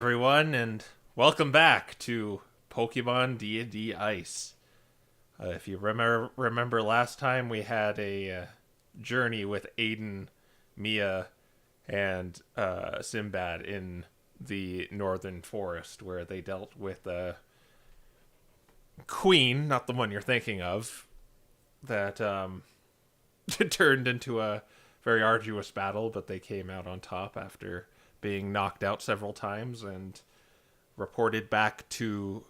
Everyone, and welcome back to Pokemon D&D Ice. If you remember last time, we had a journey with Aiden, Mia, and Sinbad in the northern forest, where they dealt with a queen, not the one you're thinking of, that turned into a very arduous battle, but they came out on top after being knocked out several times and reported back to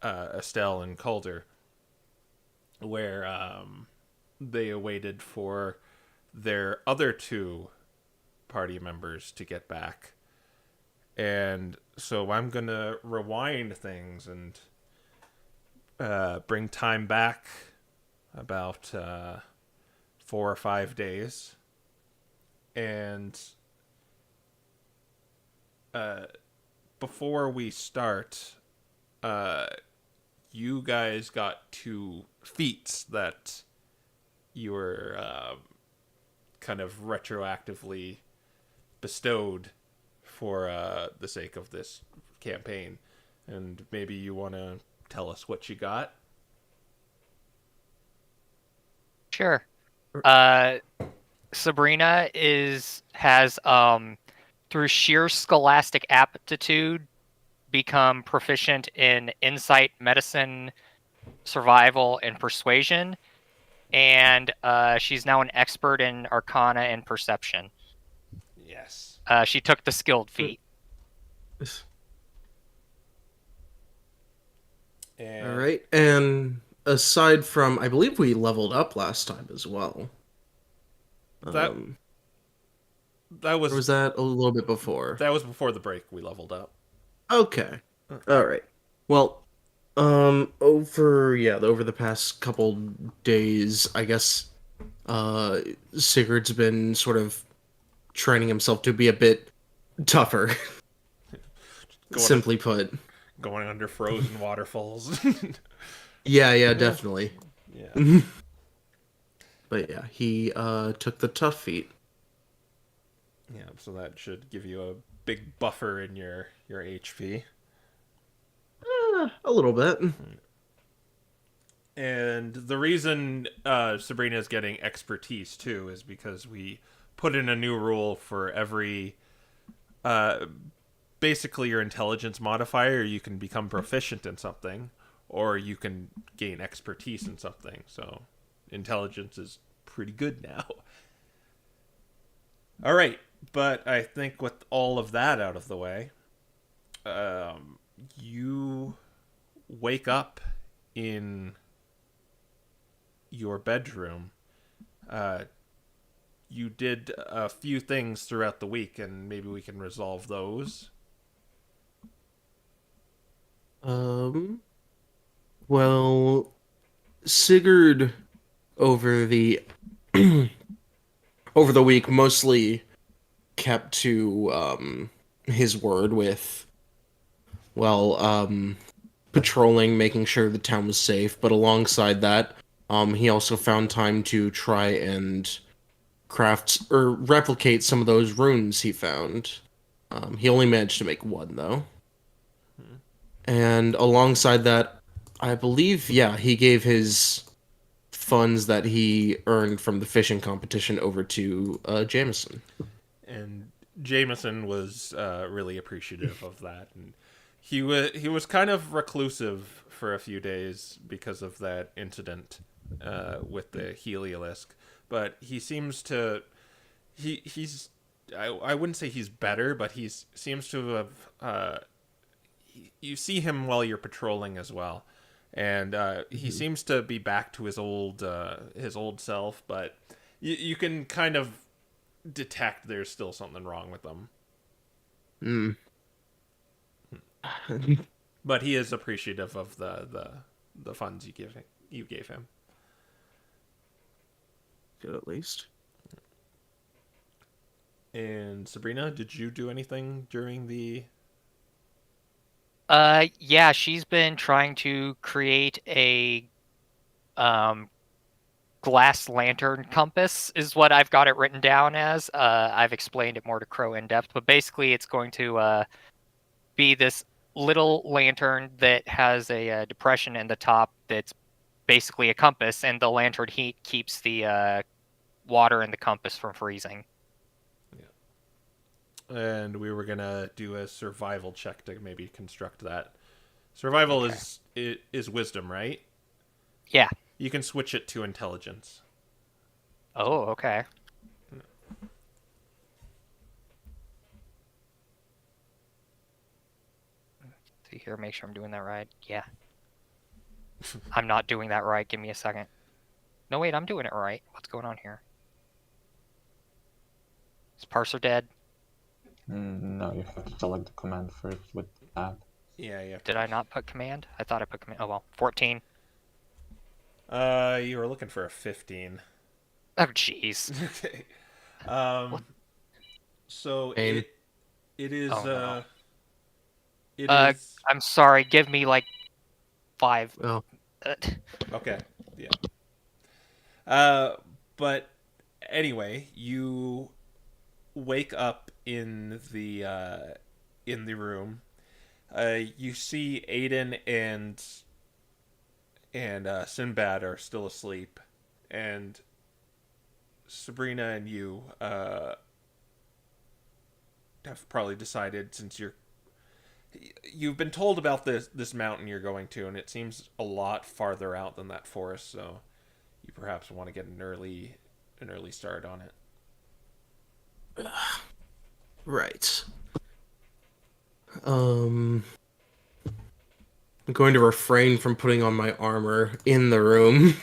Estelle and Calder, where they awaited for their other two party members to get back. And so I'm going to rewind things and bring time back about 4 or 5 days. And before we start, you guys got two feats that you were kind of retroactively bestowed for the sake of this campaign. And maybe you want to tell us what you got? Sure. Uh, Sabrina has through sheer scholastic aptitude become proficient in insight, medicine, survival, and persuasion, and she's now an expert in arcana and perception. Yes. She took the skilled feat. And All right, and aside from, I believe we leveled up last time as well. that that Or was was that a little bit before? that was before the break we leveled up. Okay. All right. Well, over the past couple days, I guess, Sigurd's been sort of training himself to be a bit tougher, Going simply put. going under frozen waterfalls. Yeah, definitely. Yeah. But yeah, he took the tough feat. Yeah, so that should give you a big buffer in your HP. A little bit. And the reason Sabrina is getting expertise too is because we put in a new rule for every uh, basically your intelligence modifier. You can become proficient in something, or you can gain expertise in something. So intelligence is pretty good now. All right, but I think with all of that out of the way, you wake up in your bedroom. Uh, you did a few things throughout the week, and maybe we can resolve those. Um, well, Sigurd over the over the week mostly kept to his word with patrolling, making sure the town was safe, but alongside that, he also found time to try and craft or replicate some of those runes he found. He only managed to make one though. And alongside that, I believe, yeah, he gave his funds that he earned from the fishing competition over to Jameson. And Jameson was really appreciative of that, and he was kind of reclusive for a few days because of that incident with the Heliolisk, but he seems to he's I wouldn't say he's better, but he seems to have you see him while you're patrolling as well, and he seems to be back to his old self, but you can kind of detect there's still something wrong with him. Mm. But he is appreciative of the funds you gave him. Good at least. And Sabrina, did you do anything during the? Yeah, she's been trying to create a um glass lantern compass is what I've got it written down as. I've explained it more to Crow in depth, but basically it's going to be this little lantern that has a depression in the top that's basically a compass, and the lantern heat keeps the water in the compass from freezing. And we were gonna do a survival check to maybe construct that. Survival Okay. is wisdom, right? Yeah. You can switch it to intelligence. Oh, okay. See here, make sure I'm doing that right. Yeah. I'm not doing that right. Give me a second. No, wait, I'm doing it right. What's going on here? Is parser dead? No, you have to select the command first with add. Yeah, yeah. Did I not put command? I thought I put command. Oh, well. 14. You were looking for a 15. Oh, jeez. Okay. What? So Pain. it is Oh, no. it is I'm sorry. Give me, like, 5. Oh, okay. Yeah. But anyway, you wake up in the room. You see Aiden and Sinbad are still asleep, and Sabrina and you have probably decided, since you've been told about this mountain you're going to, and it seems a lot farther out than that forest, so you perhaps want to get an early start on it. right. I'm going to refrain from putting on my armor in the room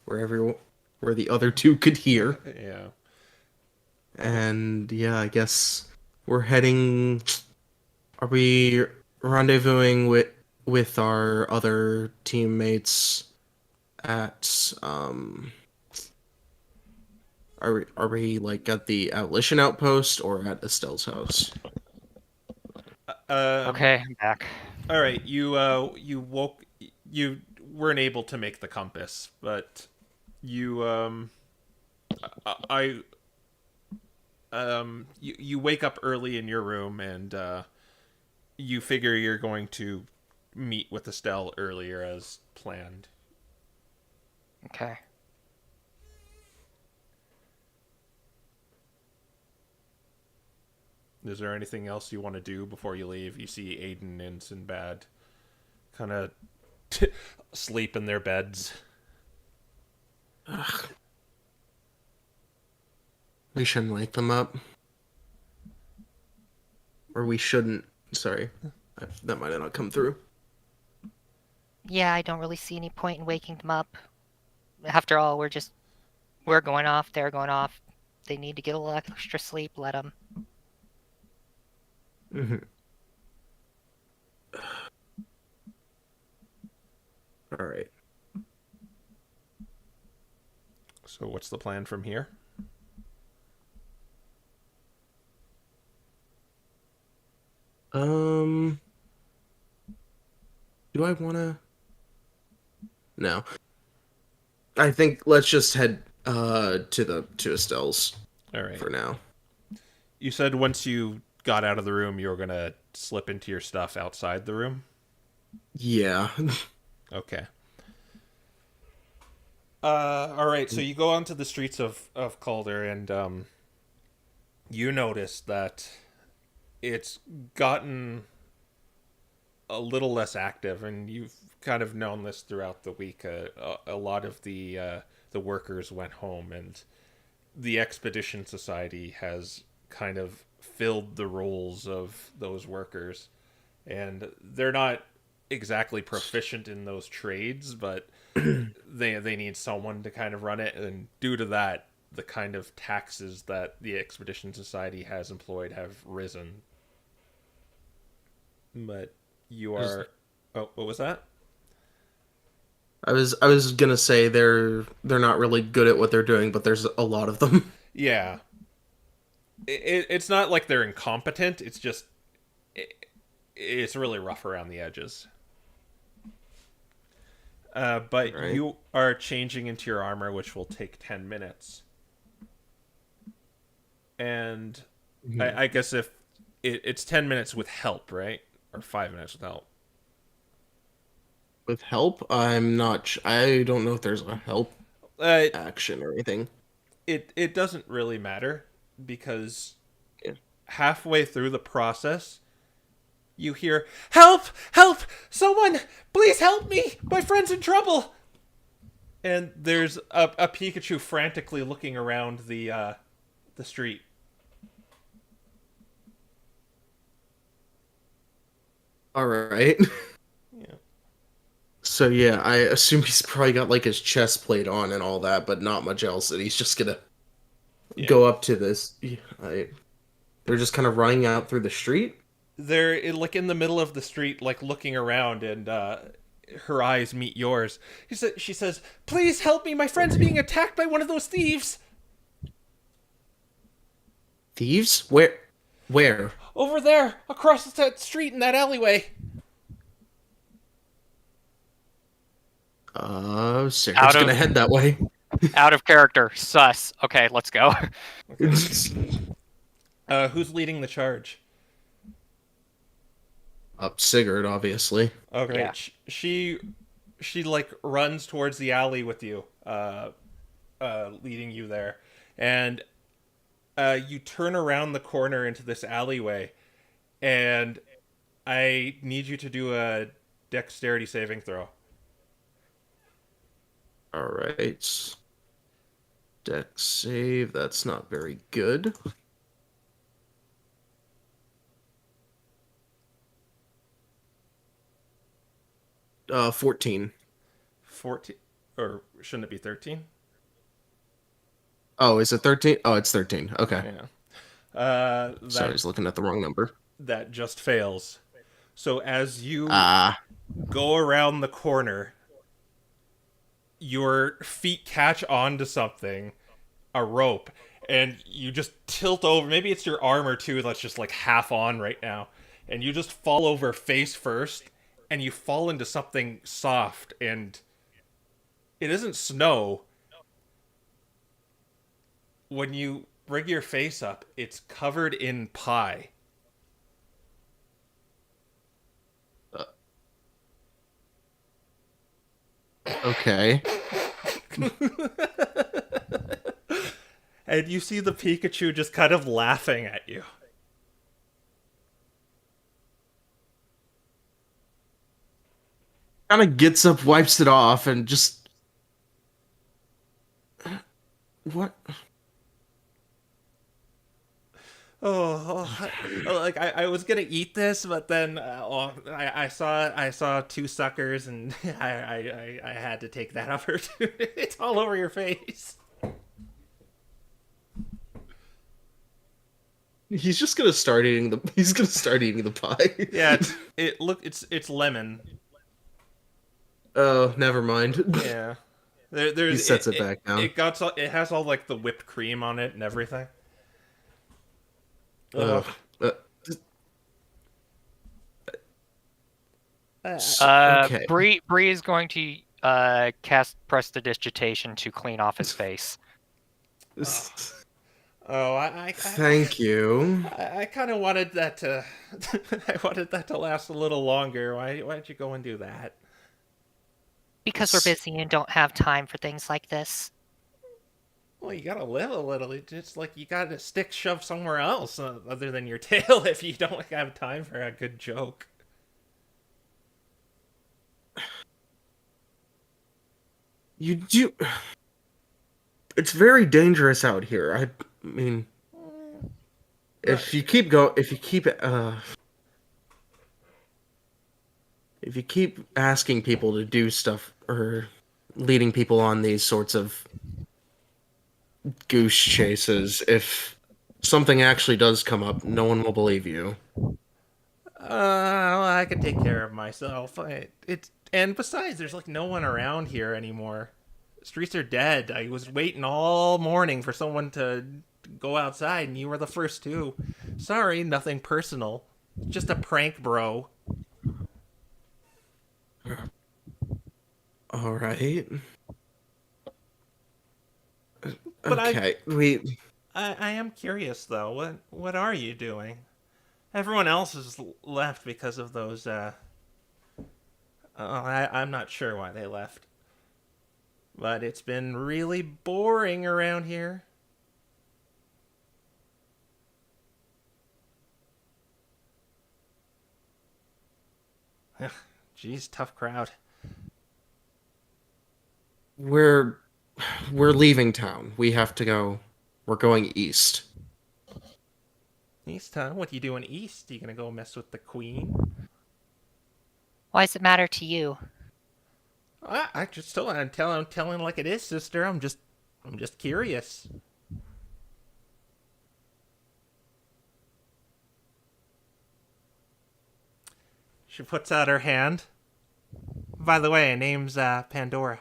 where the other two could hear. Yeah. And yeah, I guess we're heading. Are we rendezvousing with our other teammates at Are we like at the Outlition outpost or at Estelle's house? Okay, I'm back. All right. You weren't able to make the compass, but you I you wake up early in your room, and you figure you're going to meet with Estelle earlier as planned. Okay. Is there anything else you want to do before you leave? You see Aiden and Sinbad kind of sleep in their beds. Ugh. We shouldn't wake them up. Or we shouldn't. Sorry. That might have not come through. Yeah, I don't really see any point in waking them up. After all, we're going off, they're going off. They need to get a little extra sleep, let them. Mm-hmm. All right. So what's the plan from here? Do I want to? No. I think let's just head to Estelle's All right. for now. You said once you got out of the room, you were gonna slip into your stuff outside the room. Yeah. Okay. All right. So you go onto the streets of Calder, and you notice that it's gotten a little less active, and you've kind of known this throughout the week. A lot of the workers went home, and the Expedition Society has kind of filled the roles of those workers, and they're not exactly proficient in those trades, but they need someone to kind of run it, and due to that, the kind of taxes that the Expedition Society has employed have risen. But you are oh, what was that? I was gonna say they're not really good at what they're doing, but there's a lot of them. Yeah. It's not like they're incompetent, it's just it's really rough around the edges. But Right. you are changing into your armor, which will take 10 minutes. And I guess if it's 10 minutes with help, right? Or 5 minutes with help. With help, I don't know if there's a help Uh, action or anything. it doesn't really matter because Yeah. halfway through the process, you hear, "Help! Help! Someone! Please help me! My friend's in trouble!" And there's a Pikachu frantically looking around the street. All right. Yeah. So yeah, I assume he's probably got like his chest plate on and all that, but not much else. And he's just gonna go up to this. They're just kind of running out through the street. They're like in the middle of the street, like looking around, and her eyes meet yours. She says, "Please help me! My friend's being attacked by one of those thieves." Thieves? Where? Where? Over there, across that street in that alleyway. Sarah's gonna head that way. Out of character. Sus. Okay, let's go. Who's leading the charge? Sigurd, obviously. Okay, Yeah. she like runs towards the alley with you, leading you there, and you turn around the corner into this alleyway, and I need you to do a dexterity saving throw. All right. Dex save. That's not very good. Uh, 14. 14, or shouldn't it be 13? Oh, is it 13? Oh, it's 13. Okay. Yeah. Sorry, I was looking at the wrong number. That just fails. So as you Ah. go around the corner, your feet catch onto something, a rope, and you just tilt over. Maybe it's your arm or two that's just like half on right now, and you just fall over face first, and you fall into something soft, and it isn't snow. When you bring your face up, it's covered in pie. Okay. And you see the Pikachu just kind of laughing at you. Kind of gets up, wipes it off, and just... What? Like I was gonna eat this, but then I saw two suckers, and I had to take that opportunity. It's all over your face. He's just gonna start eating the... He's gonna start eating the pie. Yeah, it's lemon. Oh, never mind. Yeah, there's He sets it back down. It has all like the whipped cream on it and everything. Ugh. Okay. Bree is going to cast Prestidigitation to clean off his face. Oh, I Thank you. I kind of wanted that to I wanted that to last a little longer. Why'd you go and do that? Because we're busy and don't have time for things like this. Well, you gotta live a little. It's like you got a stick shoved somewhere else other than your tail if you don't have time for a good joke. You do... It's very dangerous out here. I mean... If you keep asking people to do stuff or leading people on these sorts of goose chases, if something actually does come up, no one will believe you. Well, I can take care of myself. And besides, there's like no one around here anymore. Streets are dead. I was waiting all morning for someone to go outside, and you were the first two. Sorry, nothing personal. Just a prank, bro. All right. But okay, I am curious though. What are you doing? Everyone else has left because of those. I'm not sure why they left, but it's been really boring around here. Jeez, tough crowd. We're leaving town. We have to go. We're going east. East, huh? What are you doing east? You gonna go mess with the queen? Why does it matter to you? I just told. I'm telling like it is, sister. I'm just curious. She puts out her hand. By the way, her name's Pandora.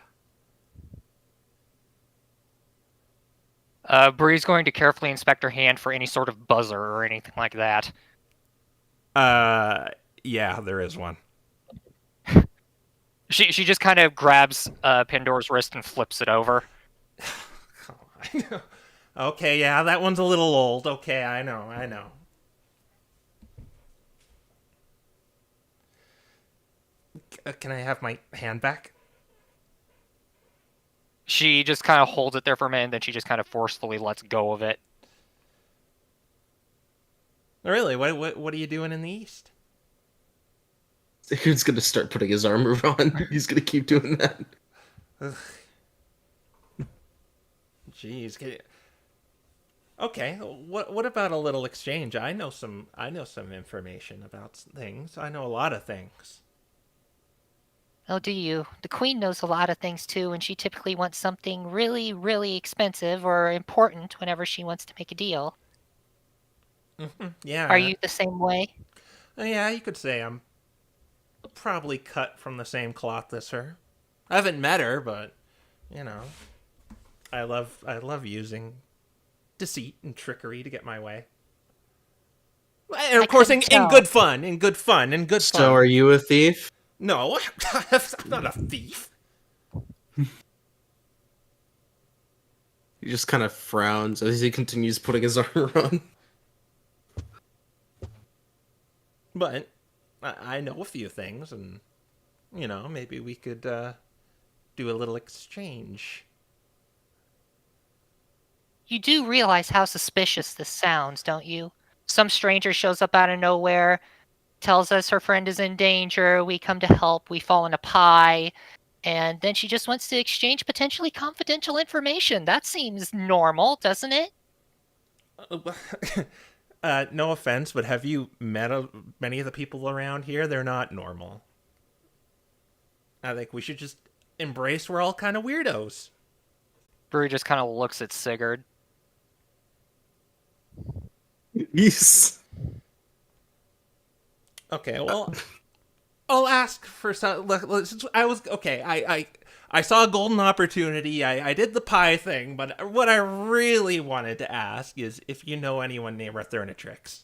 Bree's going to carefully inspect her hand for any sort of buzzer or anything like that. Yeah, there is one. She just kind of grabs Pandora's wrist and flips it over. Come on. Okay, yeah, that one's a little old. Okay, I know. Can I have my hand back? She just kind of holds it there for a minute, and then she just kind of forcefully lets go of it. Really? What are you doing in the east? He's gonna start putting his armor on. He's gonna keep doing that. Jeez. Okay. What about a little exchange? I know some information about things. I know a lot of things. Oh, do you? The queen knows a lot of things too, and she typically wants something really, really expensive or important whenever she wants to make a deal. Yeah. Are you the same way? Yeah, you could say I'm probably cut from the same cloth as her. I haven't met her, but you know, I love using deceit and trickery to get my way. And of course, in good fun, in good fun. So, are you a thief? No, I'm not a thief. He just kind of frowns as he continues putting his armor on. But I know a few things, and you know, maybe we could do a little exchange. You do realize how suspicious this sounds, don't you? Some stranger shows up out of nowhere, tells us her friend is in danger, we come to help, we fall in a pie, and then she just wants to exchange potentially confidential information. That seems normal, doesn't it? No offense, but have you met many of the people around here? They're not normal. I think we should just embrace we're all kind of weirdos. Bree just kind of looks at Sigurd. Yes. Okay, well, I'll ask for some. Since I was okay. I saw a golden opportunity. I did the pie thing, but what I really wanted to ask is if you know anyone named Rathurnatrix.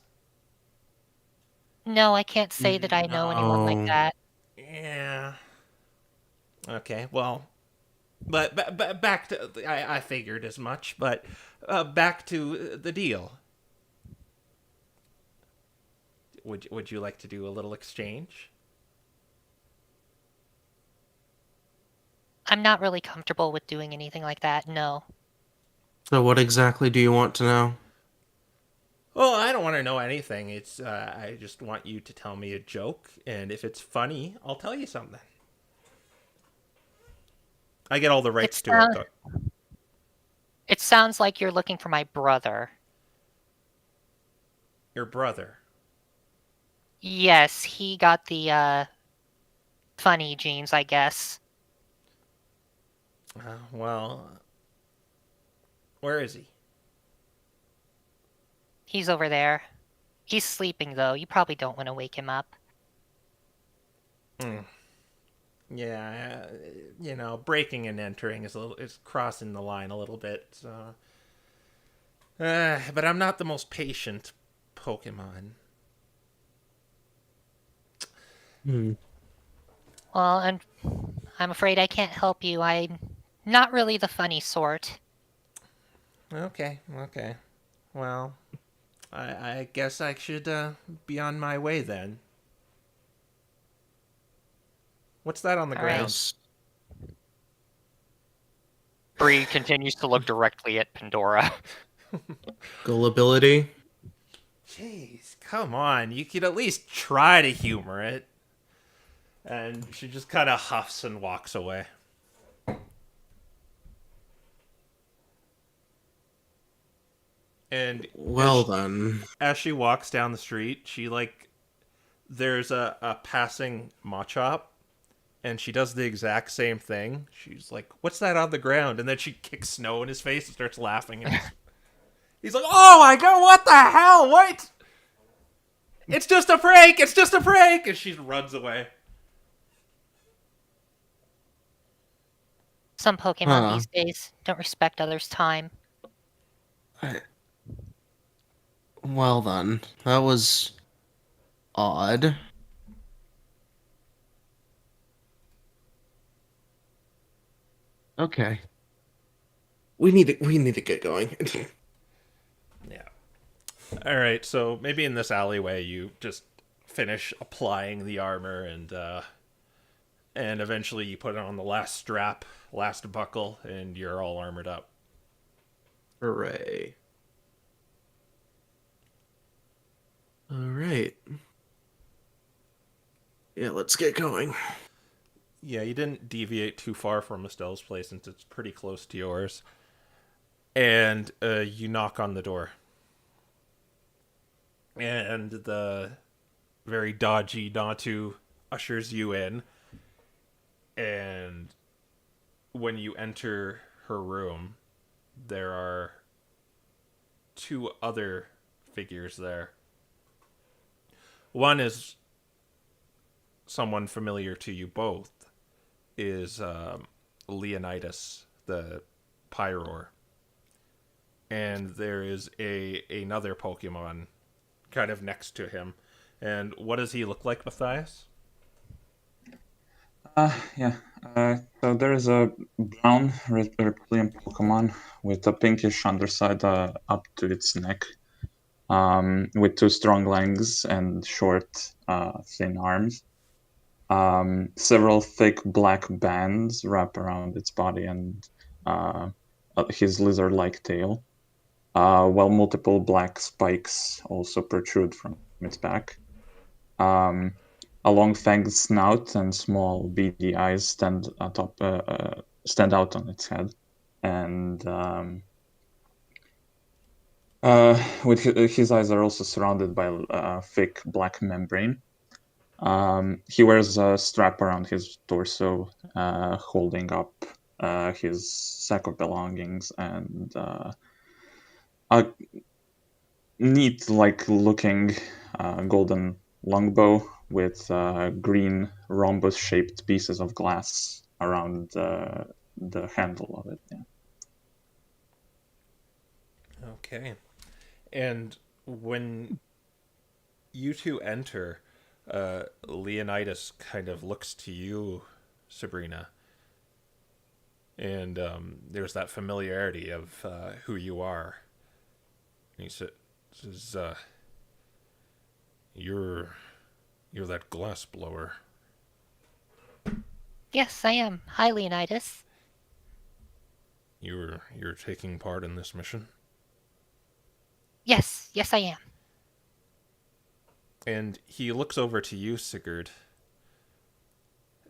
No, I can't say that I know anyone like No. that. Yeah. Okay, well, but back to I figured as much, but back to the deal. Would you like to do a little exchange? I'm not really comfortable with doing anything like that, no. So, what exactly do you want to know? Well, I don't want to know anything. It's I just want you to tell me a joke, and if it's funny, I'll tell you something. I get all the rights to it, though. It sounds like you're looking for my brother. Your brother. Yes, he got the, funny genes, I guess. Well, where is he? He's over there. He's sleeping, though. You probably don't want to wake him up. Yeah, you know, breaking and entering is crossing the line a little bit. So, but I'm not the most patient Pokemon. Well, and I'm afraid I can't help you. I'm not really the funny sort. Okay. Well, I guess I should be on my way then. What's that on the All right. ground? Yes. Bree continues to look directly at Pandora. Gullibility. Jeez, come on. You could at least try to humor it. And she just kind of huffs and walks away. And Well then. as she walks down the street, there's a passing Machop, and she does the exact same thing. She's like, "What's that on the ground?" And then she kicks snow in his face and starts laughing. And he's like, "Oh my god, what the hell? What? It's just a prank! It's just a prank!" And she runs away. Some Pokemon Huh. these days don't respect others' time. Well then. That was odd. Okay. We need to get going. Yeah. All right. So maybe in this alleyway, you just finish applying the armor, and eventually you put on the last strap, last buckle, and you're all armored up. Hooray. Alright. Yeah, let's get going. Yeah, you didn't deviate too far from Estelle's place since it's pretty close to yours. And you knock on the door. And the very dodgy Natu ushers you in. And when you enter her room, there are two other figures there. One is someone familiar to you both, is Leonidas, the Pyroar. And there is another Pokemon kind of next to him. And what does he look like, Matthias? Yeah. So there is a brown reptilian Pokemon with a pinkish underside up to its neck, with two strong legs and short, thin arms. Several thick black bands wrap around its body and his lizard-like tail, while multiple black spikes also protrude from its back. A long-fanged snout and small beady eyes stand out on its head, and with his eyes are also surrounded by a thick black membrane. He wears a strap around his torso, holding up his sack of belongings and a neat, looking golden longbow with green rhombus-shaped pieces of glass around the handle of it. Yeah. Okay. And when you two enter, Leonidas kind of looks to you, Sabrina. And there's that familiarity of who you are. And he says, you're that glass blower. Yes, I am. Hi, Leonidas. You're taking part in this mission? Yes, I am. And he looks over to you, Sigurd,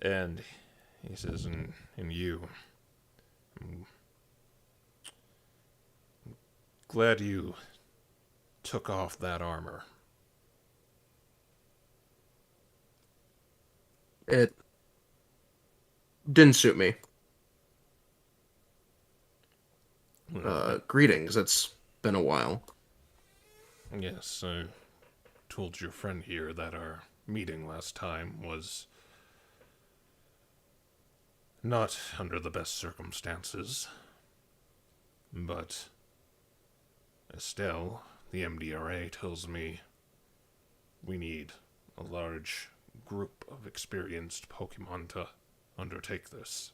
and he says, and you. I'm glad you took off that armor. It didn't suit me. Greetings. It's been a while. Yes, I told your friend here that our meeting last time was not under the best circumstances. But Estelle, the MDRA, tells me we need a large group of experienced Pokemon to undertake this.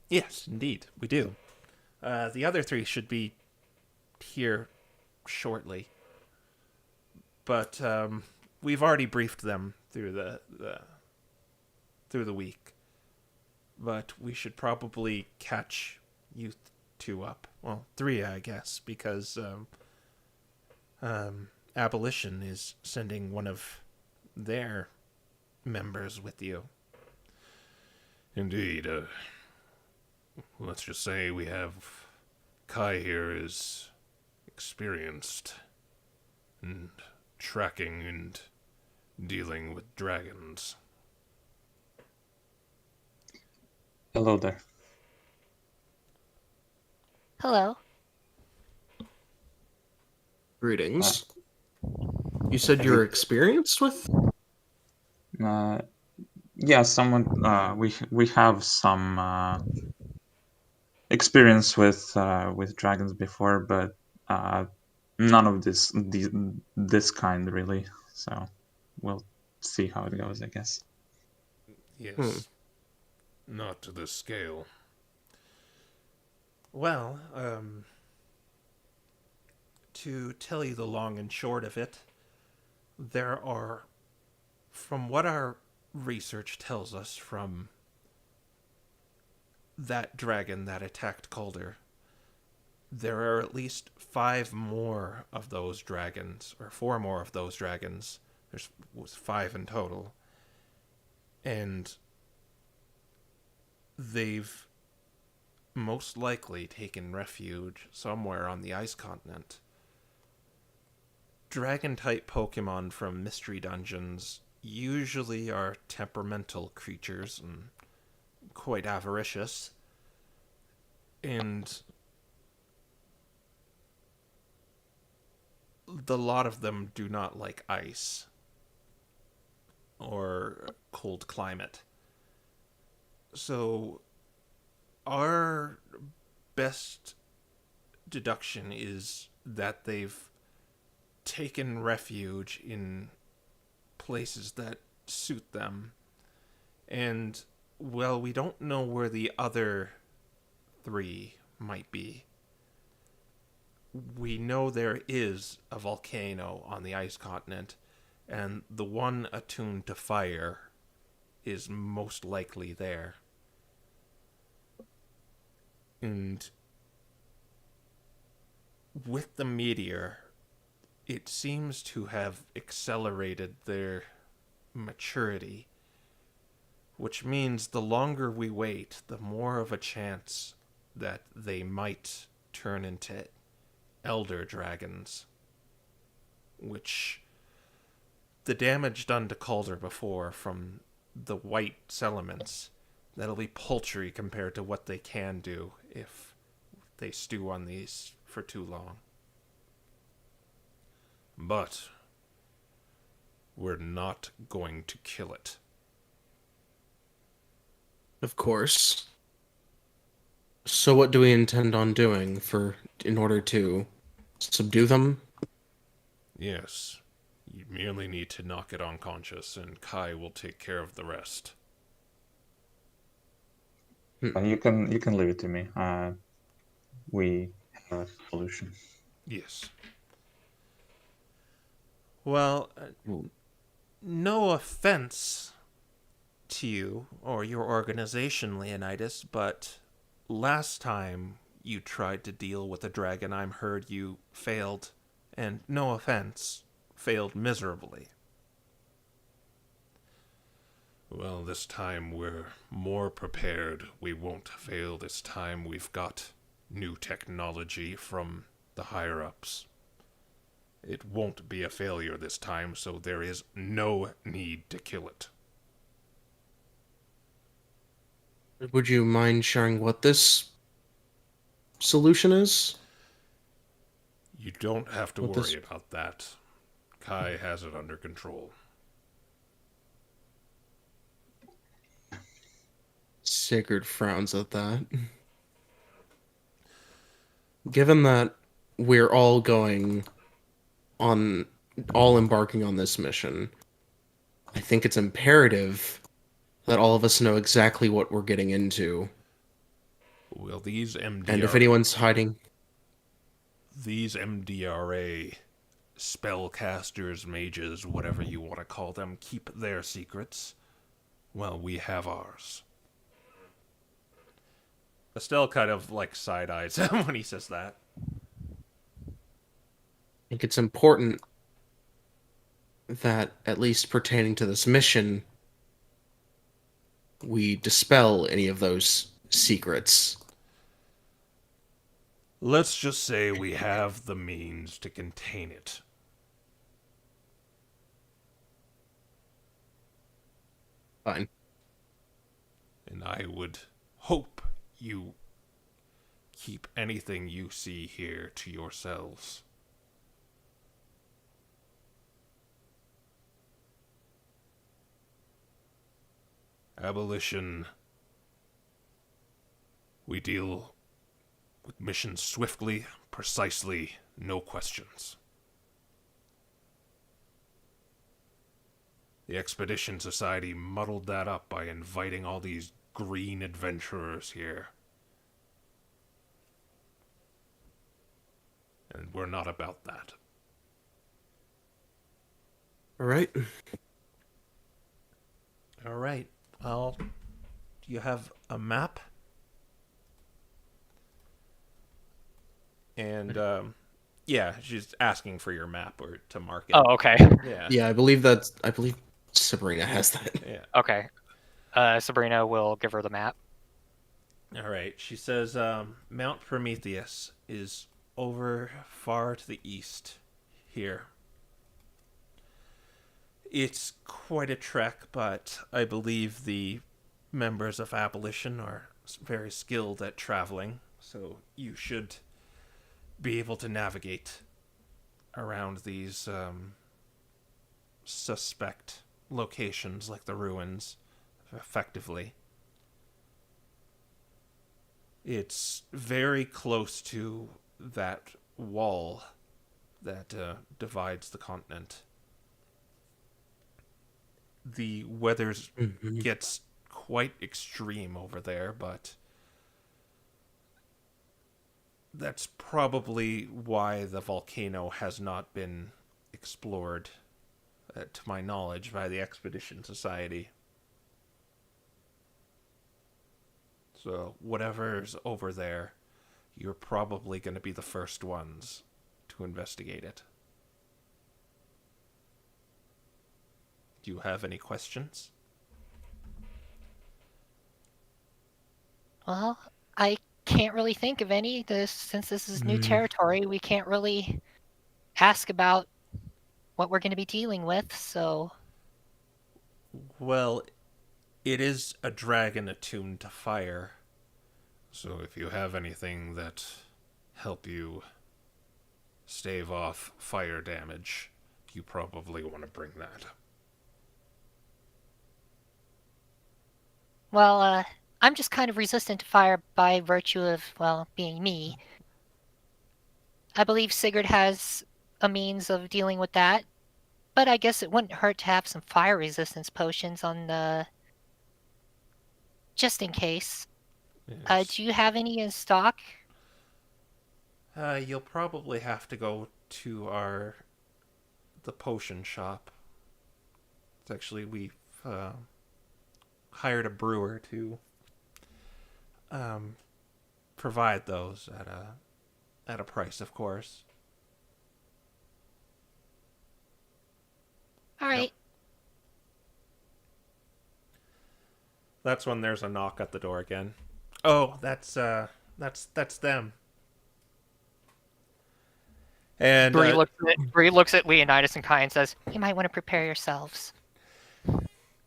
Yes, indeed, we do. The other three should be here shortly. But we've already briefed them through the week. But we should probably catch you two up. Well, three, I guess, because Abolition is sending one of their members with you. Indeed. Let's just say we have Kai here is experienced and tracking and dealing with dragons. Hello there. Hello. Greetings. You said you're experienced with? Yeah, someone. We have some experience with dragons before, but none of this kind really. So we'll see how it goes, I guess. Yes. Not to this scale. Well, to tell you the long and short of it, there are, from what our research tells us from that dragon that attacked Calder, there are at least 5 more of those dragons, or 4 more of those dragons. Was 5 in total. And they've most likely taken refuge somewhere on the ice continent. Dragon-type Pokemon from Mystery Dungeons usually are temperamental creatures and quite avaricious. And the lot of them do not like ice or cold climate. So our best deduction is that they've taken refuge in places that suit them. And, well, we don't know where the other 3 might be. We know there is a volcano on the ice continent, and the one attuned to fire is most likely there. And with the meteor, it seems to have accelerated their maturity, which means the longer we wait, the more of a chance that they might turn into elder dragons, which the damage done to Calder before from the white settlements, that'll be paltry compared to what they can do if they stew on these for too long. But we're not going to kill it. Of course. So what do we intend on doing in order to subdue them? Yes. You merely need to knock it unconscious, and Kai will take care of the rest. And you can leave it to me. We have a solution. Yes. Well, no offense to you or your organization, Leonidas, but last time you tried to deal with a dragon, I'm heard you failed, and no offense, failed miserably. Well, this time we're more prepared. We won't fail this time. We've got new technology from the higher-ups. It won't be a failure this time, so there is no need to kill it. Would you mind sharing what this solution is? You don't have to What worry this- about that. Kai has it under control. Sigurd frowns at that. Given that we're all embarking on this mission, I think it's imperative that all of us know exactly what we're getting into. Well, these MDR... And if anyone's hiding... these MDRA spellcasters, mages, whatever you want to call them, keep their secrets, well, we have ours. Estelle kind of like side eyes him when he says that. I think it's important that, at least pertaining to this mission, we dispel any of those secrets. Let's just say we have the means to contain it. Fine. And I would hope you keep anything you see here to yourselves. Abolition. We deal with missions swiftly, precisely, no questions. The Expedition Society muddled that up by inviting all these green adventurers here. And we're not about that. All right. All right. Do you have a map? And yeah, she's asking for your map or to mark it. Oh, okay. Yeah. Yeah, I believe Sabrina has that. Yeah. Okay. Sabrina will give her the map. All right. She says Mount Prometheus is over far to the east here. It's quite a trek, but I believe the members of Abolition are very skilled at traveling, so you should be able to navigate around these suspect locations like the ruins effectively. It's very close to that wall that divides the continent. The weather gets quite extreme over there, but that's probably why the volcano has not been explored, to my knowledge, by the Expedition Society. So whatever's over there, you're probably going to be the first ones to investigate it. Do you have any questions? Well, I can't really think of any. Since this is new territory, we can't really ask about what we're going to be dealing with, so... Well, it is a dragon attuned to fire. So if you have anything that help you stave off fire damage, you probably want to bring that. Well, I'm just kind of resistant to fire by virtue of, well, being me. I believe Sigurd has a means of dealing with that, but I guess it wouldn't hurt to have some fire resistance potions on the... just in case. Yes. Do you have any in stock? You'll probably have to go to the potion shop. It's actually, we've hired a brewer to provide those at a price, of course. All right. That's when there's a knock at the door again. Oh, that's them. And Bree looks at Leonidas and Kai and says, You might want to prepare yourselves.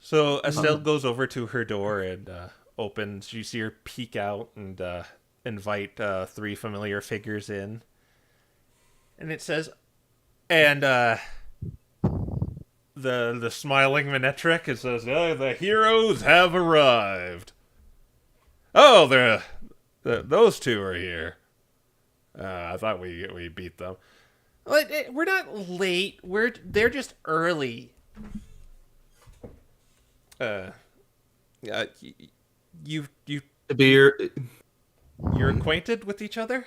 so Estelle goes over to her door and opens. You see her peek out and invite three familiar figures in. And it says, and the smiling Manetric, it says, oh, the heroes have arrived. Oh, those two are here. I thought we beat them. We're not late. They're just early. You're acquainted with each other?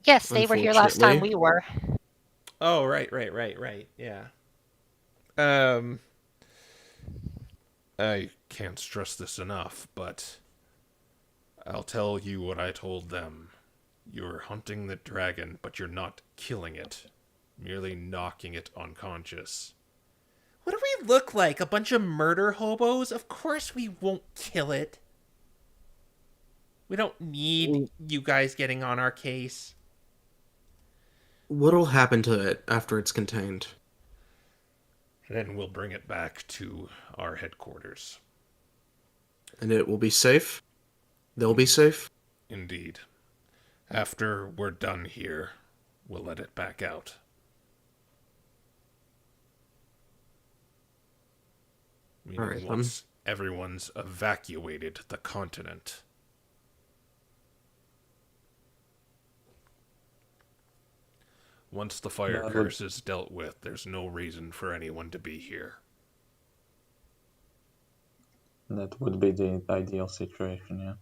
Yes, they were here last time Unfortunately. we were. Oh, right. Yeah. Um, I can't stress this enough, but I'll tell you what I told them. You're hunting the dragon, but you're not killing it, merely knocking it unconscious. what do we look like? A bunch of murder hobos? Of course we won't kill it. We don't need you guys getting on our case. What'll happen to it after it's contained? Then we'll bring it back to our headquarters. And it will be safe? They'll be safe? Indeed. After we're done here, we'll let it back out. Meaning All right, once everyone's evacuated the continent. Once the fire curse is dealt with, there's no reason for anyone to be here. That would be the ideal situation, yeah.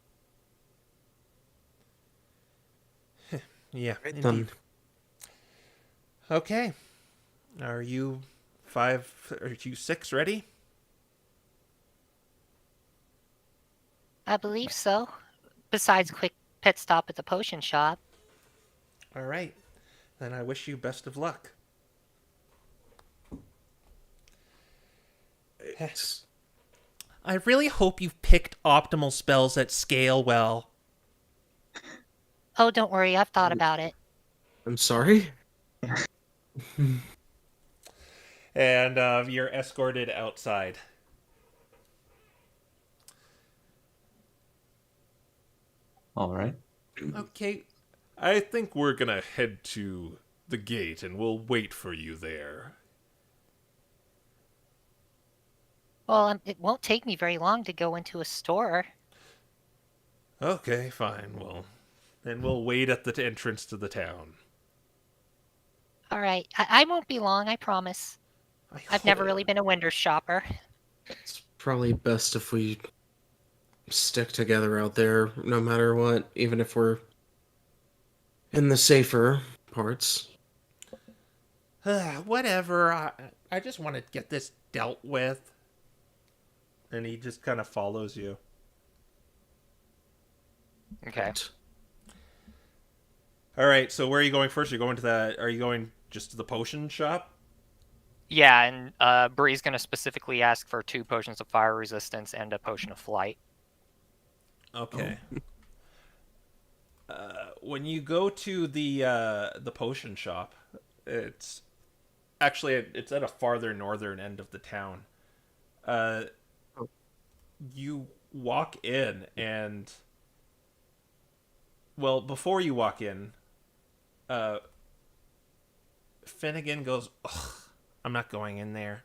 Yeah, Right indeed. then. Okay. Are you 6 ready? I believe so. Besides a quick pit stop at the potion shop. All right. Then I wish you best of luck. I really hope you've picked optimal spells that scale well. Oh, don't worry, I've thought about it. I'm sorry? And you're escorted outside. All right. Okay. I think we're gonna head to the gate and we'll wait for you there. Well, it won't take me very long to go into a store. Okay, fine. Well, Then we'll wait at the entrance to the town. All right, I won't be long, I promise. I've never really been a window shopper. It's probably best if we stick together out there, no matter what, even if we're in the safer parts. Whatever. I just want to get this dealt with. And he just kind of follows you. Okay. All right. So where are you going first? Are you going just to the potion shop? Yeah, and Bree's going to specifically ask for 2 potions of fire resistance and a potion of flight. Okay. When you go to the potion shop, it's at a farther northern end of the town. You walk in and, well, before you walk in, Finnegan goes, "Ugh, I'm not going in there."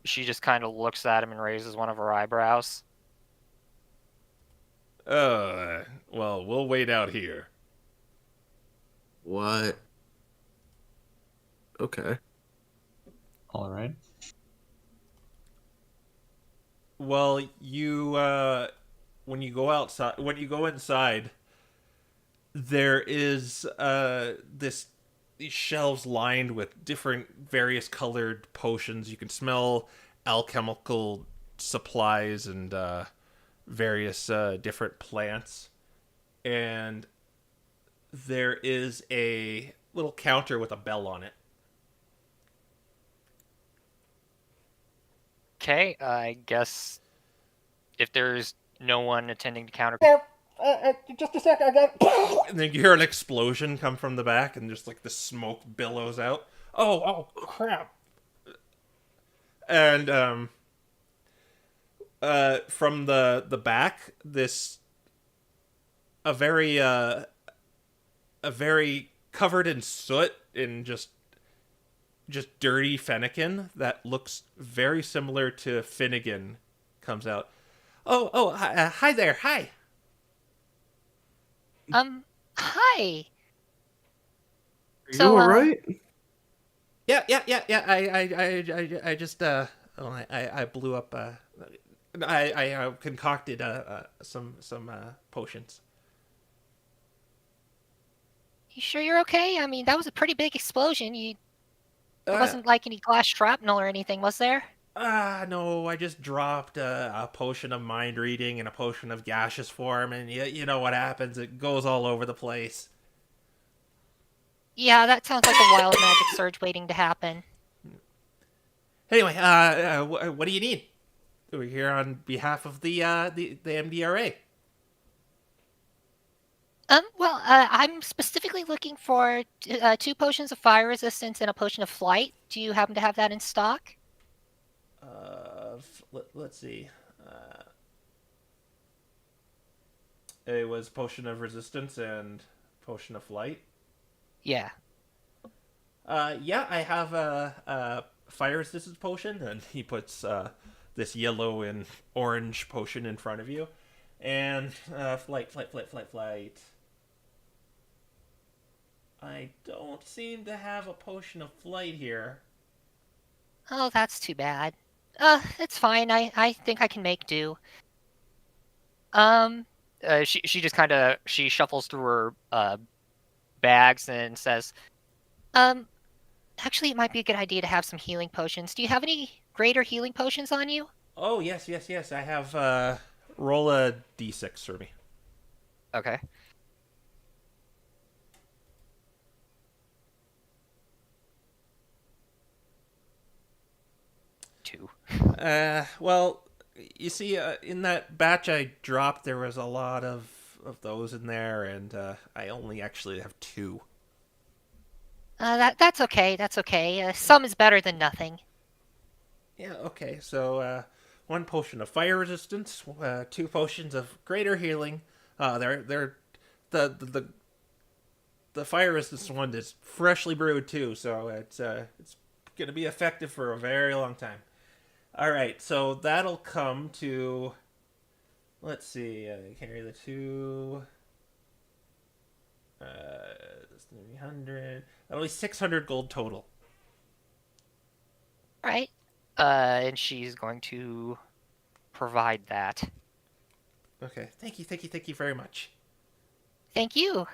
She just kind of looks at him and raises one of her eyebrows. Well, we'll wait out here. What? Okay. All right. Well, you when you go inside, there is these shelves lined with different various colored potions. You can smell alchemical supplies and various different plants. And there is a little counter with a bell on it. Okay, I guess if there's no one attending to counter... Just a sec, I got... And then you hear an explosion come from the back, and just like the smoke billows out. Oh, crap. And from the back, a very covered in soot and just dirty Fennekin that looks very similar to Finnegan comes out. Hi there, hi. Hi. Are So, you alright? Yeah. I just I blew up. I concocted some potions. You sure you're okay? I mean, that was a pretty big explosion. There Uh, wasn't like any glass shrapnel or anything, was there? no, I just dropped a potion of mind reading and a potion of gaseous form, and you know what happens. It goes all over the place. Yeah, that sounds like a wild magic surge waiting to happen. Anyway, what do you need? We're here on behalf of the MDRA. Well, I'm specifically looking for 2 potions of fire resistance and a potion of flight. Do you happen to have that in stock? Let's see. It was potion of resistance and potion of flight. Yeah. Yeah, I have a fire resistance potion, and he puts this yellow and orange potion in front of you, and flight. I don't seem to have a potion of flight here. Oh, that's too bad. It's fine. I think I can make do. She just kind of she shuffles through her bags and says, Um, actually, it might be a good idea to have some healing potions. Do you have any greater healing potions on you? Oh yes. I have roll a d6 for me. "Okay." 2. Well, you see, in that batch I dropped, there was a lot of those in there, and I only actually have 2. That's okay. That's okay. Some is better than nothing. Yeah, okay. So, 1 potion of fire resistance, 2 potions of greater healing. They're the fire resistance one is freshly brewed too, so it's gonna be effective for a very long time. All right, so that'll come to. Let's see. Carry the 2. 300. That'll be 600 gold total. Right. And she's going to provide that. Okay. Thank you very much. Thank you.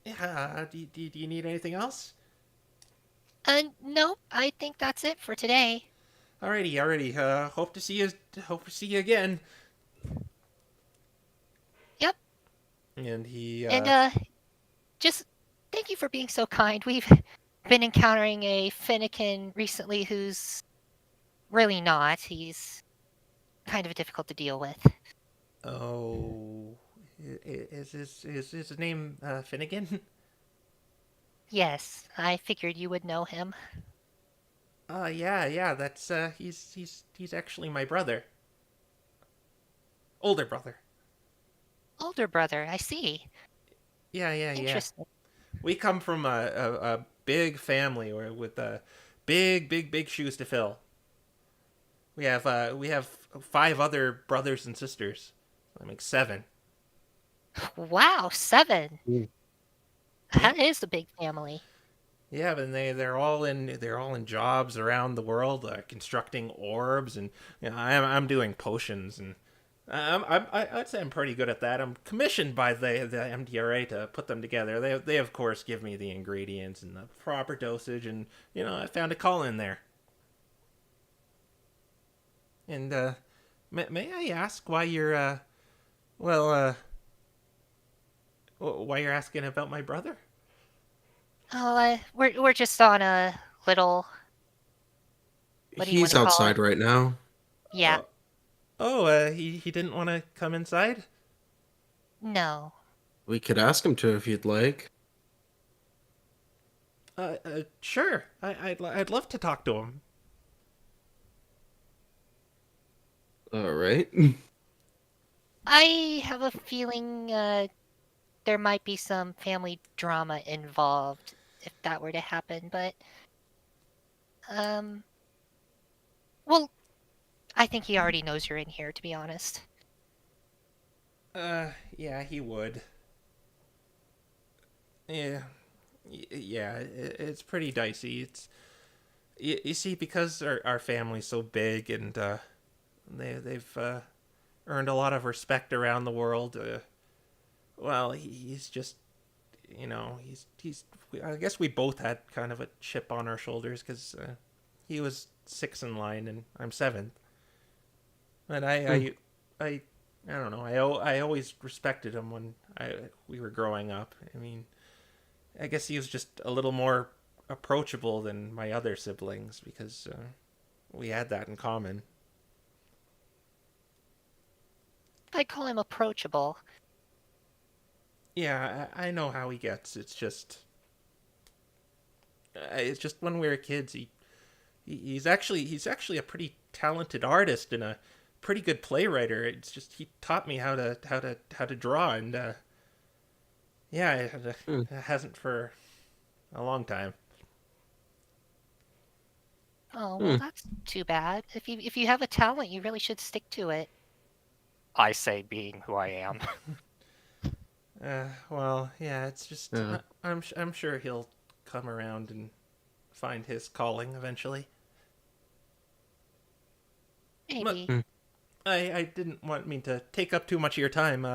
Yeah. Do you need anything else? No, I think that's it for today. Alrighty. Hope to see you. Hope to see you again. Yep. And he. And just thank you for being so kind. We've been encountering a Finnegan recently who's really not. He's kind of difficult to deal with. Oh. Is his name Finnegan? Yes, I figured you would know him. Yeah. That's he's actually my brother. Older brother. Older brother, I see. Yeah. Interesting. We come from a big family with big shoes to fill. We have 5 other brothers and sisters. That makes 7. Wow, 7. Mm. That is a big family. Yeah, but they're all in jobs around the world, constructing orbs, and I'm doing potions, and I'd say I'm pretty good at that. I'm commissioned by the MDRA to put them together. They of course give me the ingredients and the proper dosage, and I found a call in there. And may I ask why you're why you're asking about my brother? Oh, we're just on a little. What do you He's wanna call outside it? right now. Yeah. He didn't want to come inside? No. We could ask him to if you'd like. Sure. I'd love to talk to him. All right. I have a feeling there might be some family drama involved if that were to happen, but well, I think he already knows you're in here, to be honest. Yeah, he would. Yeah, it's pretty dicey. You see, because our family's so big and they've earned a lot of respect around the world. Well, he's. I guess we both had kind of a chip on our shoulders because he was 6th in line and I'm 7th. But I don't know. I always respected him when we were growing up. I mean, I guess he was just a little more approachable than my other siblings because we had that in common. I call him approachable. Yeah, I know how he gets. It's just when we were kids, he's actually a pretty talented artist and a pretty good playwright. It's just he taught me how to draw, and yeah, it hasn't for a long time. Oh, well, that's too bad. If you have a talent, you really should stick to it. I say, being who I am. Well, yeah, it's just I'm sure he'll come around and find his calling eventually. Maybe. But I didn't want me to take up too much of your time.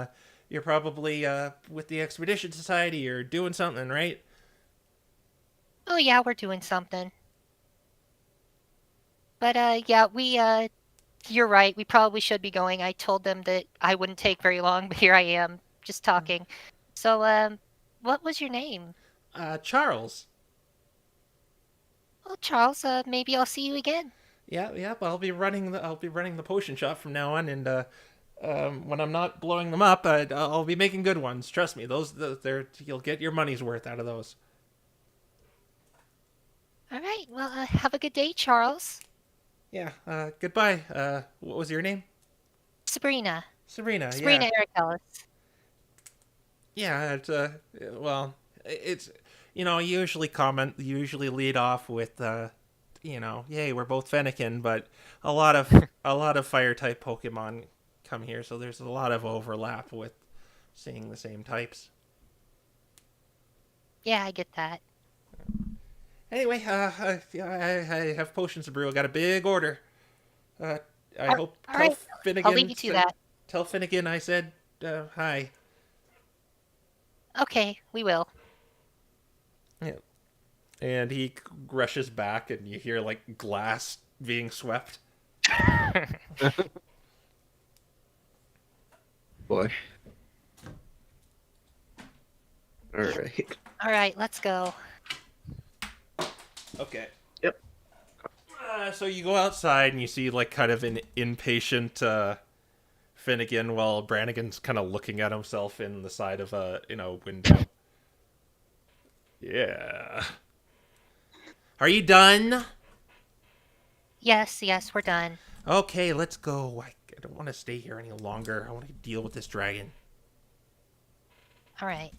You're probably with the Expedition Society or doing something, right? Oh yeah, we're doing something. But yeah, you're right. We probably should be going. I told them that I wouldn't take very long, but here I am, just talking. So, what was your name? Charles. Well, Charles, maybe I'll see you again. Yeah. I'll be running the potion shop from now on, and when I'm not blowing them up, I'll be making good ones. Trust me, you'll get your money's worth out of those. All right. Well, have a good day, Charles. Yeah. Goodbye. What was your name? Sabrina. Sabrina. Sabrina Yeah. Eric Ellis. Yeah. It's you usually lead off with yay, we're both Fennekin, but a lot of fire type Pokemon come here, so there's a lot of overlap with seeing the same types. Yeah, I get that. Anyway, I have potions to brew. I got a big order. I hope all right. Finnegan. I'll leave you to that. Tell Finnegan I said hi. Okay, we will. Yeah. And he rushes back, and you hear like glass being swept. Boy. All right. All right, let's go. Okay. Yep. So you go outside and you see like kind of an impatient Finnegan while Brannigan's kind of looking at himself in the side of a window. Yeah. Are you done? Yes, we're done. Okay, let's go. I don't want to stay here any longer. I want to deal with this dragon. All right.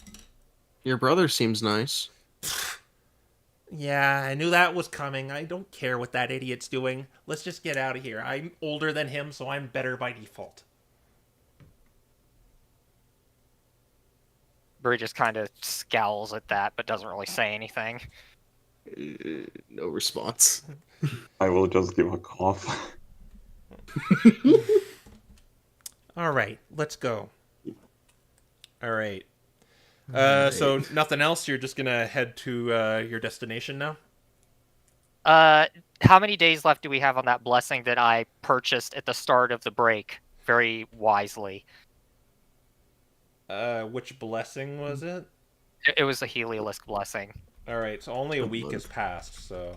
Your brother seems nice. Yeah, I knew that was coming. I don't care what that idiot's doing. Let's just get out of here. I'm older than him, so I'm better by default. Bree just kind of scowls at that, but doesn't really say anything. No response. I will just give a cough. All right, let's go. All right. Alright. So nothing else? You're just gonna head to your destination now? How many days left do we have on that blessing that I purchased at the start of the break very wisely? Which blessing was it? It was a Heliolisk blessing. All right, so only a Good week month. has passed, so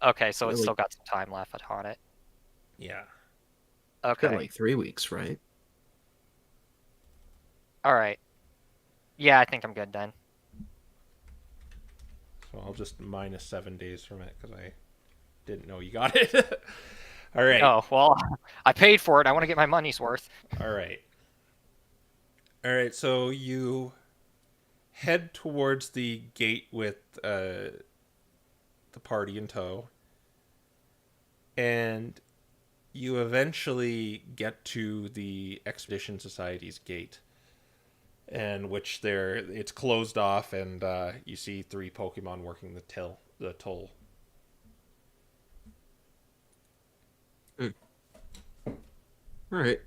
Okay, so it's Really? still got some time left on it. yeah. Been Okay, like 3 weeks, right? all right. Yeah, I think I'm good then. So I'll just minus 7 days from it because I didn't know you got it. All right. Oh, well, I paid for it. I want to get my money's worth. All right. All right. So you head towards the gate with the party in tow, and you eventually get to the Expedition Society's gate, and which it's closed off, and you see 3 Pokemon working the toll. All right.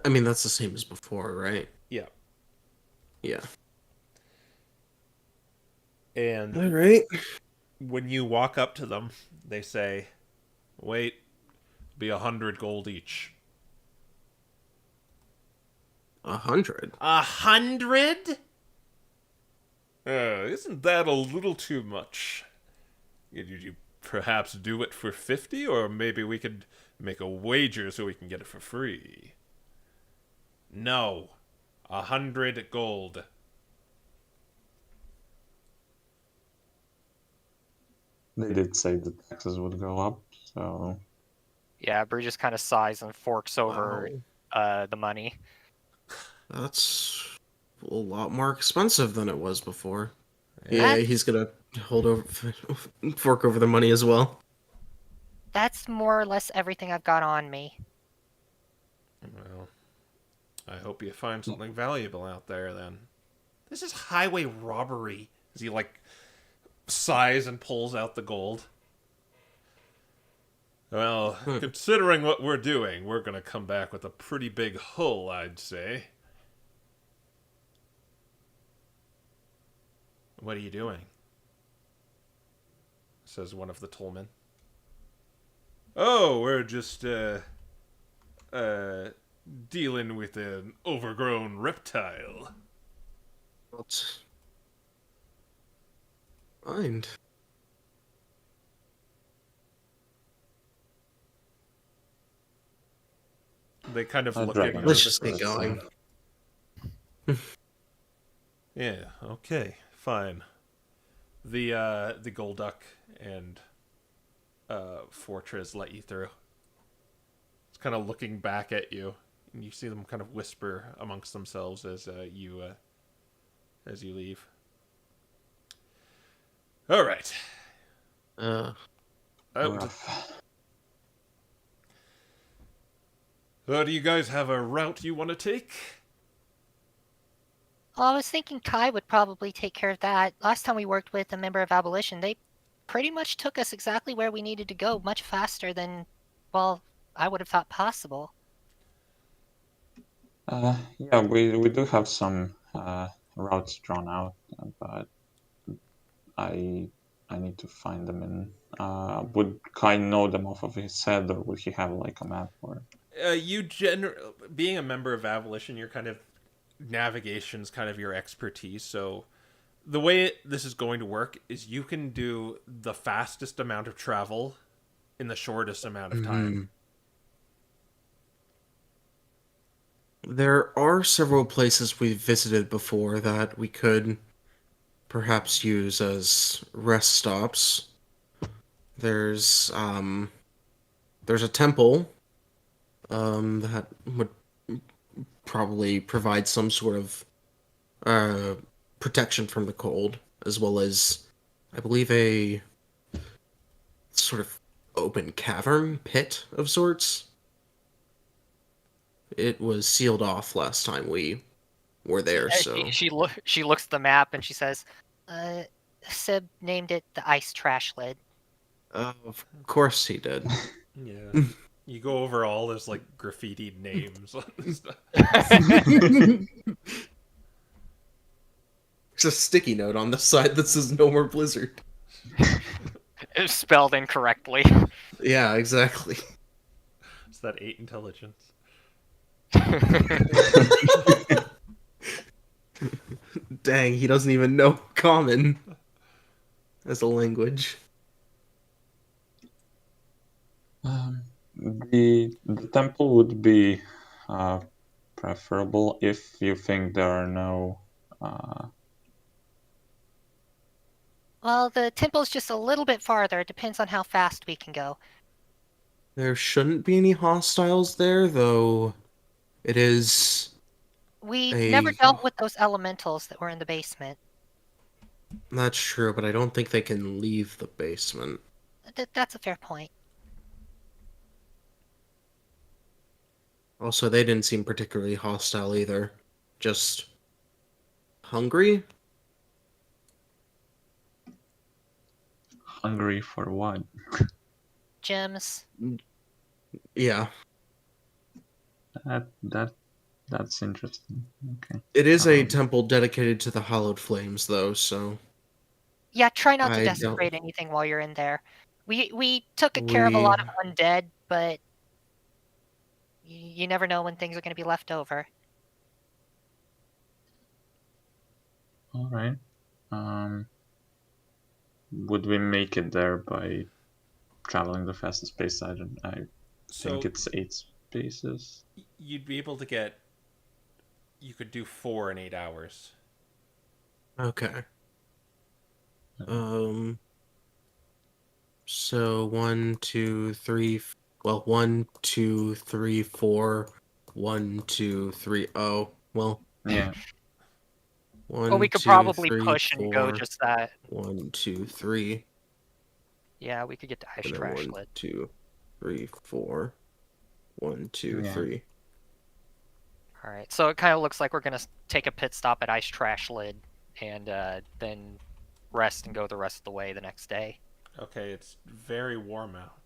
I mean, that's the same as before, right? Yeah. Yeah. And All right. when you walk up to them, they say, "Wait, be 100 gold each." 100. 100? Isn't that a little too much? Could you perhaps do it for 50, or maybe we could make a wager so we can get it for free? No, 100 gold. They did say the taxes would go up, so Yeah, Bree just kind of sighs and forks over Wow. the money. That's a lot more expensive than it was before. Yeah. Yeah, he's gonna fork over the money as well. That's more or less everything I've got on me. Well, I hope you find something valuable out there then. This is highway robbery. As he, like, sighs and pulls out the gold. Well, considering what we're doing, we're gonna come back with a pretty big hull, I'd say. What are you doing? Says one of the tollmen. Oh, we're just, dealing with an overgrown reptile. That's fine. They kind of I'll look drag at him. you. Let's just get going. Yeah, okay, fine. The Golduck and Fortress let you through. It's kind of looking back at you, and you see them kind of whisper amongst themselves as you leave. All right. rough. Do you guys have a route you want to take? Well, I was thinking Kai would probably take care of that. Last time we worked with a member of Abolition, they pretty much took us exactly where we needed to go, much faster than, well, I would have thought possible. Yeah, we do have some routes drawn out, but I need to find them in. Would Kai know them off of his head, or would he have like a map? Or Being a member of Abolition, you're kind of navigation's kind of your expertise. So the way this is going to work is you can do the fastest amount of travel in the shortest amount of time. There are several places we've visited before that we could perhaps use as rest stops. There's a temple that would probably provide some sort of protection from the cold, as well as, I believe, a sort of open cavern pit of sorts. It was sealed off last time we were there, so... She looks at the map and she says, Sib named it the Ice Trash Lid. Of course he did. Yeah. You go over all those, like, graffitied names on this stuff. There's a sticky note on the side that says "No More Blizzard." It's spelled incorrectly. Yeah, exactly. It's that 8 intelligence. Dang, he doesn't even know Common as a language. the temple would be preferable if you think there are no. Well, the temple's just a little bit farther. It depends on how fast we can go. There shouldn't be any hostiles there, though. It is... We Hey. never dealt with those elementals that were in the basement. That's true, but I don't think they can leave the basement. That's a fair point. Also, they didn't seem particularly hostile either. Just... hungry? Hungry for what? Gems. Yeah. That's interesting. Okay. It is a temple dedicated to the hallowed flames, though, so... Yeah, try not to I don't- desecrate anything while you're in there. We took care of a lot of undead, but you never know when things are going to be left over. All right. Would we make it there by traveling the fastest pace? I think So it's 8 spaces. you'd be able to get. You could do 4 in 8 hours. Okay. So 1, 2, 3. Well, 1, 2, 3, 4. 1, 2, 3. Oh, well. Yeah. 1, Well, we could 2, probably 3, push and go 4. just that. 1, 2, 3. Yeah, we could get to ice And then trash 1, lid. 2, 3, 4. 1, 2, Yeah. 3. All right, so it kind of looks like we're gonna take a pit stop at ice trash lid, and then rest and go the rest of the way the next day. Okay, it's very warm out.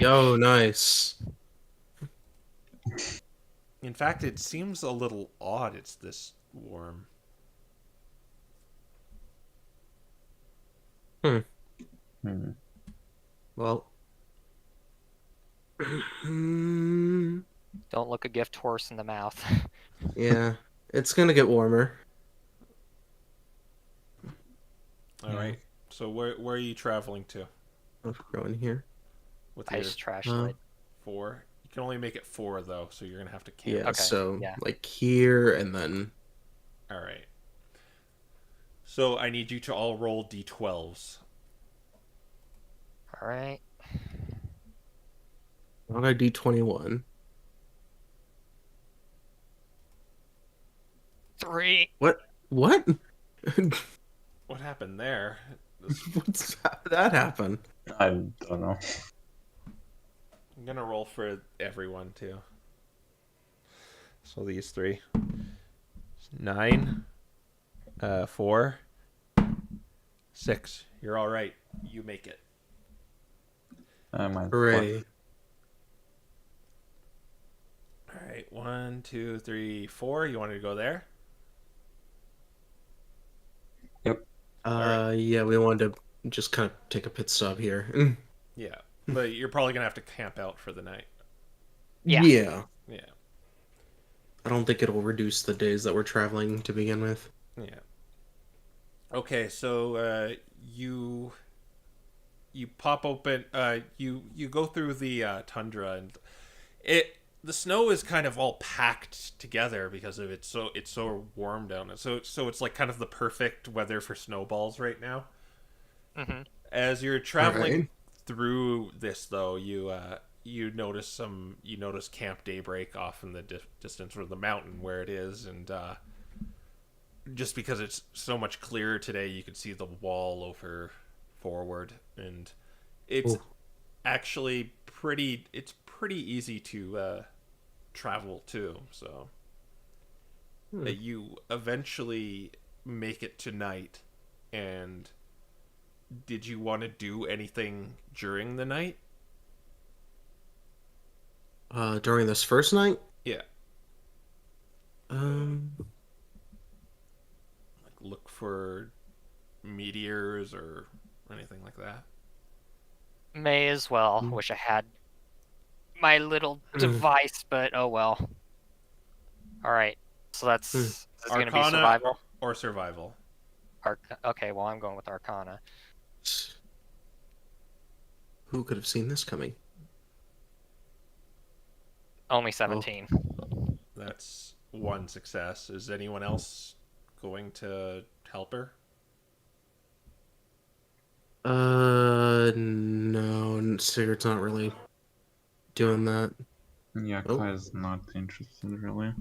Yo, nice. In fact, it seems a little odd it's this warm. Hmm. Well. Don't look a gift horse in the mouth. Yeah, it's gonna get warmer. All right. So where are you traveling to? Let's go in here. With your Ice trash lid. 4? You can only make it 4 though, so you're gonna have to camp. Yeah, Okay, so yeah. like here and then. All right. So I need you to all roll d12s. All right. I'll go D21. 3. What? What? What happened there? How did that happen? I don't know. I'm gonna roll for everyone too. So these 3. 9, 4, 6. You're all right. You make it. My Hooray. All right. 1, 2, 3, 4. You wanted to go there? Yep. Yeah, we wanted to just kind of take a pit stop here. Yeah. But you're probably gonna have to camp out for the night. Yeah. Yeah. Yeah. I don't think it'll reduce the days that we're traveling to begin with. Yeah. Okay, so you pop open you go through the tundra, and the snow is kind of all packed together because of it's so warm down there. So it's like kind of the perfect weather for snowballs right now. Mm-hmm. As you're traveling Alright. through this though, you notice Camp Daybreak off in the distance, or the mountain where it is, and just because it's so much clearer today, you can see the wall over forward, and it's Ooh. actually pretty easy to travel too. So you eventually make it tonight. And did you want to do anything during the night? During this first night? Yeah. Like look for meteors or anything like that? May as well. Wish I had my little device, but oh well. All right. So this is going to be Arcana survival. or survival? Okay, well I'm going with Arcana. Who could have seen this coming? Only 17. That's one success. Is anyone else going to help her? No, Sigurd's not really doing that. Yeah, Oh. Kai's not interested really.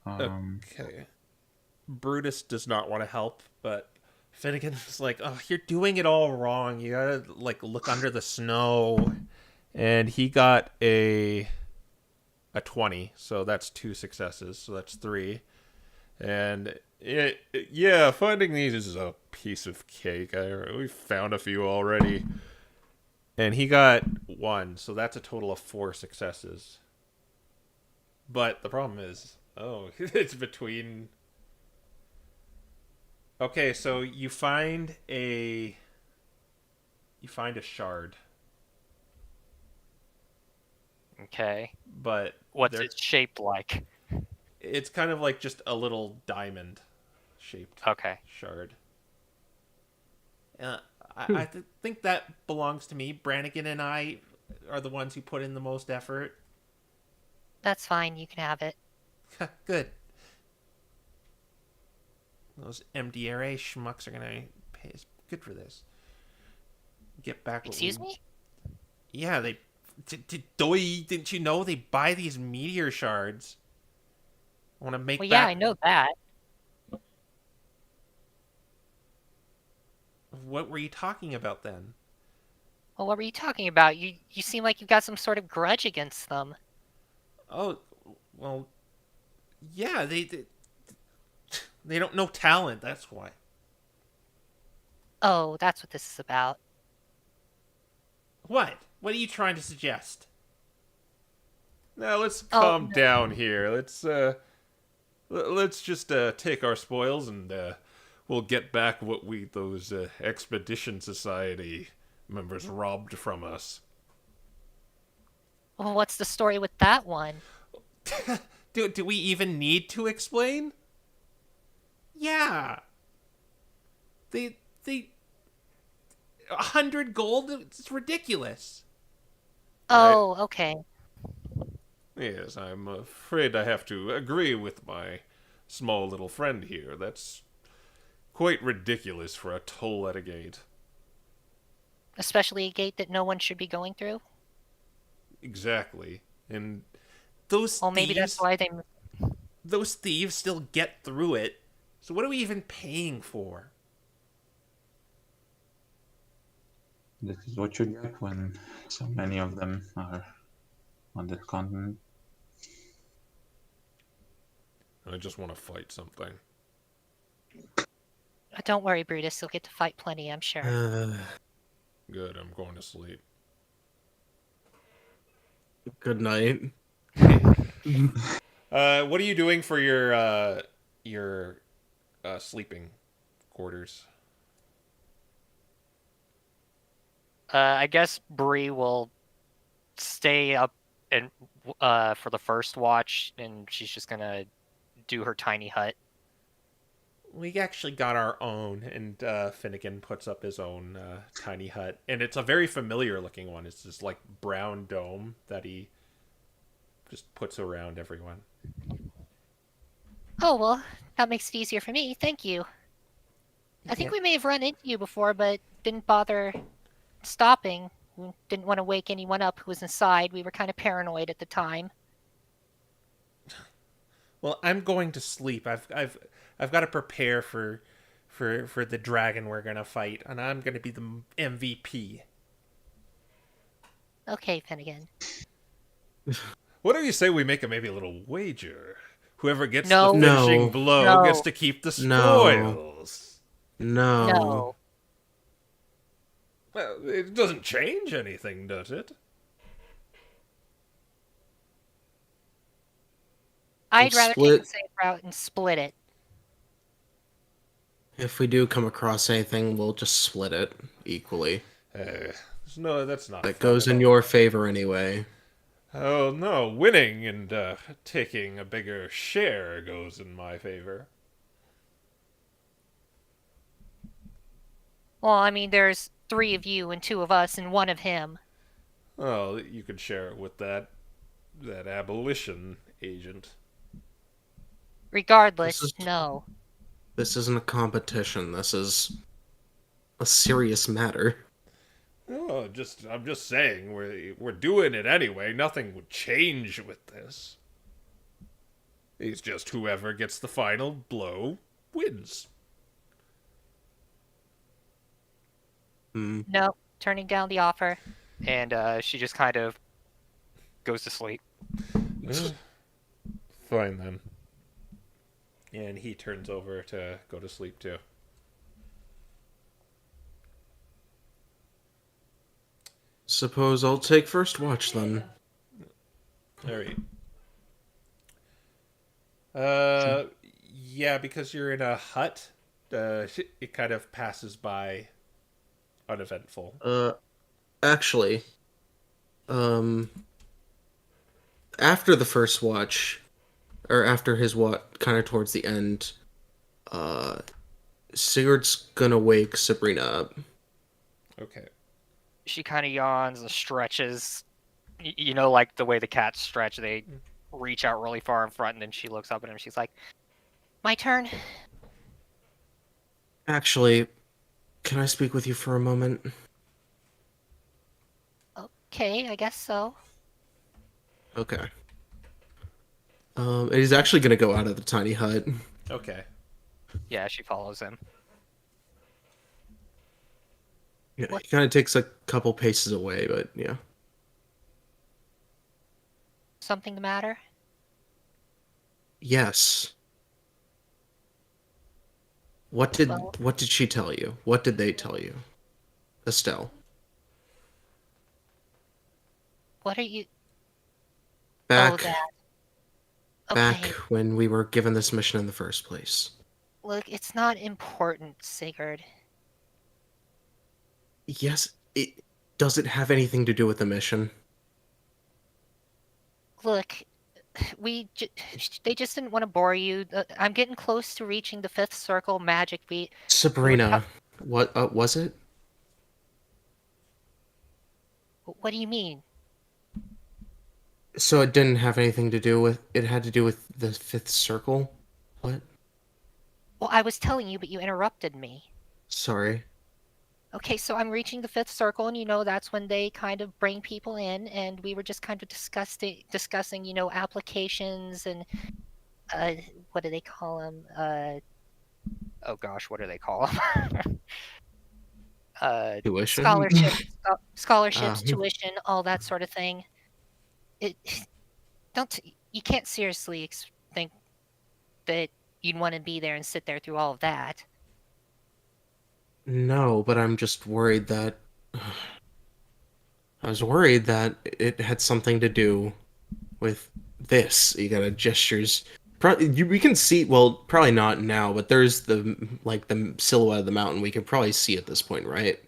Okay. Brutus does not want to help, but Finnegan's like, "Oh, you're doing it all wrong. You gotta like look under the snow." And he got a 20, so that's 2 successes, so that's 3. And yeah, finding these is a piece of cake. We found a few already. And he got 1, so that's a total of 4 successes. But the problem is, it's between Okay, so you find a shard, Okay. but What's it shaped like? it's kind of like just a little diamond shaped Okay. shard. Uh, I think that belongs to me. Brannigan and I are the ones who put in the most effort. That's fine. You can have it. Good. Those MDRA schmucks are gonna pay us good for this. Get back what Excuse we... me? Yeah, they... Doi, didn't you know they buy these meteor shards? I want to make Well, yeah, back... I know that. What were you talking about then? Well, what were you talking about? You seem like you've got some sort of grudge against them. Oh, well, yeah, they don't know talent, that's why. Oh, that's what this is about. What? What are you trying to suggest? Now let's Oh, calm no. down here. Let's just take our spoils and we'll get back what those expedition society members robbed from us. Well, what's the story with that one? Do we even need to explain? Yeah. They 100 gold. It's ridiculous. Oh, okay. Yes, I'm afraid I have to agree with my small little friend here. That's quite ridiculous for a toll at a gate. Especially a gate that no one should be going through. Exactly. And those Well, maybe that's why they... those thieves still get through it. So what are we even paying for? This is what you get when so many of them are on the continent. I just want to fight something. Don't worry, Brutus. You'll get to fight plenty, I'm sure. Good, I'm going to sleep. Good night. What are you doing for your sleeping quarters? I guess Bree will stay up and for the first watch, and she's just gonna do her tiny hut. We actually got our own, and Finnegan puts up his own tiny hut, and it's a very familiar looking one. It's this like brown dome that he just puts around everyone. Oh, well, that makes it easier for me. Thank you. I think we may have run into you before, but didn't bother stopping. We didn't want to wake anyone up who was inside. We were kind of paranoid at the time. Well, I'm going to sleep. I've got to prepare for the dragon we're gonna fight, and I'm gonna be the MVP. Okay, Finnegan. What do you say we make maybe a little wager? Whoever gets No. the finishing No. blow No. gets to keep the No. spoils. No. No. Well, it doesn't change anything, does it? I'd We'll rather take split. the safe route and split it. If we do come across anything, we'll just split it equally. No, that's not. That fun goes at in all. your favor anyway. Oh no, winning and taking a bigger share goes in my favor. Well, I mean, there's 3 of you and 2 of us and 1 of him. Oh, you could share it with that abolition agent. Regardless, This is- no. This isn't a competition. This is a serious matter. Oh, I'm just saying we're doing it anyway. Nothing would change with this. It's just whoever gets the final blow wins. No, turning down the offer. And she just kind of goes to sleep. Fine then. And he turns over to go to sleep too. Suppose I'll take first watch then. Alright. Yeah, because you're in a hut, it kind of passes by uneventful. Actually, um, after the first watch, or after his watch, kind of towards the end, uh, Sigurd's gonna wake Sabrina up. Okay. She kind of yawns and stretches. You know, like the way the cats stretch, they reach out really far in front, and then she looks up at him. She's like, My turn. Actually, can I speak with you for a moment? Okay, I guess so. Okay. He's actually gonna go out of the tiny hut. Okay. yeah, she follows him. Yeah, What? he kind of takes a couple paces away, but yeah. Something the matter? Yes. What did she tell you? What did they tell you? Estelle. What are you? Back Oh, that. back Okay. when we were given this mission in the first place. Look, it's not important, Sigurd. Yes, does it have anything to do with the mission? Look, they just didn't want to bore you. I'm getting close to reaching the fifth circle magic beat. Sabrina, what was it? What do you mean? So it didn't have anything to do with it had to do with the fifth circle? What? Well, I was telling you, but you interrupted me. Sorry. Okay, so I'm reaching the fifth circle, and that's when they kind of bring people in, and we were just kind of discussing, applications and what do they call them? Oh gosh, what do they call them? Tuition? scholarships, Ah. tuition, all that sort of thing. It you can't seriously think that you'd want to be there and sit there through all of that. No, but I'm just worried that I was worried that it had something to do with this. You got gestures. We can see. Well, probably not now, but there's the silhouette of the mountain. We can probably see at this point, right?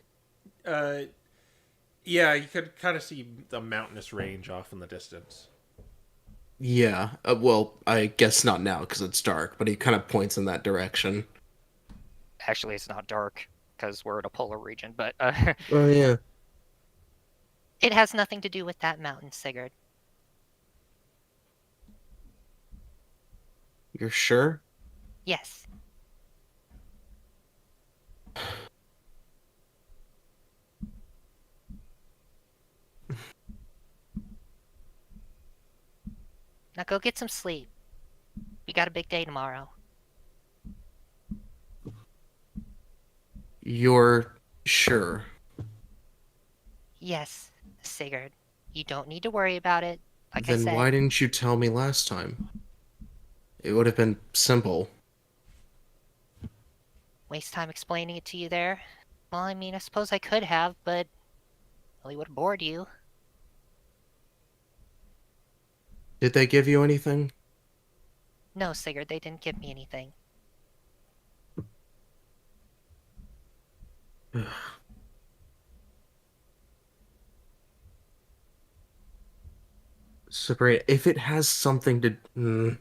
Yeah, you could kind of see the mountainous range off in the distance. Yeah. Well, I guess not now because it's dark, but he kind of points in that direction. Actually, it's not dark because we're in a polar region, but Oh yeah. It has nothing to do with that mountain, Sigurd. You're sure? Yes. Now go get some sleep. We got a big day tomorrow. You're sure? Yes, Sigurd. You don't need to worry about it. Like I Then said. why didn't you tell me last time? It would have been simple. Waste time explaining it to you there? Well, I mean, I suppose I could have, but really would have bored you. Did they give you anything? No, Sigurd, they didn't give me anything. Sabrina, if it has something to...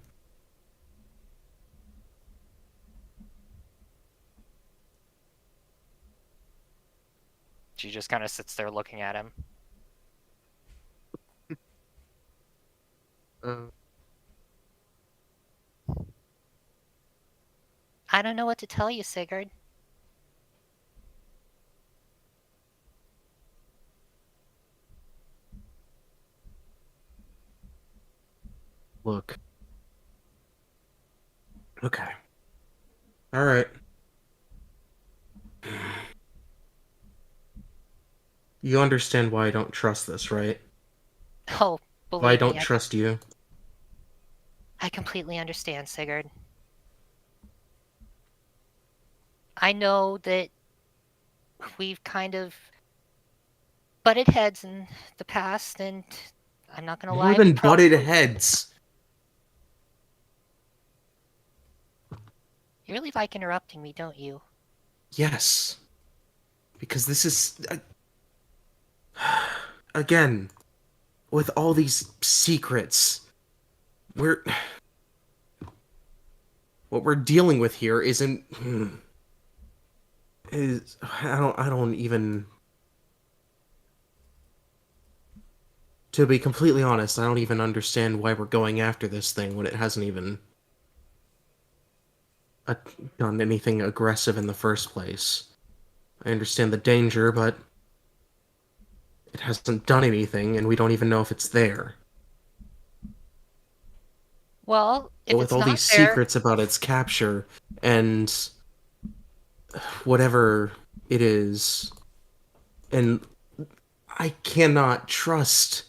she just kind of sits there looking at him. I don't know what to tell you, Sigurd. Look. Okay. All right. You understand why I don't trust this, right? Oh, Why I believe don't me, trust you. I completely understand, Sigurd. I know that we've kind of butted heads in the past, and I'm not gonna lie. More than butted heads. You really like interrupting me, don't you? Yes. Because this is... again, with all these secrets, we're... what we're dealing with here isn't... is... I don't even... To be completely honest, I don't even understand why we're going after this thing when it hasn't even done anything aggressive in the first place. I understand the danger, but it hasn't done anything, and we don't even know if it's there. Well, if But with it's all not these there, secrets about its capture and whatever it is, and I cannot trust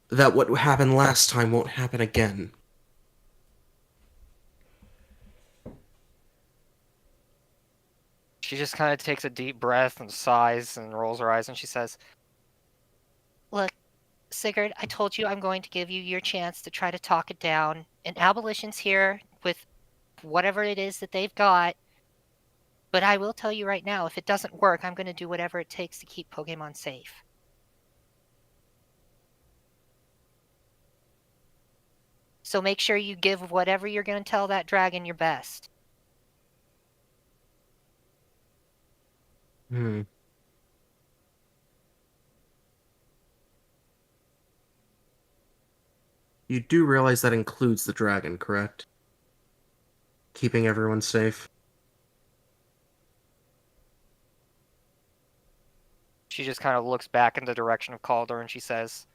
that what happened last time won't happen again. She just kind of takes a deep breath and sighs and rolls her eyes and she says, look, Sigurd, I told you I'm going to give you your chance to try to talk it down. And Abolition's here with whatever it is that they've got. But I will tell you right now, if it doesn't work, I'm going to do whatever it takes to keep Pokemon safe. So make sure you give whatever you're going to tell that dragon your best. Hmm. You do realize that includes the dragon, correct? Keeping everyone safe? she just kind of looks back in the direction of Calder and she says,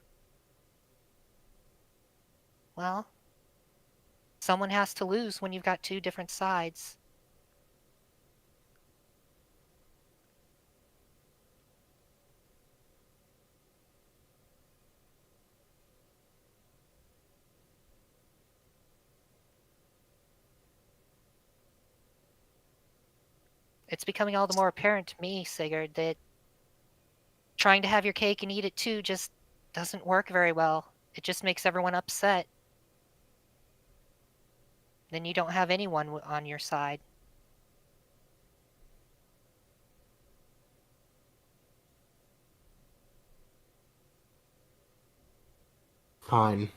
Well, someone has to lose when you've got two different sides. It's becoming all the more apparent to me, Sigurd, that trying to have your cake and eat it too just doesn't work very well. It just makes everyone upset. Then you don't have anyone on your side. Fine.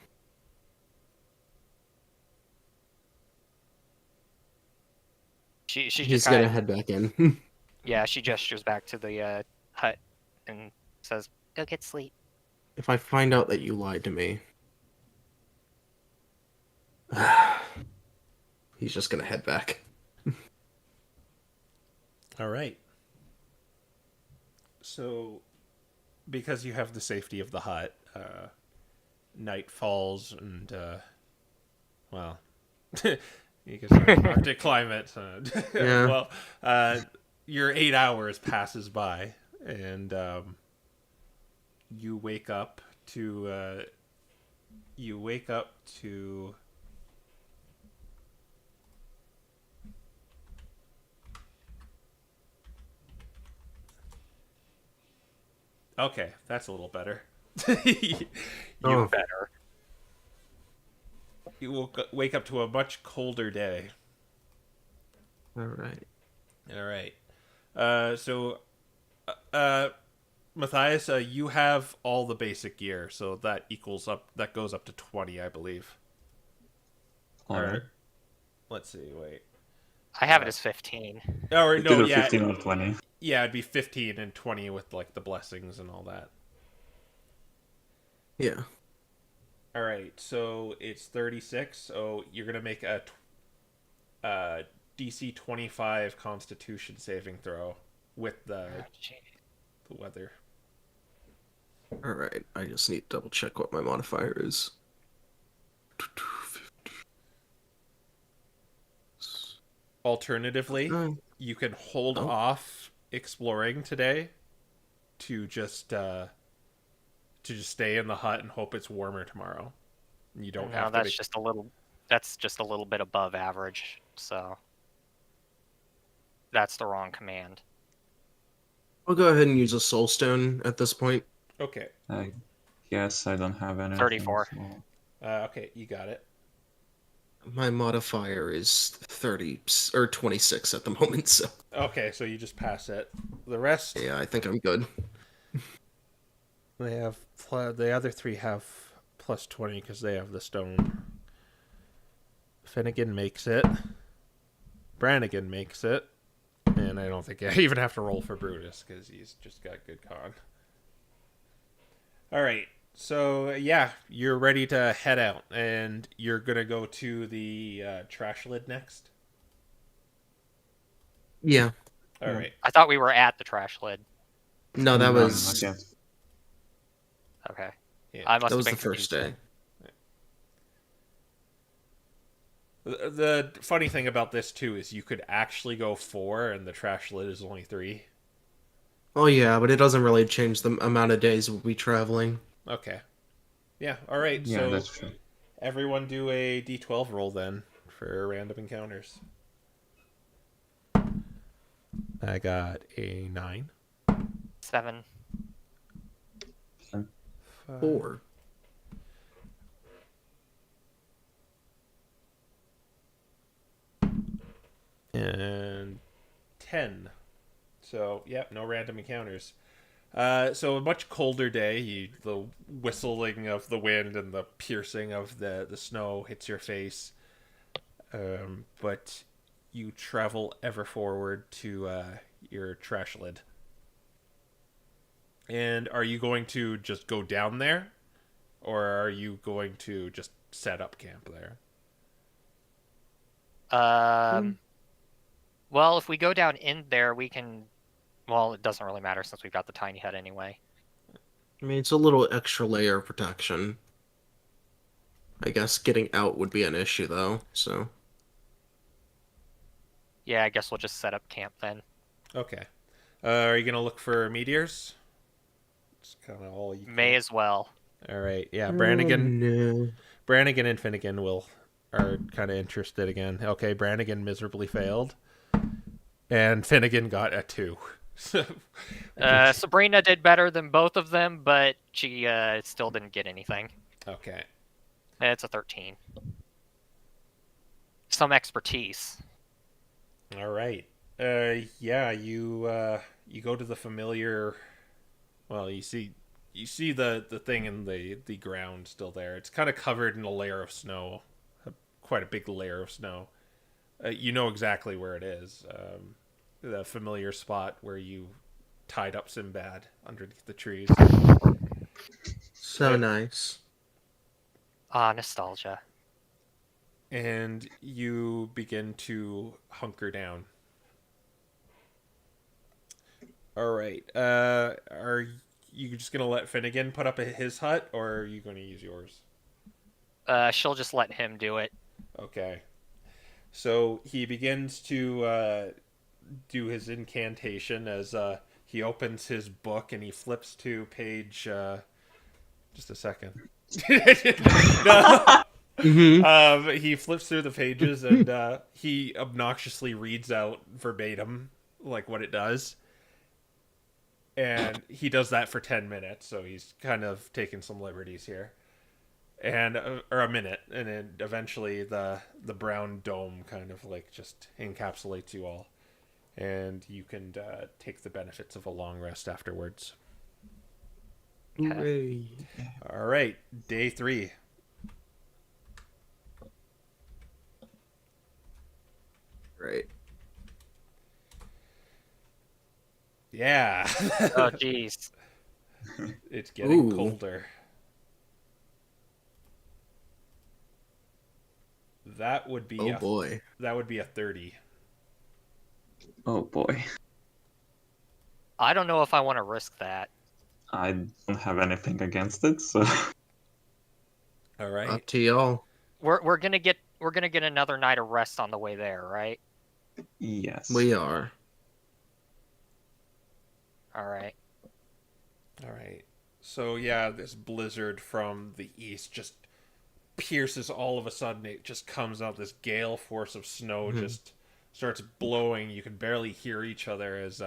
she He's just gonna kind of, head back in. yeah, she gestures back to the hut and says, Go get sleep. If I find out that you lied to me... he's just gonna head back. All right. So, because you have the safety of the hut, night falls and, well, you can say Arctic climate. Yeah. Well, your 8 hours passes by, and you wake up to. Okay, that's a little better. you Oh. better. you will wake up to a much colder day. Alright. All right. Matthias, you have all the basic gear, so that equals up. That goes up to 20, I believe. Alright. Or, let's see. Wait. I have it as 15. Or It's no, either yeah, 15 or 20. yeah, it'd be 15 and 20 with like the blessings and all that. Yeah. All right, so it's 36. So you're gonna make a DC 25 Constitution saving throw with the weather. Alright, I just need to double check what my modifier is. Alternatively, you can hold off exploring today to just stay in the hut and hope it's warmer tomorrow. You don't No, have to. that's just a little. That's just a little bit above average. So that's the wrong command. I'll go ahead and use a soul stone at this point. Okay. I guess I don't have any. 34. Okay, you got it. My modifier is 30 or 26 at the moment, so Okay, so you just pass it. The rest, yeah, I think I'm good. they have the other three have plus 20 because they have the stone. Finnegan makes it. Brannigan makes it. And I don't think I even have to roll for Brutus because he's just got good con. All right. So, yeah, you're ready to head out. And you're going to go to the trash lid next? Yeah. All right. I thought we were at the trash lid. No, that No, was not yet. Okay. Yeah. I must that was have the been first confused day. The funny thing about this, too, is you could actually go 4 and the trash lid is only 3. Oh yeah, but it doesn't really change the amount of days we'll be traveling. Okay. Yeah, all right. Yeah, So that's true. everyone do a d12 roll then for random encounters. I got a 9. 7. 5, 4. and 10. So, yep, no random encounters. So a much colder day. The whistling of the wind and the piercing of the snow hits your face. But you travel ever forward to your trash lid. And are you going to just go down there? Or are you going to just set up camp there? Well, if we go down in there, we can. Well, it doesn't really matter since we've got the tiny hut anyway. I mean, it's a little extra layer of protection. I guess getting out would be an issue though, so. Yeah, I guess we'll just set up camp then. Okay. Are you going to look for meteors? It's kind of all you May as well. All right. Yeah, Brannigan. No. Brannigan and Finnegan are kind of interested again. Okay, Brannigan miserably failed, and Finnegan got a 2. Sabrina did better than both of them, but she still didn't get anything. Okay. It's a 13. Some expertise. All right. Yeah, you go to the familiar. Well, you see the thing in the ground still there. It's kind of covered in a layer of snow, quite a big layer of snow. You know exactly where it is. The familiar spot where you tied up Sinbad underneath the trees. So nice. Ah, nostalgia. And you begin to hunker down. All right. Are you just gonna let Finnegan put up his hut, or are you going to use yours? She'll just let him do it. Okay. So he begins to do his incantation as he opens his book and he flips to page. Just a second. No. He flips through the pages and he obnoxiously reads out verbatim like what it does. And he does that for 10 minutes, so he's kind of taking some liberties here. And or a minute, and then eventually the brown dome kind of like just encapsulates you all, and you can take the benefits of a long rest afterwards. Hooray. All right, day 3. Right. Yeah. Oh, jeez. It's getting Ooh. colder. That would be Oh boy. that would be a 30. Oh boy. I don't know if I want to risk that. I don't have anything against it, so All right. Up to y'all. We're gonna get another night of rest on the way there, right? yes. We are. All right. All right. So yeah, this blizzard from the east just pierces all of a sudden. It just comes out. This gale force of snow just starts blowing. You can barely hear each other as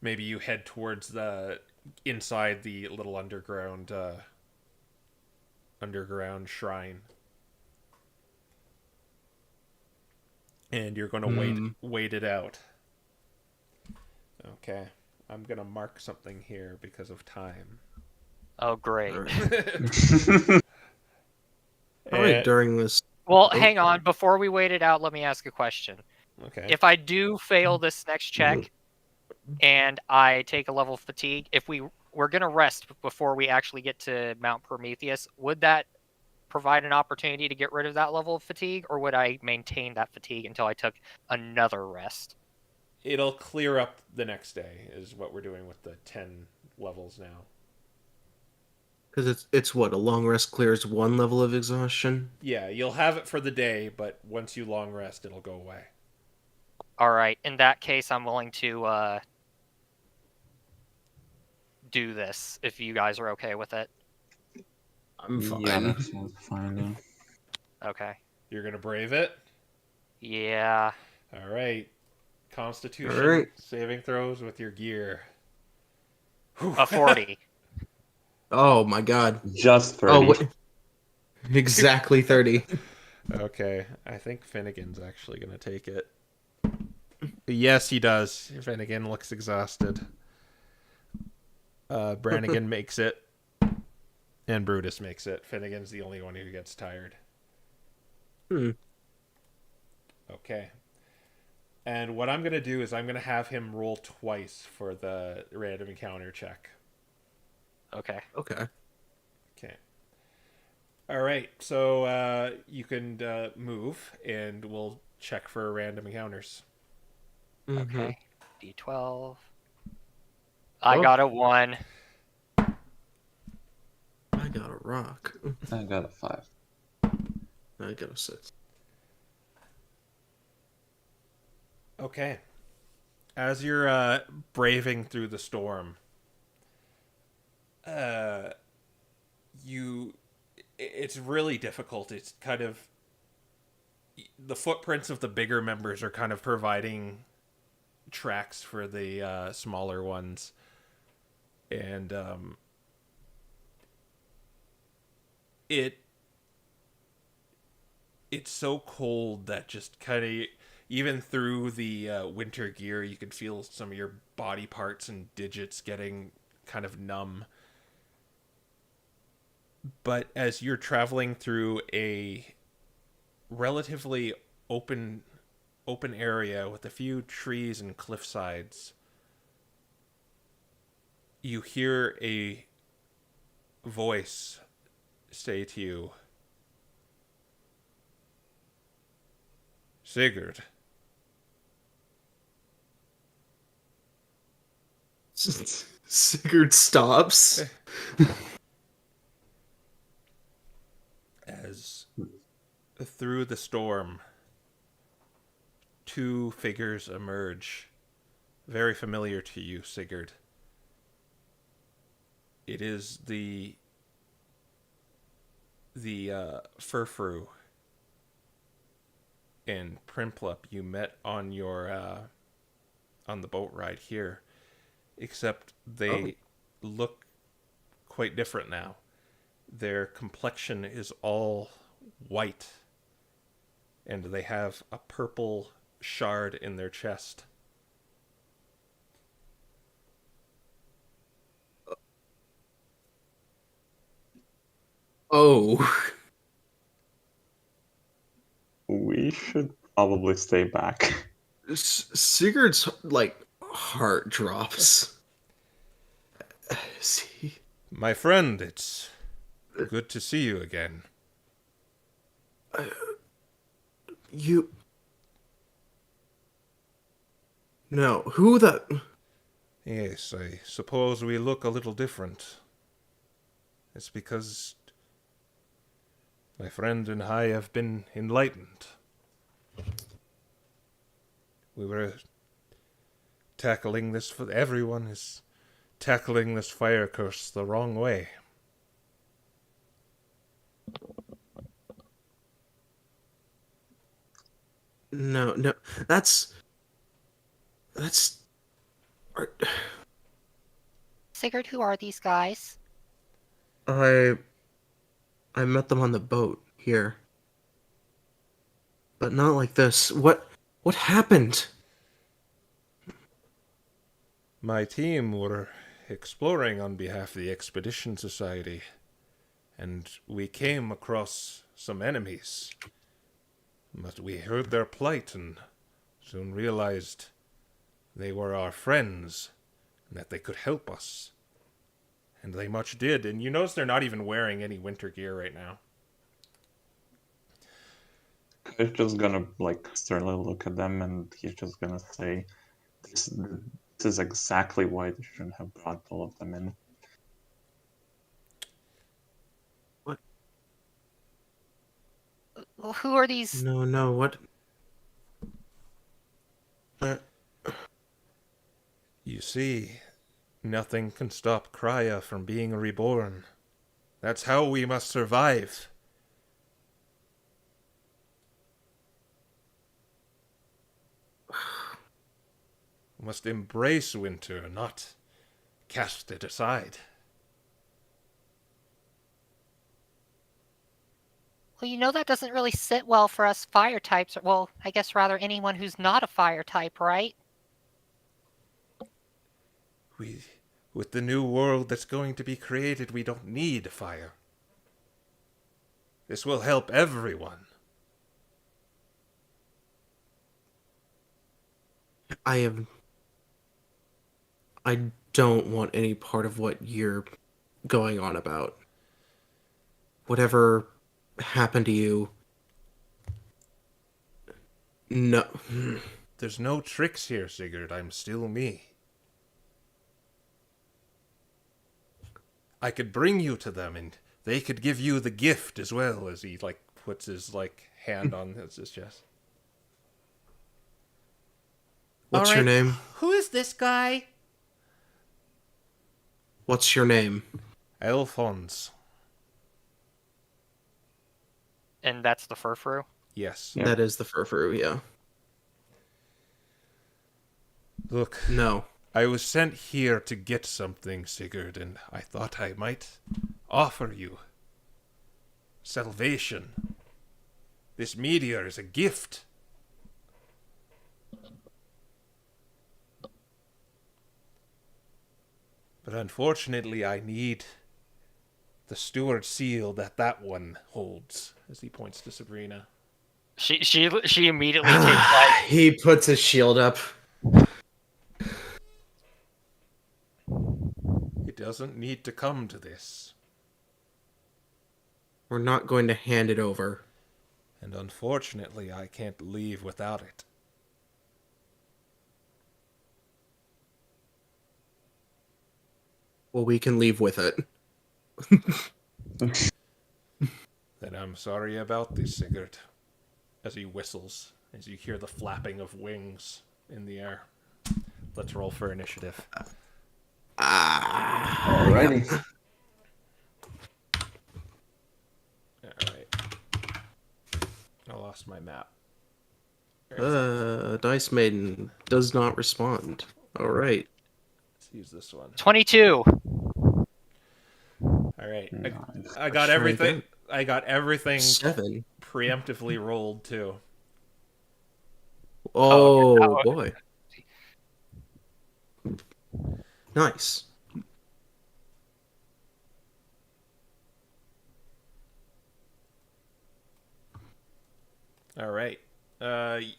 maybe you head towards the inside the little underground shrine. and you're going to wait it out. Okay, I'm going to mark something here because of time. Oh, great. All right. And- All right, during this. Well, Oh. hang on. Before we wait it out, let me ask a question. Okay. If I do fail this next check and I take a level of fatigue, if we're going to rest before we actually get to Mount Prometheus, would that provide an opportunity to get rid of that level of fatigue, or would I maintain that fatigue until I took another rest? It'll clear up the next day, is what we're doing with the 10 levels now. Because it's what, a long rest clears one level of exhaustion? Yeah, you'll have it for the day, but once you long rest, it'll go away. All right. In that case, I'm willing to do this if you guys are okay with it. I'm fine. Yeah, that sounds fine. Yeah. Okay. You're going to brave it? Yeah. All right. Constitution All right. saving throws with your gear. A 40. Oh my god. Just 30. Oh, wait. Exactly 30. Okay, I think Finnegan's actually going to take it. Yes, he does. Finnegan looks exhausted. Brannigan makes it. And Brutus makes it. Finnegan's the only one who gets tired. Okay. And what I'm going to do is I'm going to have him roll twice for the random encounter check. Okay. Okay. Okay. All right. So you can move, and we'll check for random encounters. Okay. D12. I got a 1. I got a rock. I got a 5. I got a 6. Okay. As you're braving through the storm, it's really difficult. It's kind of the footprints of the bigger members are kind of providing tracks for the smaller ones, and it's so cold that just kind of, even through the winter gear, you can feel some of your body parts and digits getting kind of numb. But as you're traveling through a relatively open area with a few trees and cliff sides, you hear a voice say to you, "Sigurd." Sigurd stops. As through the storm, two figures emerge, very familiar to you, Sigurd. It is the Furfru and Primplup you met on your on the boat ride here, except they look quite different now. Their complexion is all white, and they have a purple shard in their chest. Oh. We should probably stay back. Sigurd's, heart drops. See? My friend, it's good to see you again. You... No, who the... Yes, I suppose we look a little different. It's because my friend and I have been enlightened. We were tackling this... Everyone is tackling this fire curse the wrong way. No, that's... Sigurd, who are these guys? I met them on the boat here. But not like this. What What happened? My team were exploring on behalf of the Expedition Society, and we came across some enemies. But we heard their plight and soon realized they were our friends and that they could help us. And they much did. And you notice they're not even wearing any winter gear right now. He's just gonna like sternly look at them, and he's just gonna say, "This is exactly why they shouldn't have brought all of them in." Who are these? No, what? You see, nothing can stop Krya from being reborn. That's how we must survive. We must embrace winter, not cast it aside. Well, you know that doesn't really sit well for us fire types. Well, I guess rather anyone who's not a fire type, right? With the new world that's going to be created, we don't need fire. This will help everyone. I don't want any part of what you're going on about. Whatever happened to you. No. There's no tricks here, Sigurd. I'm still me. I could bring you to them, and they could give you the gift as well, as he, puts his, hand on his chest. What's your name? Who is this guy? What's your name? Alphonse. And that's the furfru. Yes. Yeah. That is the furfru, yeah. Look, No. I was sent here to get something, Sigurd, and I thought I might offer you salvation. This meteor is a gift. But unfortunately, I need the steward seal that one holds, as he points to Sabrina. She immediately takes that. He puts his shield up. It doesn't need to come to this. We're not going to hand it over. And unfortunately, I can't leave without it. Well, we can leave with it. Then I'm sorry about this, Sigurd. As he whistles, as you hear the flapping of wings in the air. Let's roll for initiative. Alrighty. Alright. I lost my map. Dice Maiden does not respond. Alright. Let's use this one. 22. Alright. Nice. I got Try everything. again. I got everything 7. preemptively rolled too. Oh, Oh, boy. Nice. Alright.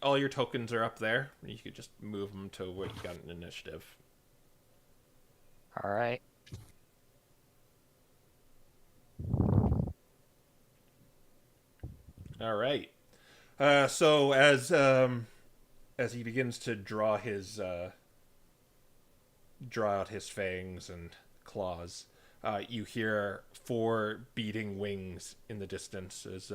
All your tokens are up there. You could just move them to where you got an initiative. All right. All right. So as he begins to draw out his fangs and claws, you hear 4 beating wings in the distance. As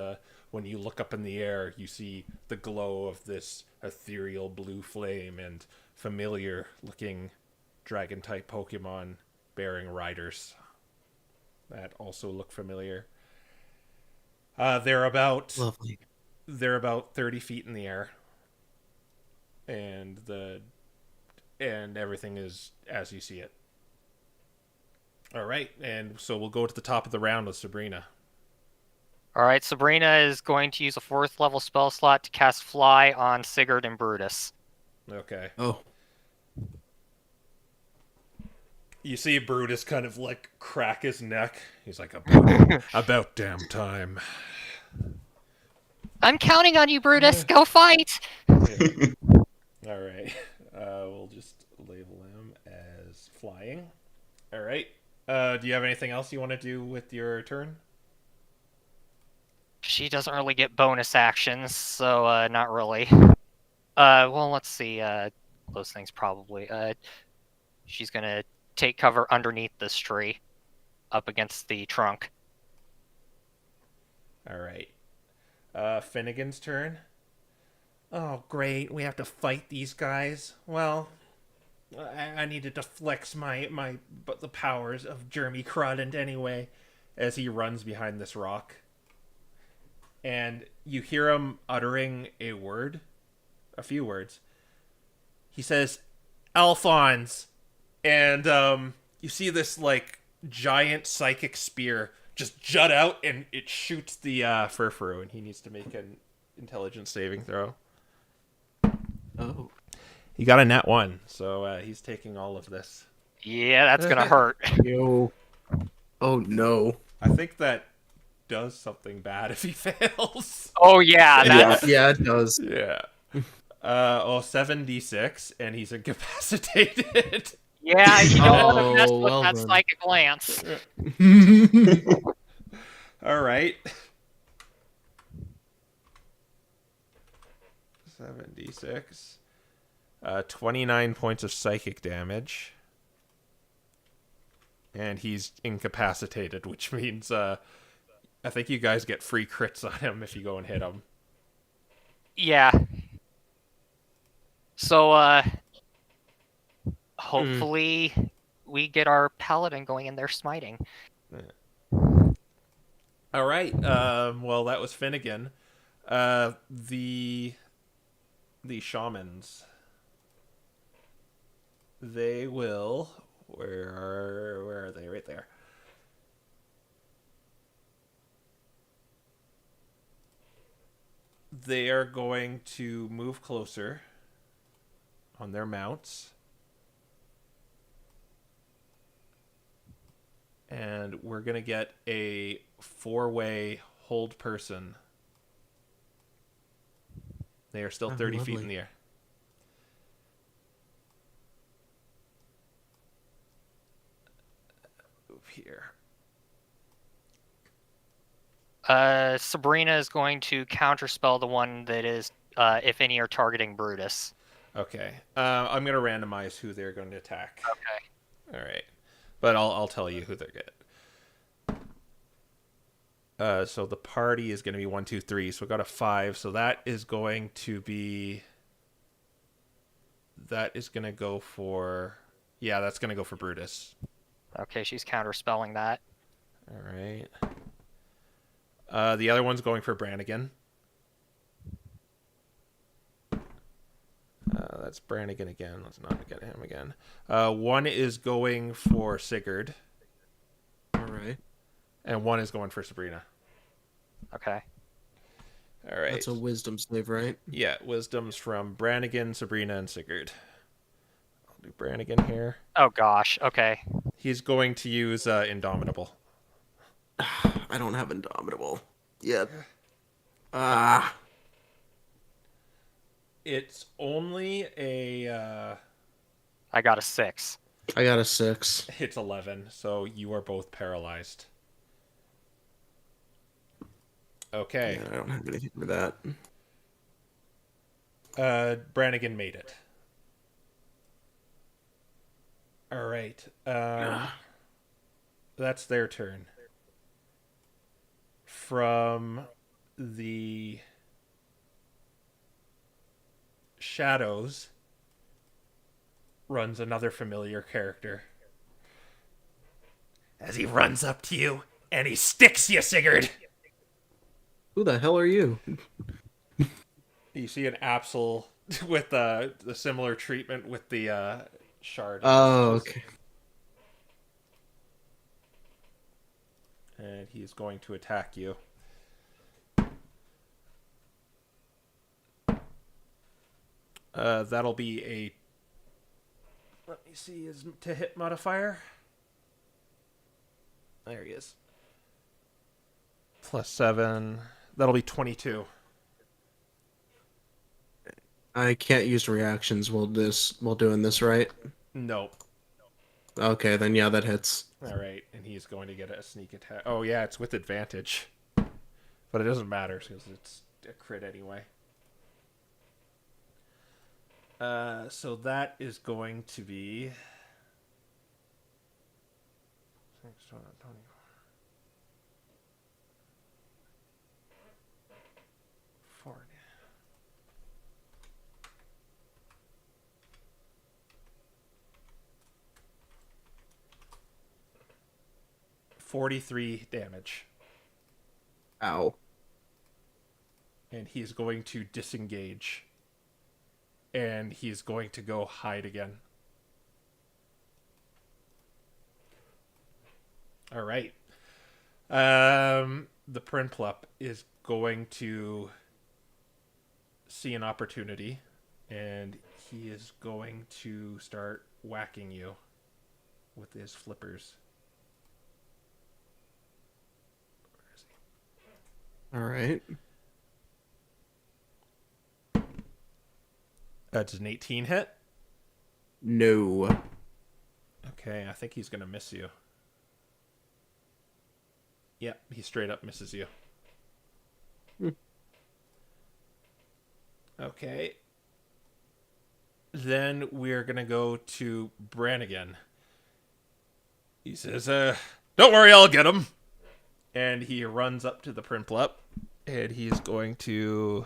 when you look up in the air, you see the glow of this ethereal blue flame and familiar-looking dragon-type Pokemon bearing riders that also look familiar. They're about Lovely. 30 feet in the air, and everything is as you see it. All right, and so we'll go to the top of the round with Sabrina. All right, Sabrina is going to use a 4th level spell slot to cast Fly on Sigurd and Brutus. Okay. Oh, You see Brutus kind of like crack his neck. He's like, about damn time. I'm counting on you, Brutus. Go fight. Yeah. All right. We'll just label him as flying. All right. Do you have anything else you want to do with your turn? She doesn't really get bonus actions, so not really. Well, let's see. Those things probably. She's gonna take cover underneath this tree, up against the trunk. All right. Finnegan's turn. Oh, great. We have to fight these guys. Well, I needed to flex the powers of Jeremy Crudent anyway, as he runs behind this rock. And you hear him uttering a few words. He says, Alphonse! And you see this like giant psychic spear just jut out, and it shoots the Furfuru, and he needs to make an intelligence saving throw. oh. He got a nat 1, so he's taking all of this. Yeah, that's gonna hurt. Yo. Oh no. I think that does something bad if he fails. Oh yeah, that's Yeah, it does. Yeah. 7d6, and he's incapacitated. yeah. You don't want to mess Oh, with well that then. psychic lance. All right. 7d6. 29 points of psychic damage. And he's incapacitated, which means I think you guys get free crits on him if you go and hit him. Yeah. So hopefully we get our paladin going in there smiting. All right. Well, that was Finnegan. The shamans. They will. Where are they? Right there. They are going to move closer on their mounts. And we're going to get a 4-way hold person. They are still 30 feet in the air. Move here. Sabrina is going to counterspell the one that is, if any, are targeting Brutus. Okay. I'm going to randomize who they're going to attack. Okay. All right. But I'll tell you who they're getting. So the party is going to be 1, 2, 3. So we got a 5. So that is going to be. That is going to go for. Yeah, that's going to go for Brutus. Okay, she's counterspelling that. All right. The other one's going for Brannigan. That's Brannigan again. Let's not get him again. One is going for Sigurd. All right. And one is going for Sabrina. Okay. All right. That's a wisdom save, right? Yeah, wisdom's from Brannigan, Sabrina, and Sigurd. I'll do Brannigan here. Oh gosh. Okay. He's going to use Indomitable. I don't have Indomitable yet. Ah. It's only a. I got a 6. I got a 6. It's 11, so you are both paralyzed. Okay. Yeah, I don't have anything for that. Brannigan made it. All right. That's their turn. From the shadows runs another familiar character. As he runs up to you and he sticks you, Sigurd. Who the hell are you? You see an Absol with the similar treatment with the shard. Oh, okay. And he's going to attack you. That'll be a... Let me see his to hit modifier. There he is. +7. That'll be 22. I can't use reactions while doing this, right? Nope. Okay, then yeah, that hits. All right, and he's going to get a sneak attack. Oh yeah, it's with advantage, but it doesn't matter because it's a crit anyway. So that is going to be 40. 43 damage. Ow. And he's going to disengage. And he's going to go hide again. All right. The Prinplup is going to see an opportunity, and he is going to start whacking you with his flippers. All right. That's an 18 hit. No. Okay, I think he's going to miss you. Yep, he straight up misses you. Okay. Then we're going to go to Brannigan. He says, don't worry, I'll get him. And he runs up to the Prinplup. And he's going to...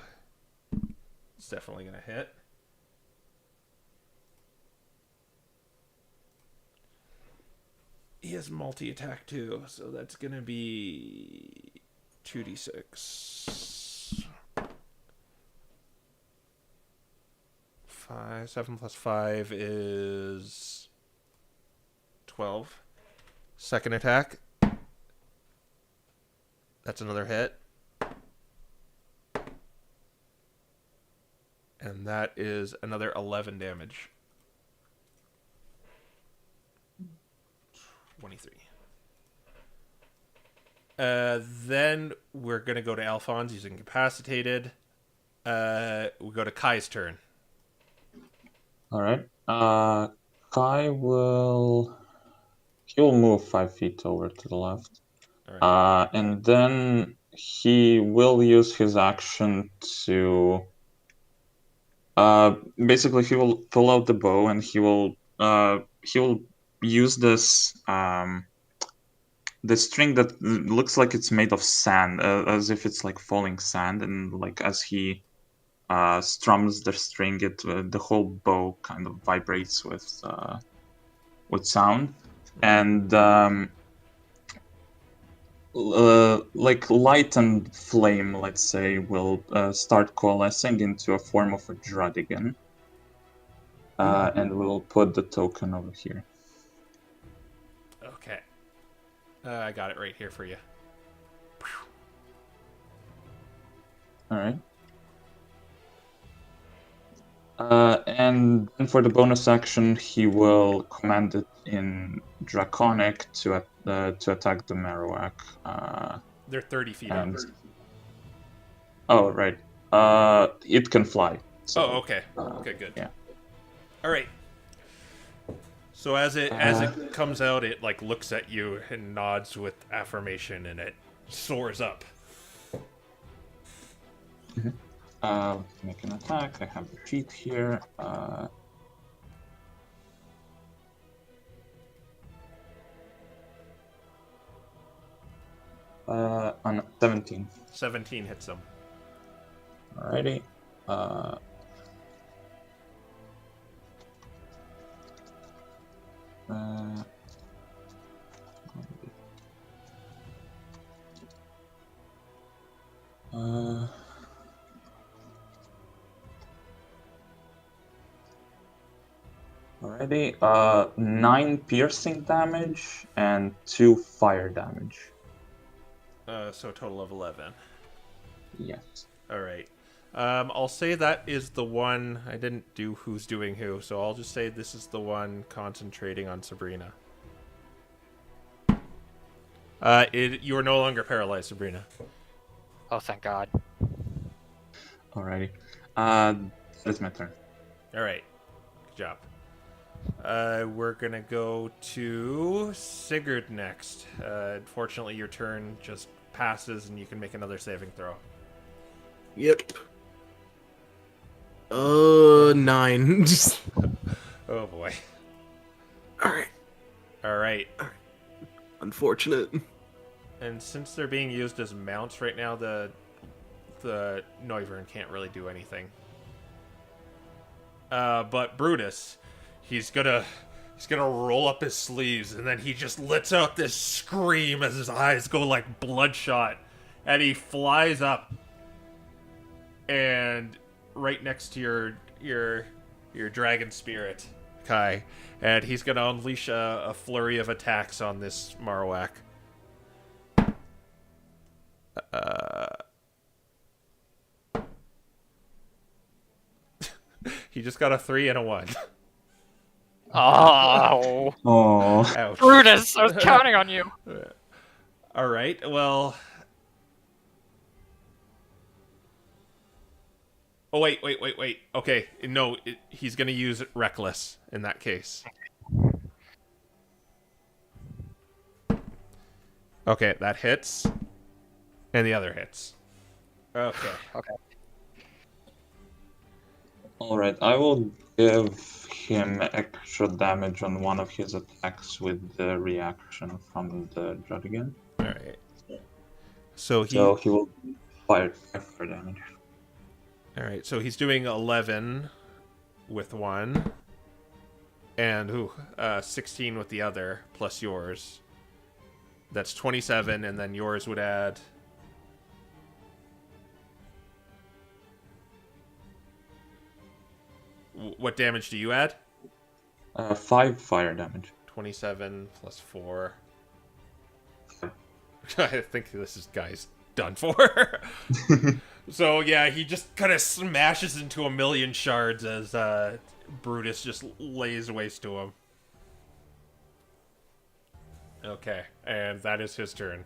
It's definitely going to hit. He has multi-attack too, so that's going to be 2d6. 7 plus 5 is 12. Second attack. That's another hit. And that is another 11 damage. 23. Then we're going to go to Alphonse. He's incapacitated. We go to Kai's turn. All right. Kai will... He'll move 5 feet over to the left. All right. And then he will use his action to... basically, he will pull out the bow and he will use this the string that looks like it's made of sand, as if it's like falling sand, and like as he strums the string, it the whole bow kind of vibrates with sound, and like light and flame, let's say, will start coalescing into a form of a Druddigan. And we'll put the token over here. Okay. I got it right here for you. All right. And then for the bonus action, he will command it in Draconic to attack the Marowak. They're 30 feet up. Oh, right. It can fly. So, Oh, okay. Okay, good. Yeah. All right. So as it comes out, it like looks at you and nods with affirmation, and it soars up. Make an attack. I have the sheet here. On 17. 17 hits him. Alrighty. Alrighty. 9 piercing damage and 2 fire damage. So a total of 11. Yes. All right. I'll say that is the one. I didn't do who's doing who, so I'll just say this is the one concentrating on Sabrina. You are no longer paralyzed, Sabrina. Oh, thank God. Alrighty. It's my turn. All right. Good job. We're gonna go to Sigurd next. Unfortunately, your turn just passes, and you can make another saving throw. Yep. 9. Oh boy. Alright. All right. Unfortunate. And since they're being used as mounts right now, the Noivern can't really do anything. But Brutus, he's gonna roll up his sleeves, and then he just lets out this scream as his eyes go like bloodshot, and he flies up, and right next to your dragon spirit, Kai, and he's gonna unleash a flurry of attacks on this Marowak. He just got a 3 and a 1. Oh, Oh. Ouch. Brutus! I was counting on you. All right. Well. Oh wait. Okay, no, he's gonna use reckless in that case. Okay, that hits, and the other hits. Okay. Okay. Alright, I will give him extra damage on one of his attacks with the reaction from the Dread again. All right. So he. So he will fire extra damage. All right. So he's doing 11 with one, and 16 with the other, plus yours. That's 27, and then yours would add. What damage do you add? 5 fire damage. 27 plus 4. I think this guy's done for. So yeah, he just kind of smashes into a million shards as Brutus just lays waste to him. Okay, and that is his turn.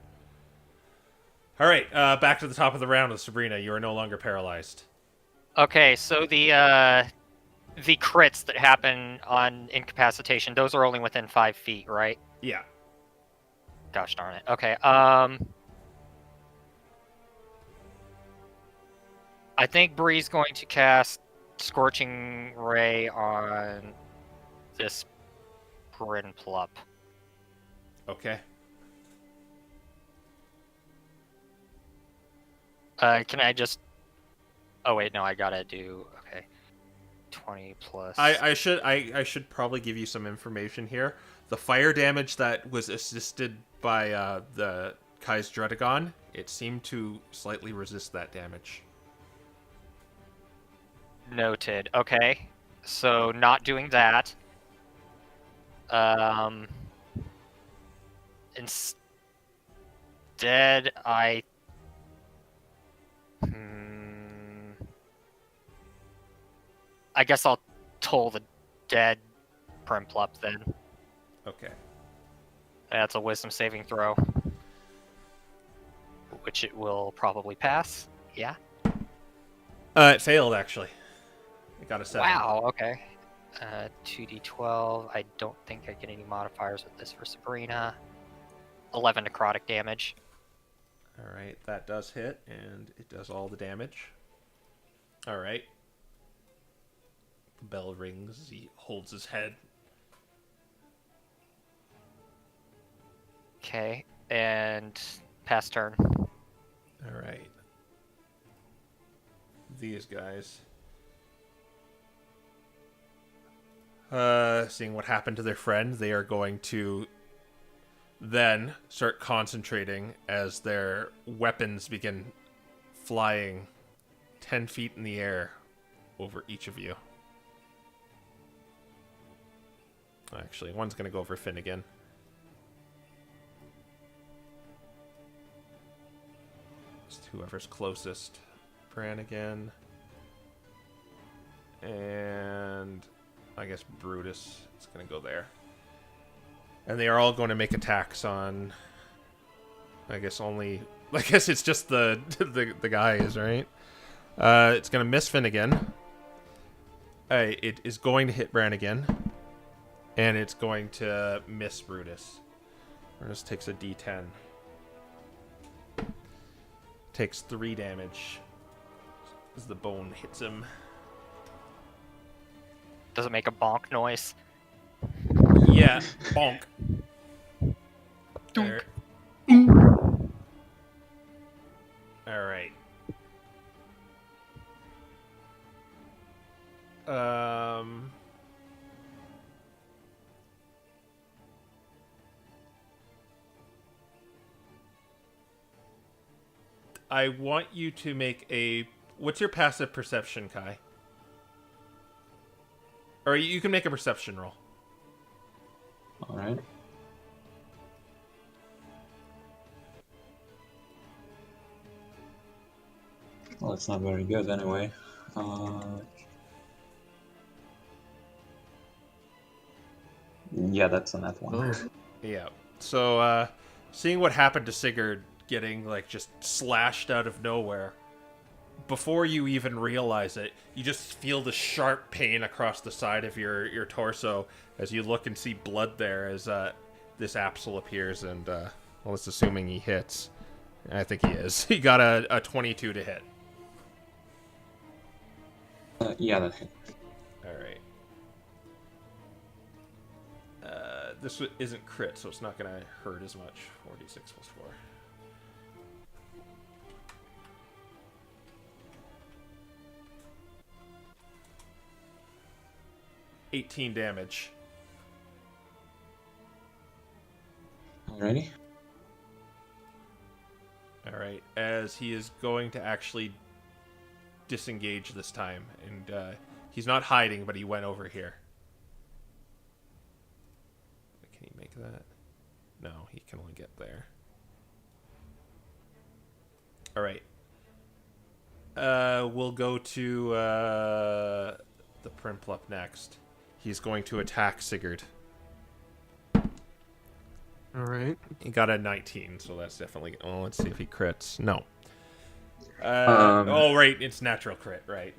All right, back to the top of the round with Sabrina. You are no longer paralyzed. Okay, so the crits that happen on incapacitation, those are only within 5 feet, right? Yeah. Gosh darn it. Okay. I think Bree's going to cast Scorching Ray on this Prinplup. Okay. Can I just... Oh wait, no, I gotta do... Okay. 20 plus... I should probably give you some information here. The fire damage that was assisted by the Kai's Dredagon, it seemed to slightly resist that damage. Noted. Okay. So, not doing that. Instead, I... I guess I'll toll the dead Primplup then. Okay. That's a wisdom saving throw. Which it will probably pass. Yeah. It failed, actually. It got a 7. Wow, okay. 2d12. I don't think I get any modifiers with this for Sabrina. 11 necrotic damage. Alright, that does hit, and it does all the damage. Alright. The bell rings as he holds his head. Okay, and pass turn. Alright. These guys. Seeing what happened to their friend, they are going to then start concentrating as their weapons begin flying 10 feet in the air over each of you. Actually, one's going to go over Finnegan. Just whoever's closest. Bran again. And I guess Brutus is going to go there. And they are all going to make attacks on... I guess it's just the guys, right? It's going to miss Finn again. It is going to hit Bran again. And it's going to miss Brutus. Brutus takes a D10. Takes 3 damage as the bone hits him. Does it make a bonk noise? Yeah, bonk. Dunk. All right. I want you to make a... What's your passive perception, Kai? Or you can make a perception roll. Alright. Well, it's not very good anyway. Yeah, that's a net one. Oh. Yeah. So, seeing what happened to Sigurd getting, like, just slashed out of nowhere, before you even realize it, you just feel the sharp pain across the side of your torso as you look and see blood there as this Absol appears, and, well, it's assuming he hits. I think he is. He got a 22 to hit. Yeah, that hit. Alright. This isn't crit, so it's not going to hurt as much. 4d6 plus 4. $18 damage. Alrighty. Alright, as he is going to actually disengage this time. And he's not hiding, but he went over here. Can he make that? No, he can only get there. Alright. We'll go to the Primplup next. He's going to attack Sigurd. Alright. He got a 19, so that's definitely... Oh, let's see if he crits. No. Oh, right, it's natural crit, right.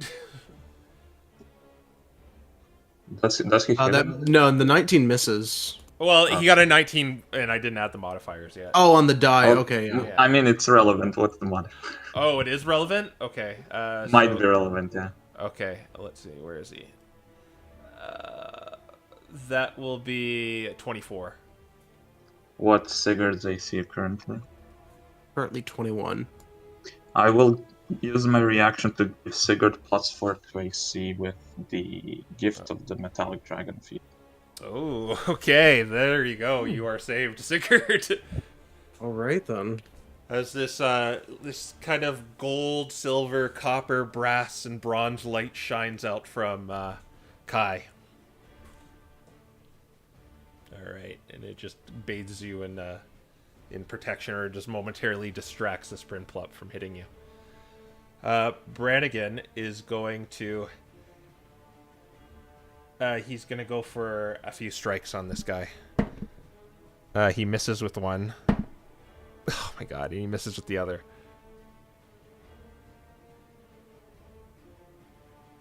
Does he hit him? No, the 19 misses. Well, he got a 19, and I didn't add the modifiers yet. Oh, on the die. Oh, Okay, yeah. Yeah. I mean, it's relevant. What's the mod? Oh, it is relevant? Okay. Might be relevant, yeah. Okay, let's see. Where is he? That will be 24. What's Sigurd's AC currently? Currently 21. I will use my reaction to give Sigurd +4 to AC with the gift of the metallic dragon feet. Oh, okay. There you go. You are saved, Sigurd. Alright then. As this kind of gold, silver, copper, brass, and bronze light shines out from Kai. All right, and it just bathes you in protection, or just momentarily distracts the Primplup from hitting you. Brannigan is going to... he's going to go for a few strikes on this guy. He misses with one. Oh my god, he misses with the other.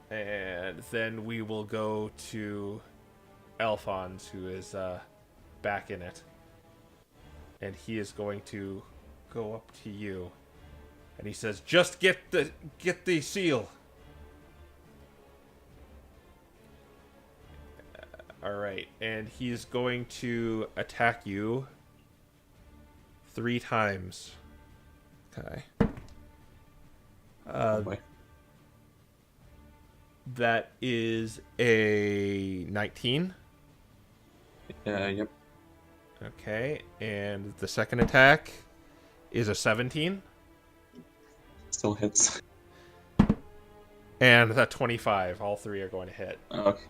And then we will go to Alphonse, who is back in it. And he is going to go up to you. And he says, "Just get the seal." Alright, and he's going to attack you 3 times. Okay. Boy. That is a 19. Yep. Okay, and the second attack is a 17. Still hits. And a 25. All 3 are going to hit. Okay.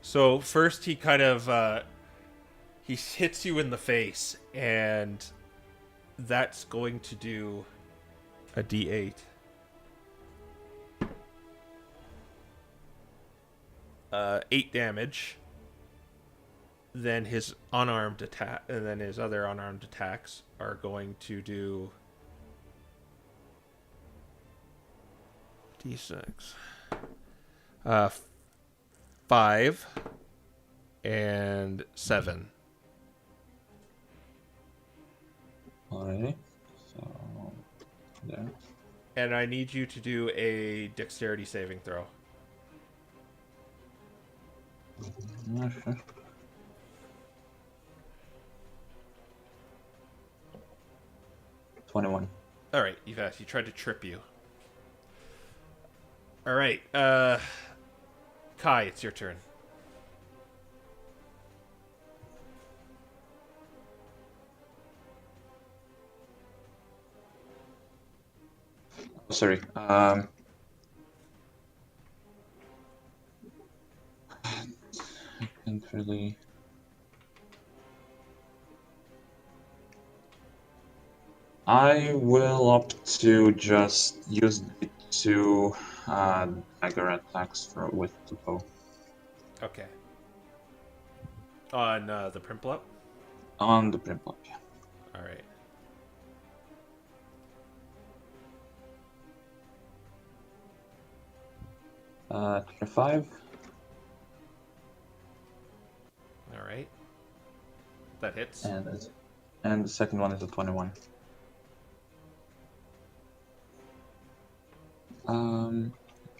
So first he kind of he hits you in the face, and that's going to do a D8. 8 damage. Then his unarmed attack, and then his other unarmed attacks are going to do d6. 5 and 7. Alrighty. So there. And I need you to do a dexterity saving throw. Yeah, sure. $21. All right, Yvette, he tried to trip you. All right, Kai, it's your turn. Sorry. I can't really. I will opt to just use the 2 dagger attacks with the bow. Okay. On the Primplup? On the Primplup, yeah. All right. Uh, 5. All right. That hits. And the second one is a 21.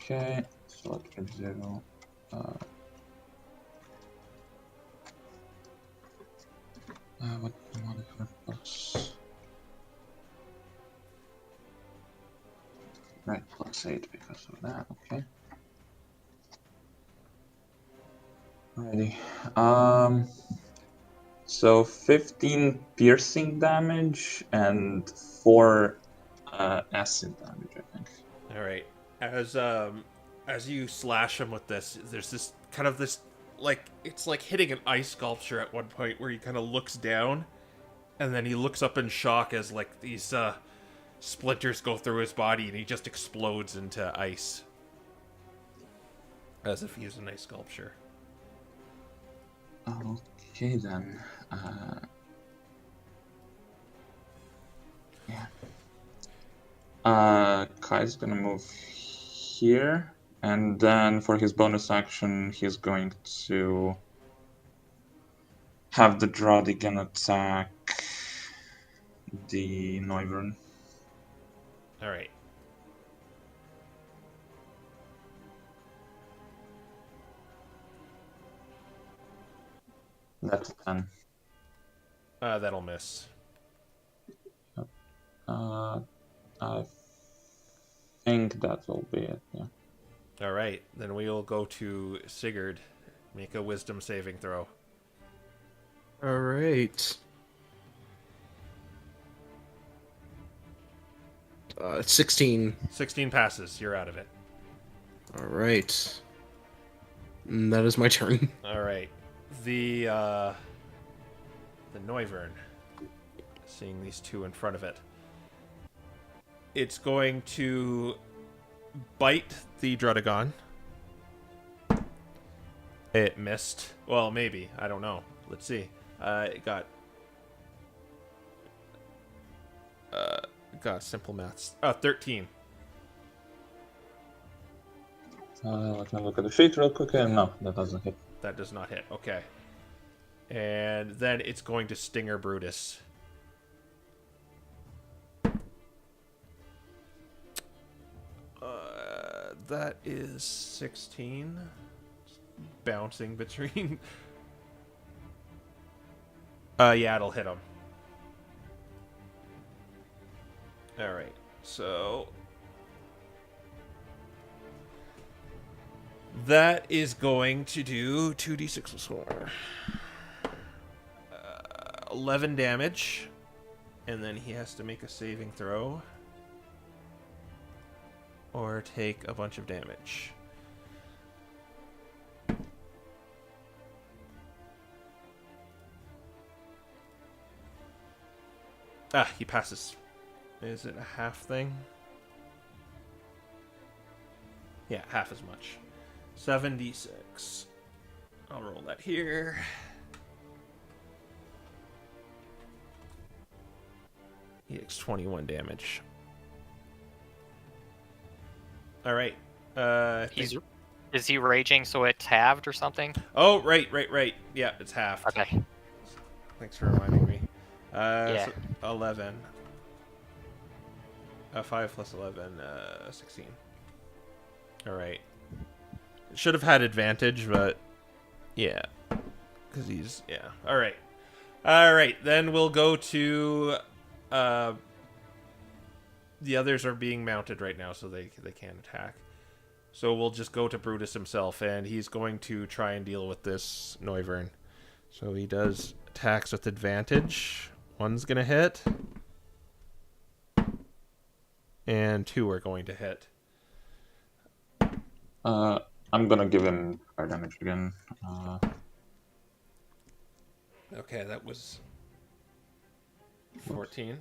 Okay, so let's get 0. What do I want for plus? Right, +8 because of that, okay. Alrighty. So 15 piercing damage and 4 acid damage, I think. All right. As you slash him with this, there's this kind of this like it's like hitting an ice sculpture at one point where he kind of looks down, and then he looks up in shock as like these splinters go through his body, and he just explodes into ice, as if he is an ice sculpture. Okay then. Yeah. Kai's gonna move here, and then for his bonus action, he's going to have the Draudigan attack the Noivern. All right. That's a 10. That'll miss. I think that will be it, yeah. All right. Then we'll go to Sigurd. Make a wisdom saving throw. All right. 16. 16 passes. You're out of it. All right. That is my turn. All right. The Noivern, seeing these two in front of it, it's going to bite the Drudagon. It missed. Well, maybe. I don't know. Let's see. It got simple maths. 13. Let me look at the sheet real quick. No, that doesn't hit. That does not hit. Okay. And then it's going to Stinger Brutus. That is 16. Bouncing between. Yeah, it'll hit him. Alright, so. That is going to do 2d6 plus 4. 11 damage. And then he has to make a saving throw. Or take a bunch of damage. He passes. Is it a half thing? Yeah, half as much. 7d6. I'll roll that here. He takes 21 damage. All right. Is he raging so it's halved or something? Oh, right. Yeah, it's half. Okay. Thanks for reminding me. Yeah. So 11. 5 plus 11, 16. All right. Should have had advantage, but yeah, because he's All right. Then we'll go to. The others are being mounted right now, so they can't attack. So we'll just go to Brutus himself, and he's going to try and deal with this Noivern. So he does attacks with advantage. One's gonna hit, and 2 are going to hit. I'm gonna give him fire damage again. Okay, that was 14,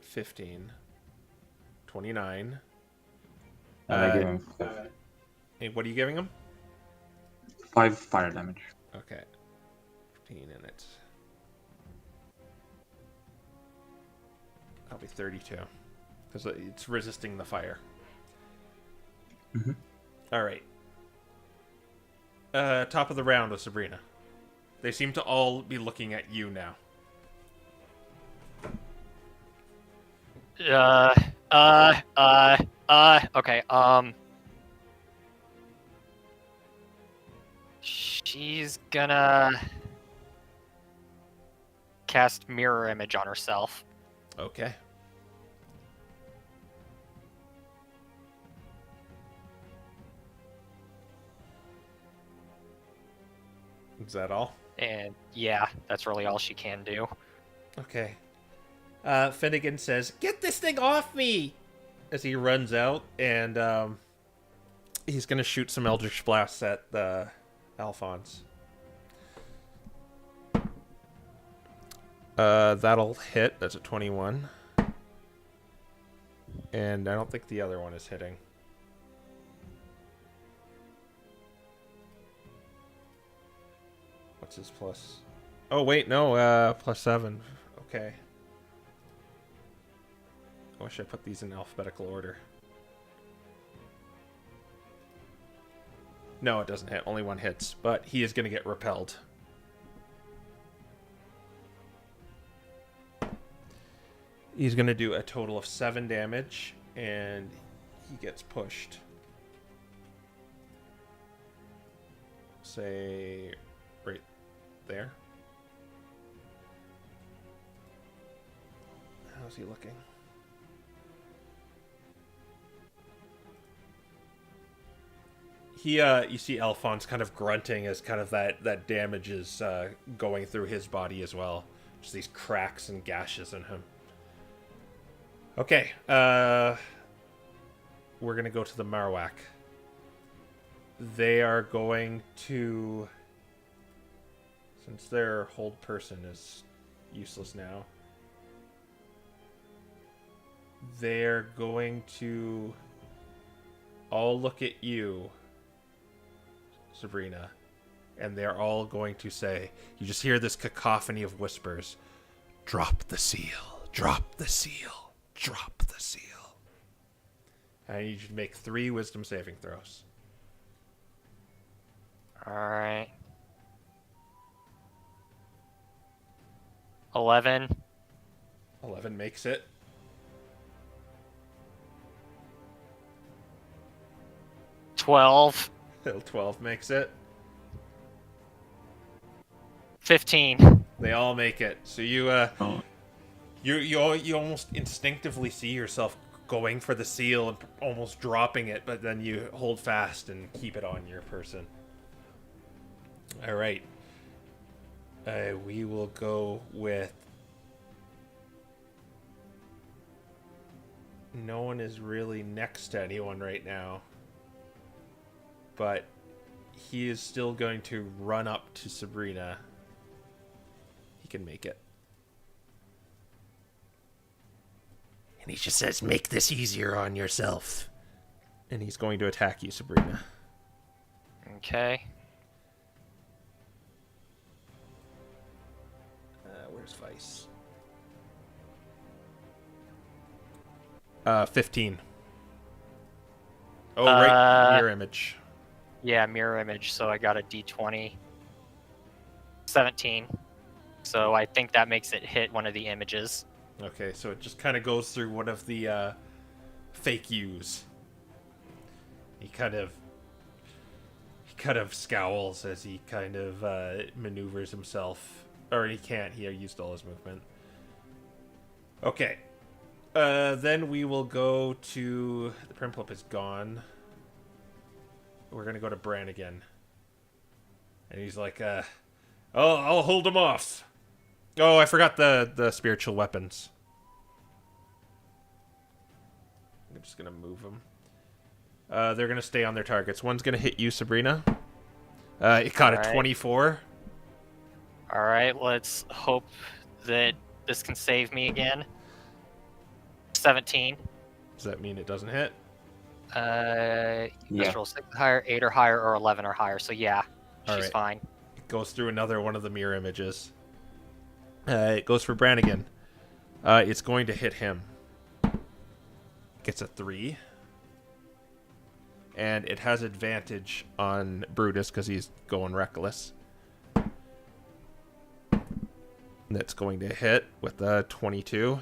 15, 29. And I give him Hey, what are you giving him? 5 fire damage. Okay. 15 in it. That'll be 32. Because it's resisting the fire. Mm-hmm. Alright. Top of the round with Sabrina. They seem to all be looking at you now. Okay, she's gonna cast mirror image on herself. Okay. Is that all? And yeah, that's really all she can do. Okay. Finnegan says, "Get this thing off me!" as he runs out, and he's going to shoot some Eldritch Blasts at Alphonse. That'll hit. That's a 21. And I don't think the other one is hitting. What's his plus? Oh, wait, no, plus 7. Okay. I wish I put these in alphabetical order. No, it doesn't hit. Only one hits, but he is going to get repelled. He's going to do a total of 7 damage, and he gets pushed. Say, right there. How's he looking? You see Alphonse kind of grunting as kind of that damage is going through his body as well. Just these cracks and gashes in him. Okay, we're gonna go to the Marowak. They are going to, since their hold person is useless now, they're going to all look at you, Sabrina, and they're all going to say, you just hear this cacophony of whispers, "Drop the seal, drop the seal, drop the seal." And you should make 3 wisdom saving throws. Alright. 11. 11 makes it. 12. 12 makes it. 15. They all make it. So you almost instinctively see yourself going for the seal and almost dropping it, but then you hold fast and keep it on your person. All right. We will go with. No one is really next to anyone right now, but he is still going to run up to Sabrina. He can make it. And he just says, "Make this easier on yourself." And he's going to attack you, Sabrina. Okay. Where's Vice? 15. Oh, right. Mirror image. Yeah, mirror image. So I got a d20. 17. So I think that makes it hit one of the images. Okay, so it just kind of goes through one of the fake U's. He kind of scowls as he kind of maneuvers himself. Or he can't. He used all his movement. Okay. Then we will go to... The Primplop is gone. We're going to go to Bran again. And he's like, I'll hold him off. Oh, I forgot the spiritual weapons. I'm just going to move them. They're going to stay on their targets. One's going to hit you, Sabrina. It got a 24. Alright, let's hope that this can save me again. 17. Does that mean it doesn't hit? Let's roll 6 or higher, 8 or higher, or 11 or higher. So yeah, she's fine. It goes through another one of the mirror images. It goes for Brannigan. It's going to hit him. Gets a 3. And it has advantage on Brutus because he's going reckless. That's going to hit with a 22.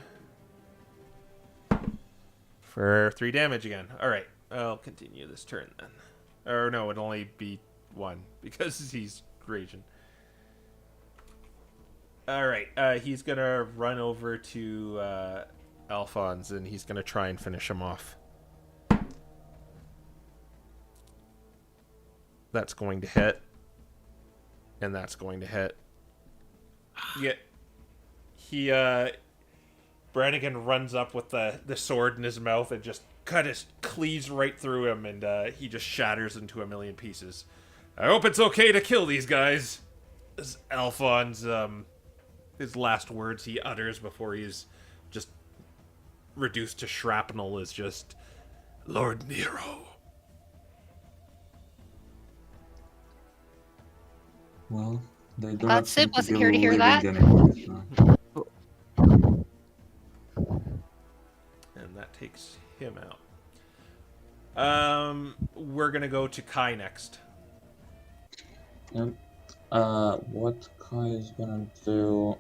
For 3 damage again. Alright, I'll continue this turn then. Or no, it'll only be 1 because he's raging. Alright, he's gonna run over to Alphonse and he's gonna try and finish him off. That's going to hit. And that's going to hit. Yeah. Brannigan runs up with the sword in his mouth and just cleaves right through him, and he just shatters into a million pieces. I hope it's okay to kill these guys. As Alphonse, his last words he utters before he's just reduced to shrapnel is just, Lord Nero. Well, they do Glad not seem Sid to wasn't be here to hear that. living anymore, so. And that takes him out. We're gonna go to Kai next. Yep. What Kai is gonna do?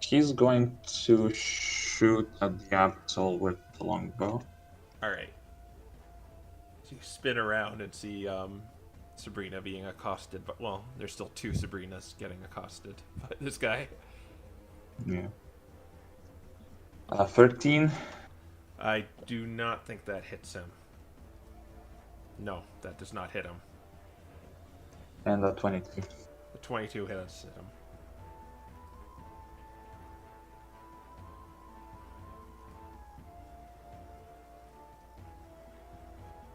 He's going to shoot at the Absol with the longbow. Alright. So you spin around and see Sabrina being accosted, but well, there's still 2 Sabrinas getting accosted by this guy. Yeah. 13. I do not think that hits him. No, that does not hit him. And a 22. The 22 hits him.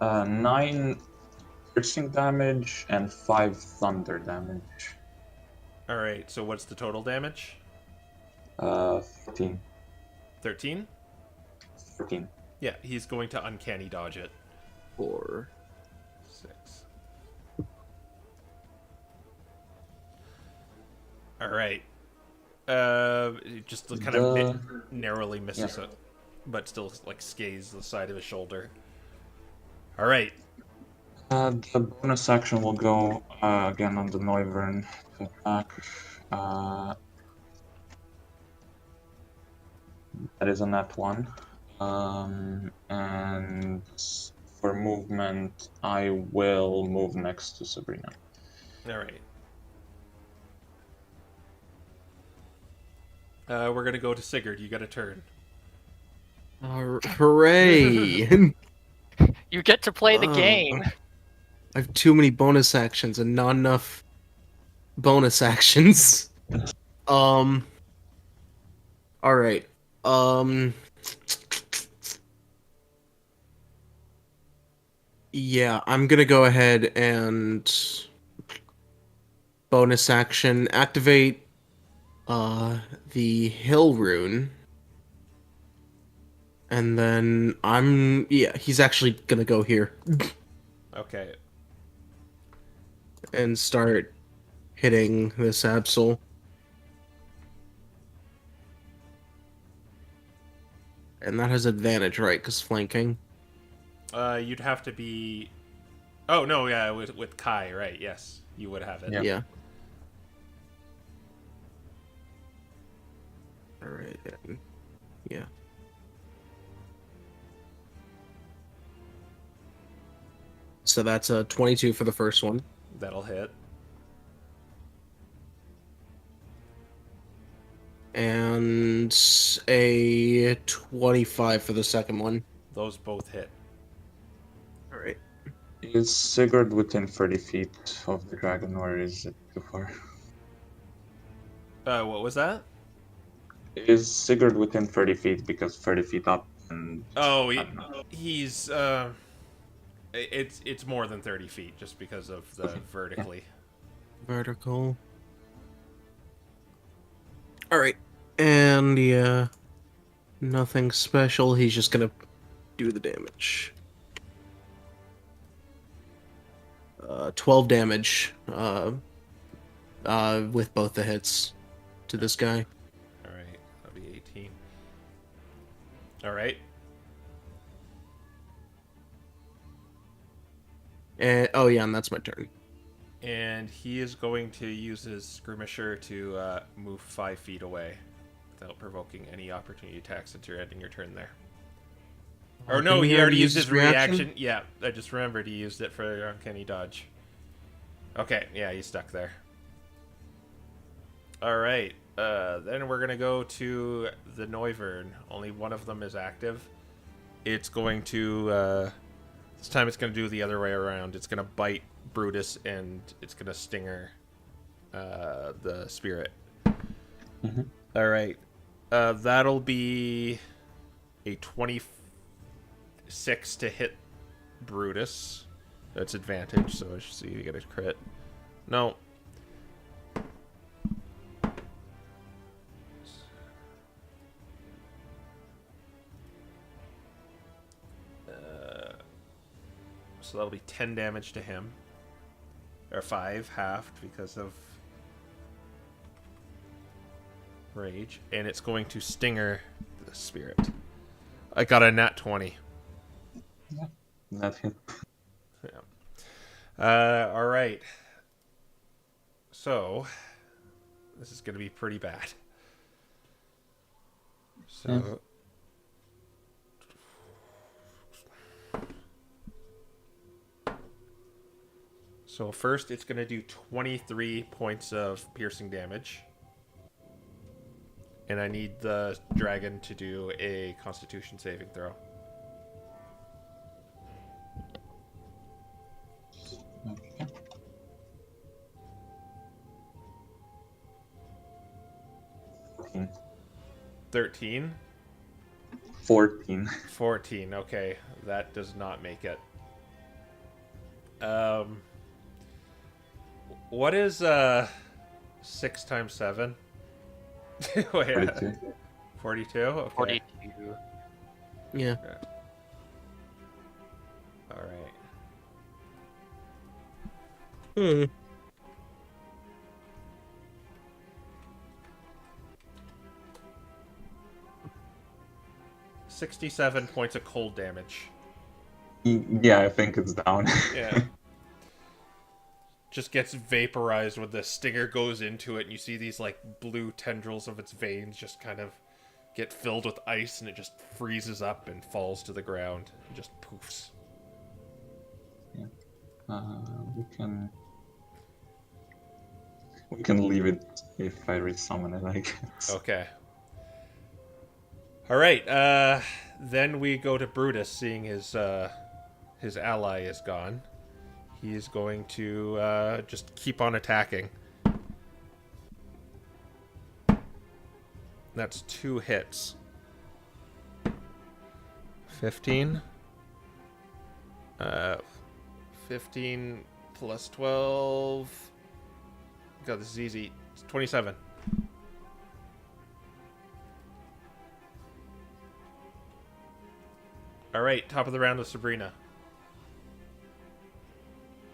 9 piercing damage and 5 thunder damage. Alright, so what's the total damage? 13. 13? 13. Yeah, he's going to uncanny dodge it. 4. 6. Alright. Just kind of narrowly misses it, but still like scathes the side of his shoulder. Alright. The bonus action will go again on the Noivern to attack. That is a nat 1. And for movement, I will move next to Sabrina. Alright. We're gonna go to Sigurd. You got a turn. Hooray! You get to play the game. I have too many bonus actions and not enough bonus actions. Alright. Yeah, I'm gonna go ahead and bonus action activate the hill rune. And then he's actually gonna go here Okay. and start hitting this Absol. And that has advantage, right? Because flanking. You'd have to be. Oh no, yeah, with Kai, right? Yes, you would have it. Yeah. Yeah. Alright. Yeah. So that's a 22 for the first one. That'll hit. And a 25 for the second one. Those both hit. Alright. Is Sigurd within 30 feet of the dragon, or is it too far? What was that? Is Sigurd within 30 feet, because 30 feet up and... Oh, I don't know. he's it's more than 30 feet just because of the vertically. Vertical. Alright. And yeah. Nothing special. He's just gonna do the damage. 12 damage. With both the hits to this guy. All right, that'll be 18. All right. And oh yeah, and that's my turn. And he is going to use his skirmisher to move 5 feet away without provoking any opportunity attacks since you're ending your turn there. Or no, Didn't he he already already used use his his reaction? reaction. Yeah, I just remembered he used it for Uncanny Dodge. Okay, yeah, he's stuck there. All right, then we're gonna go to the Noivern. Only one of them is active. It's going to this time it's gonna do the other way around. It's gonna bite Brutus and it's gonna stinger the spirit. Mm-hmm. All right, that'll be a 26 to hit Brutus. That's advantage, so I should see you get a crit. No. So that'll be 10 damage to him. Or 5, halved because of rage. And it's going to stinger the spirit. I got a nat 20. That hit. Yeah. All right. So, this is going to be pretty bad. So, so first it's going to do 23 points of piercing damage. And I need the dragon to do a Constitution saving throw. Okay. 13. 14. 14. Okay, that does not make it. What is 6 times 7? Wait, 42. 42? Okay. 42. Yeah. All right. Hmm. $67 points of cold damage. Yeah, I think it's down. Yeah. Just gets vaporized when the stinger goes into it, and you see these like blue tendrils of its veins just kind of get filled with ice, and it just freezes up and falls to the ground and just poofs. We can leave it if I resummon it, I guess. Okay. All right. Then we go to Brutus, seeing his ally is gone. He is going to just keep on attacking. That's 2 hits. 15. 15 plus 12. God, this is easy. It's 27. All right, top of the round with Sabrina.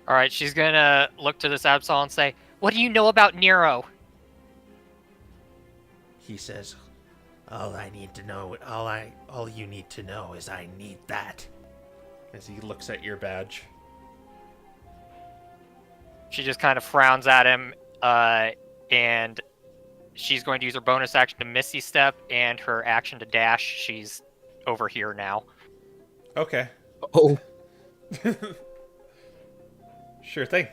All right, she's gonna look to this Absol and say, "What do you know about Nero?" He says, all you need to know is I need that. As he looks at your badge. She just kind of frowns at him, and she's going to use her bonus action to Misty Step and her action to dash. She's over here now. Okay. Oh, Sure thing.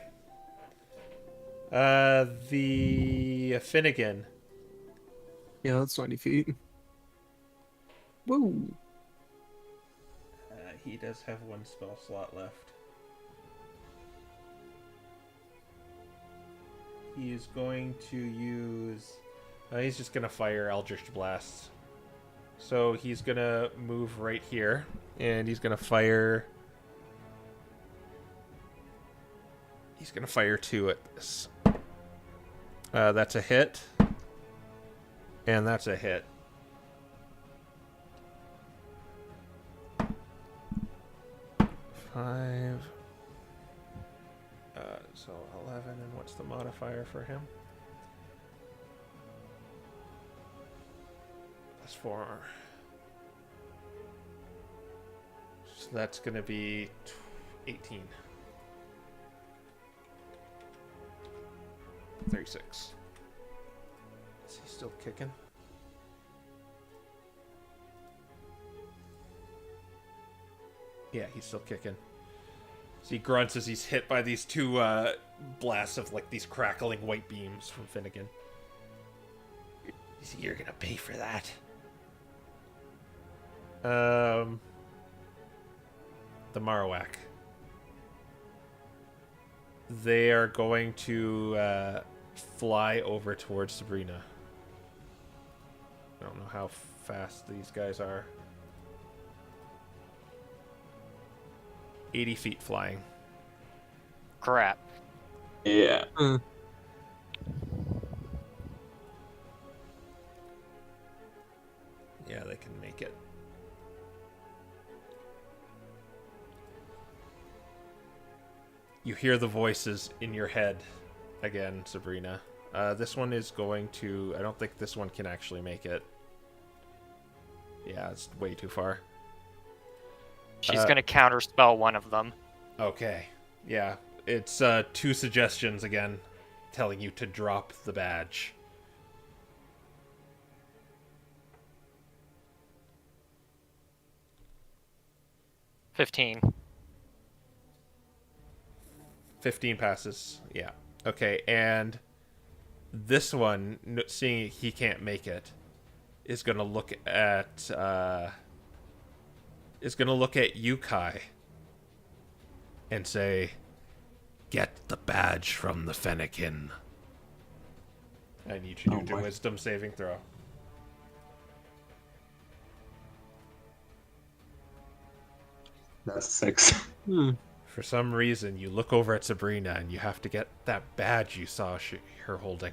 The Finnegan. yeah, that's 90 feet. Woo. He does have one spell slot left. He is going to use... he's just going to fire Eldritch Blast. So he's going to move right here. And he's going to fire... He's going to fire 2 at this. That's a hit. And that's a hit. Five. So 11, and what's the modifier for him? +4. So that's going to be 18. 36. Is he still kicking? Yeah, he's still kicking. So he grunts as he's hit by these 2 blasts of like these crackling white beams from Finnegan. You're gonna pay for that. The Marowak. They are going to fly over towards Sabrina. I don't know how fast these guys are. 80 feet flying. Crap. Yeah. Yeah, they can make it. You hear the voices in your head again, Sabrina. This one is going to... I don't think this one can actually make it. Yeah, it's way too far. She's going to counterspell one of them. Okay. Yeah. It's 2 suggestions again, telling you to drop the badge. $15. 15 passes. Yeah. Okay, and this one, seeing he can't make it, is gonna look at you, Kai, and say, "Get the badge from the Fennekin." I need you to do a wisdom saving throw. That's 6. For some reason, you look over at Sabrina and you have to get that badge you saw her holding.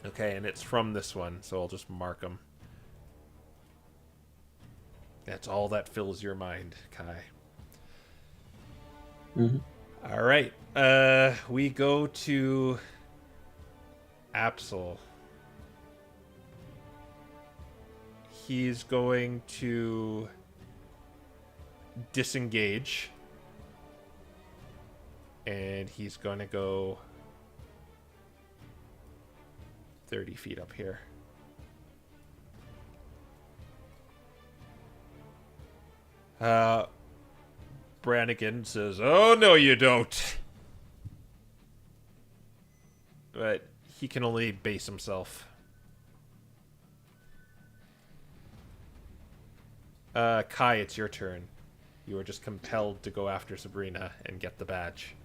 Okay, and it's from this one, so I'll just mark them. That's all that fills your mind, Kai. All right. We go to Absol. He's going to disengage. And he's going to go 30 feet up here. Brannigan says, "Oh, no, you don't." But he can only base himself. Kai, it's your turn. You are just compelled to go after Sabrina and get the badge.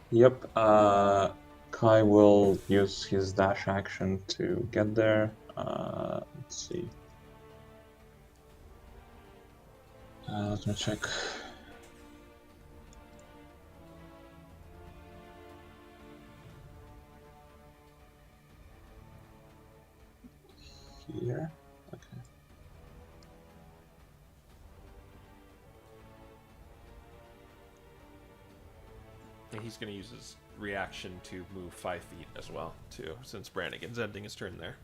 Yep. Kai will use his dash action to get there. Let's see. Let me check. Here. Okay. And he's going to use his reaction to move 5 feet as well, too, since Brannigan's ending his turn there.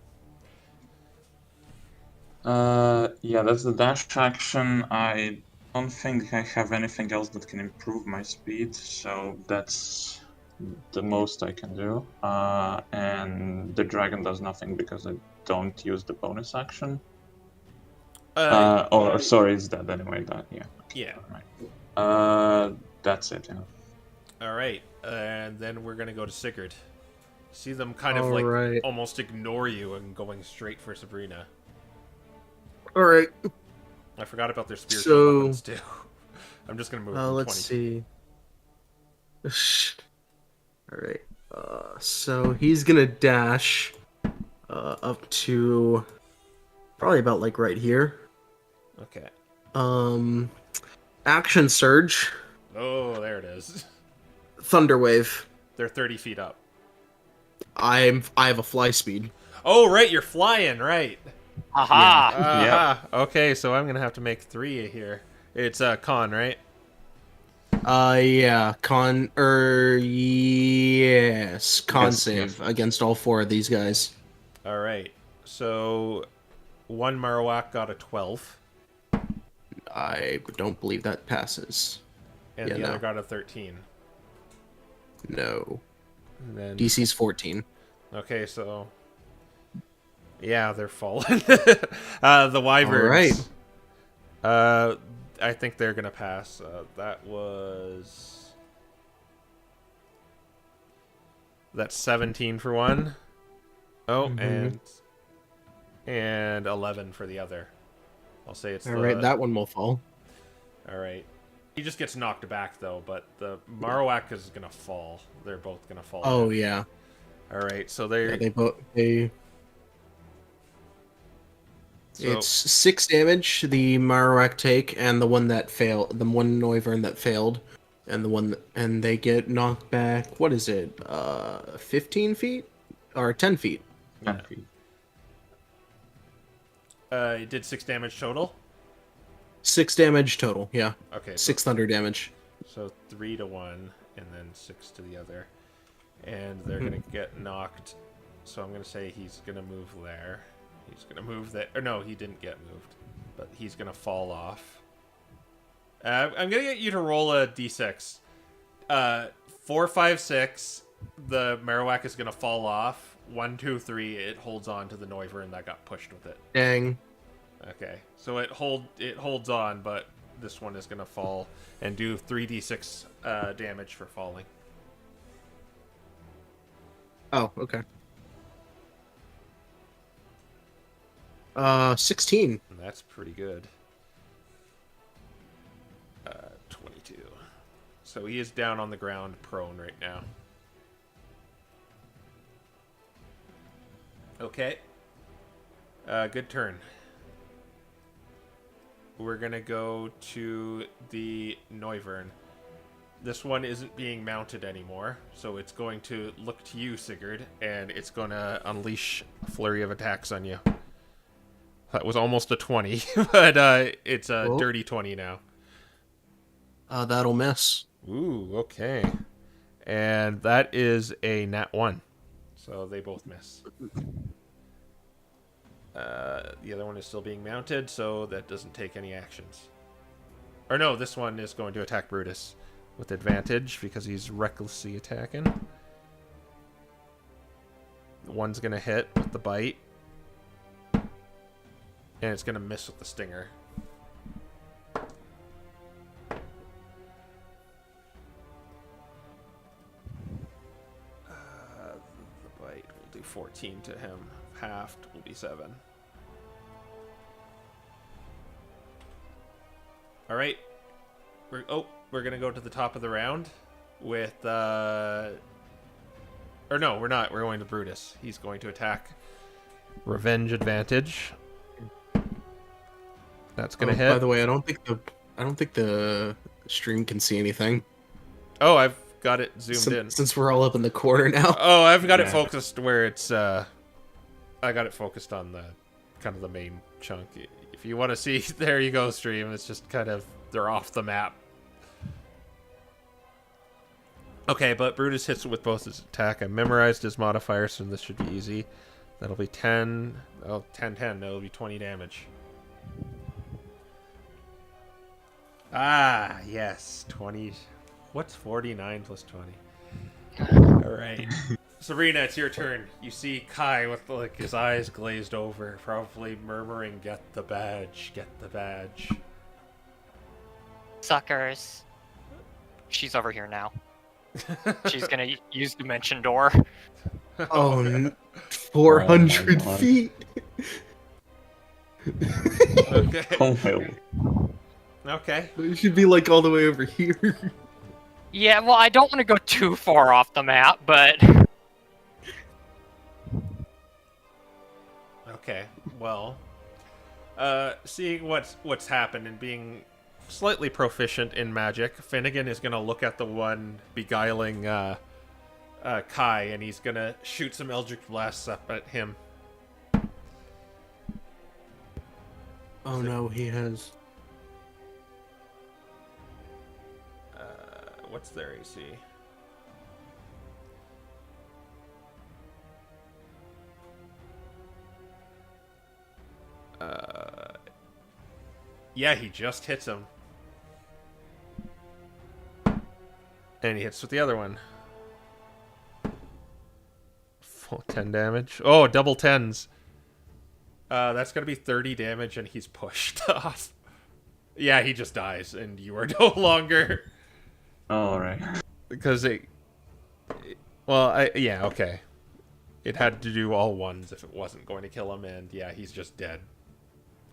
Yeah, that's the dash action. I don't think I have anything else that can improve my speed, so that's the most I can do. And the dragon does nothing because I don't use the bonus action. Or sorry, it's dead anyway. That yeah. Yeah. That's it. Yeah. All right, and then we're gonna go to Sigurd. See them kind of All like right. almost ignore you and going straight for Sabrina. All right. I forgot about their spiritual So- weapons too. I'm just gonna move. them Let's 20. see. All right. So he's gonna dash up to probably about like right here. Okay. Action surge, Oh, there it is. thunder wave. They're 30 feet up. I have a fly speed. Oh, right, you're flying, right? Aha! Aha. Okay, so I'm gonna have to make 3 here. It's con, right? Yeah, yes, con Yes, save yes. against all 4 of these guys. All right. So one Marowak got a 12, I don't believe that passes. and Yeah, the no. other got a 13. No. And then DC's 14. okay, so yeah, they're falling. The wyverns. All right. I think they're gonna pass. That's 17 for one. Oh, Mhm. and 11 for the other. I'll say it's All right, that one will fall. All right. He just gets knocked back though, but the Marowak is gonna fall. They're both gonna fall. Oh down. yeah. All right. So they're Yeah, they both they. so, It's 6 damage. The Marowak take, and the one that failed, the one Noivern that failed, and and they get knocked back. What is it? 15 feet or 10 feet? 10 feet. it did 6 damage total. 6 damage total. Yeah, Okay. 6 thunder damage. So 3 to one, and then 6 to the other, and they're gonna get knocked. So I'm gonna say he's gonna move there. He's gonna move there. Or no, he didn't get moved, but he's gonna fall off. I'm gonna get you to roll a d6. 4, 5, 6. The Marowak is gonna fall off. 1, 2, 3. It holds on to the Noivern that got pushed with it. Dang. Okay, so it holds on, but this one is gonna fall and do 3d6 damage for falling. Oh, okay. 16. And that's pretty good. 22. So he is down on the ground, prone right now. Okay. Good turn. We're gonna go to the Noivern. This one isn't being mounted anymore, so it's going to look to you, Sigurd, and it's gonna unleash a flurry of attacks on you. That was almost a 20, but it's a Cool. dirty 20 now. That'll miss. Ooh, okay. And that is a nat 1. So they both miss. The other one is still being mounted, so that doesn't take any actions. Or no, this one is going to attack Brutus with advantage because he's recklessly attacking. One's going to hit with the bite. And it's going to miss with the stinger. The bite will do 14 to him. Halved will be 7. All right. We're going to go to the top of the round with... Or no, we're not. We're going to Brutus. He's going to attack. Revenge advantage. That's going to hit. By the way, I don't think the stream can see anything. Oh, I've got it zoomed in. Since we're all up in the corner now. Oh, I've got it Yeah. focused where it's I got it focused on the kind of the main chunk. If you want to see, there you go, stream. It's just kind of they're off the map. Okay, but Brutus hits with both his attack. I memorized his modifier, so this should be easy. That'll be 10. Oh, 10, 10. That'll be 20 damage. Ah, yes. 20. What's 49 plus 20? All right. Serena, it's your turn. You see Kai with like his eyes glazed over, probably murmuring, "Get the badge, get the badge." Suckers. She's over here now. She's gonna use Dimension Door. Oh, 400 God. feet. Okay. Oh my lord. Okay. It should be like all the way over here. Yeah, well, I don't want to go too far off the map, but Okay. Well, seeing what's happened and being slightly proficient in magic, Finnegan is gonna look at the one beguiling Kai, and he's gonna shoot some Eldritch blasts up at him. Oh no, he has. What's their AC? Yeah, he just hits him. And he hits with the other one. Full 10 damage. Oh, double 10s. That's going to be 30 damage, and he's pushed off. Yeah, he just dies, and you are no longer... Alright. Because yeah, okay. It had to do all ones if it wasn't going to kill him, and yeah, he's just dead.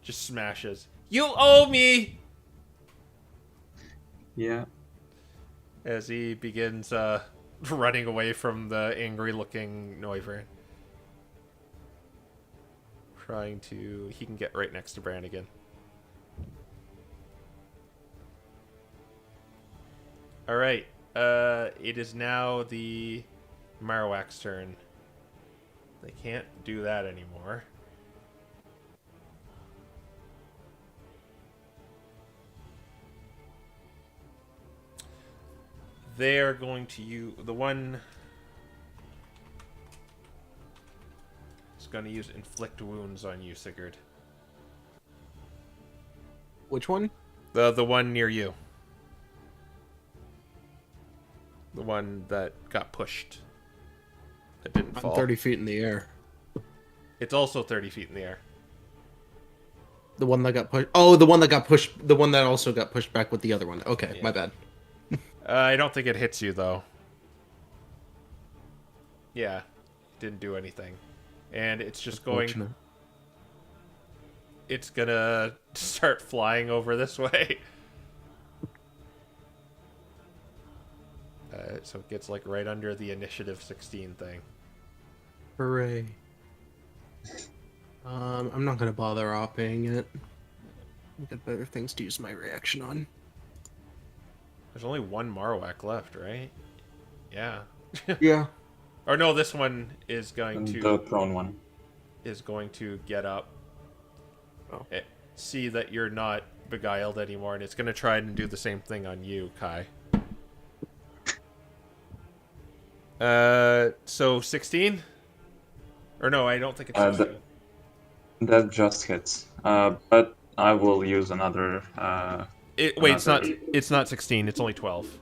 Just smashes. You owe me! Yeah. As he begins running away from the angry-looking Noivern. Trying to... He can get right next to Brannigan. Alright. It is now the Marowak's turn. They can't do that anymore. They are going to use... The one is going to use Inflict Wounds on you, Sigurd. Which one? The one near you. The one that got pushed. That didn't I'm fall. 30 feet in the air. It's also 30 feet in the air. The one that got pushed. Oh, the one that got pushed. The one that also got pushed back with the other one. Okay, Yeah. my bad. I don't think it hits you, though. Yeah. Didn't do anything. And it's just going... Fortunate. It's gonna start flying over this way. So it gets, like, right under the initiative 16 thing. Hooray. I'm not gonna bother opping it. I've got better things to use my reaction on. There's only one Marowak left, right? Yeah. Yeah. Or no, this one is going And to... the prone one. is going to get up, Oh. see that you're not beguiled anymore, and it's going to try and do the same thing on you, Kai. So 16? Or no, I don't think it's 16. That just hits. But I will use another. Wait, it's not. another- It's not 16. It's only 12.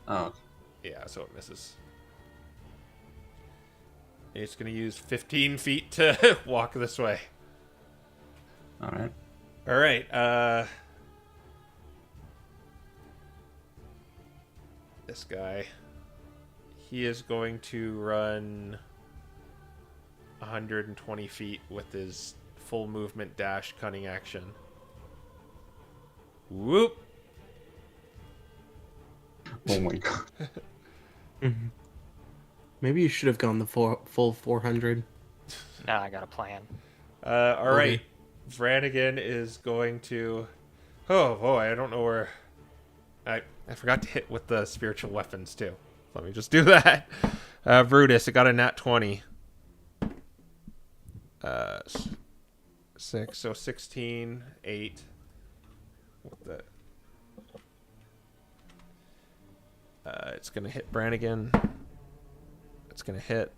Oh, Yeah, so it misses. It's going to use 15 feet to walk this way. alright. All right. This guy. He is going to run 120 feet with his full movement dash cunning action. Whoop! Oh my god. Mhm. Maybe you should have gone the full 400. now I got a plan. All right. Vranigan is going to... Oh, boy, I don't know where... I forgot to hit with the spiritual weapons, too. Let me just do that. Brutus, it got a nat 20. 6, so 16, 8. What It's going to hit Brannigan. It's going to hit.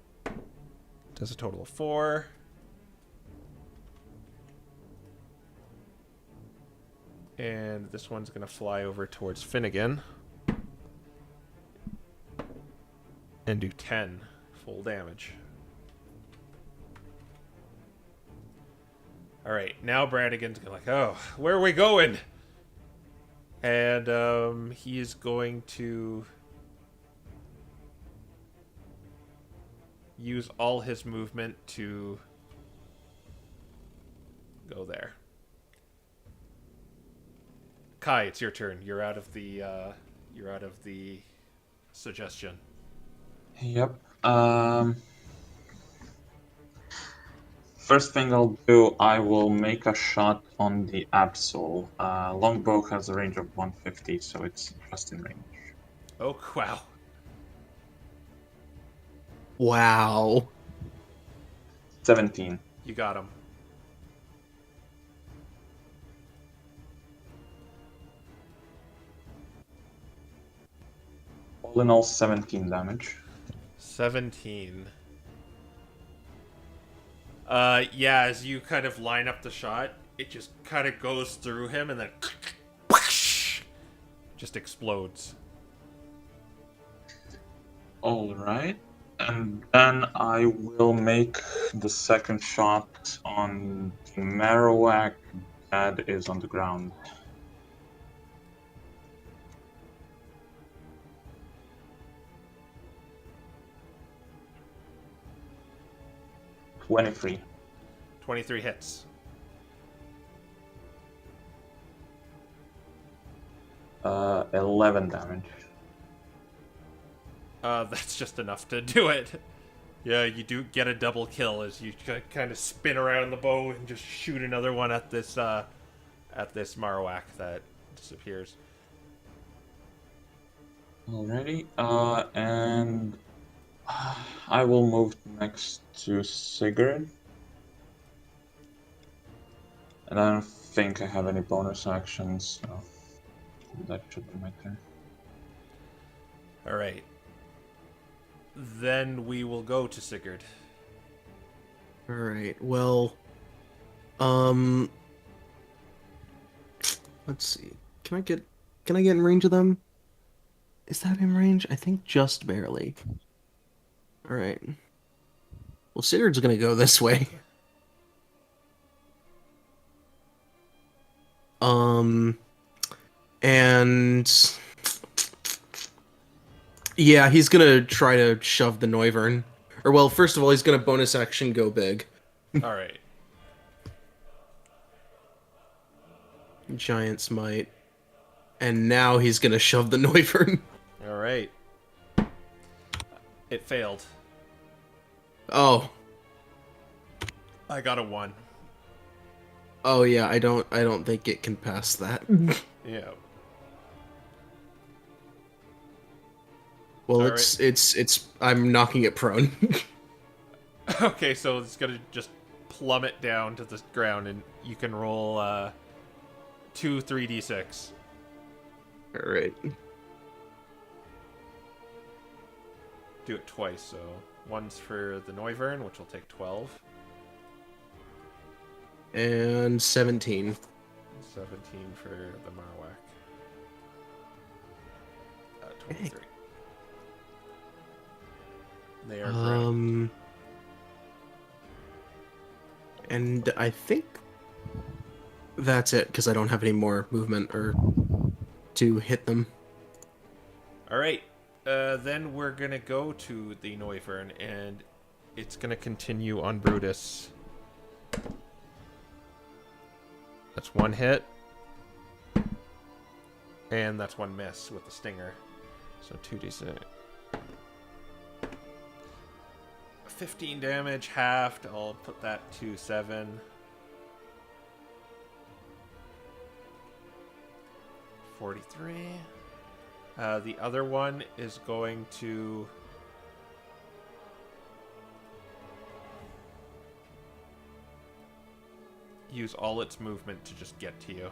Does a total of 4. And this one's going to fly over towards Finnegan. And do 10 full damage. Alright, now Brannigan's like, oh, where are we going? And he is going to use all his movement to go there. Kai, it's your turn. You're out of the suggestion. Yep. First thing I'll do, I will make a shot on the Absol. Longbow has a range of 150, so it's just in range. Oh, wow. Wow. 17. You got him. All in all, 17 damage. 17. Yeah, as you kind of line up the shot, it just kind of goes through him and then just explodes. Alright. And then I will make the second shot on Marowak that is on the ground. Twenty-three. 23 hits. 11 damage. That's just enough to do it. Yeah, you do get a double kill as you kind of spin around the bow and just shoot another one at this Marowak that disappears. Alrighty. And I will move next to Sigurd. And I don't think I have any bonus actions, so that should be my turn. Alright. Then we will go to Sigurd. Alright, well... Let's see. Can I get in range of them? Is that in range? I think just barely. Alright. Well, Sigurd's gonna go this way. And... yeah, he's gonna try to shove the Noivern. Or, well, first of all, he's gonna bonus action go big. Alright. Giant Smite. And now he's gonna shove the Noivern. Alright. It failed. Oh. I got a 1. Oh yeah, I don't think it can pass that. Yeah. Well, All it's I'm knocking it prone. Okay, so it's gonna just plummet down to the ground, and you can roll 2 3d6. All right. Do it twice, so one's for the Noivern, which will take 12. And 17. 17 for the Marowak. 23. They are ground. And I think that's it, because I don't have any more movement or to hit them. Alright, then we're gonna go to the Noivern, and it's gonna continue on Brutus. That's 1 hit. And that's 1 miss with the stinger. So 2d6. 15 damage, halved. I'll put that to 7. 43. The other one is going to... use all its movement to just get to you.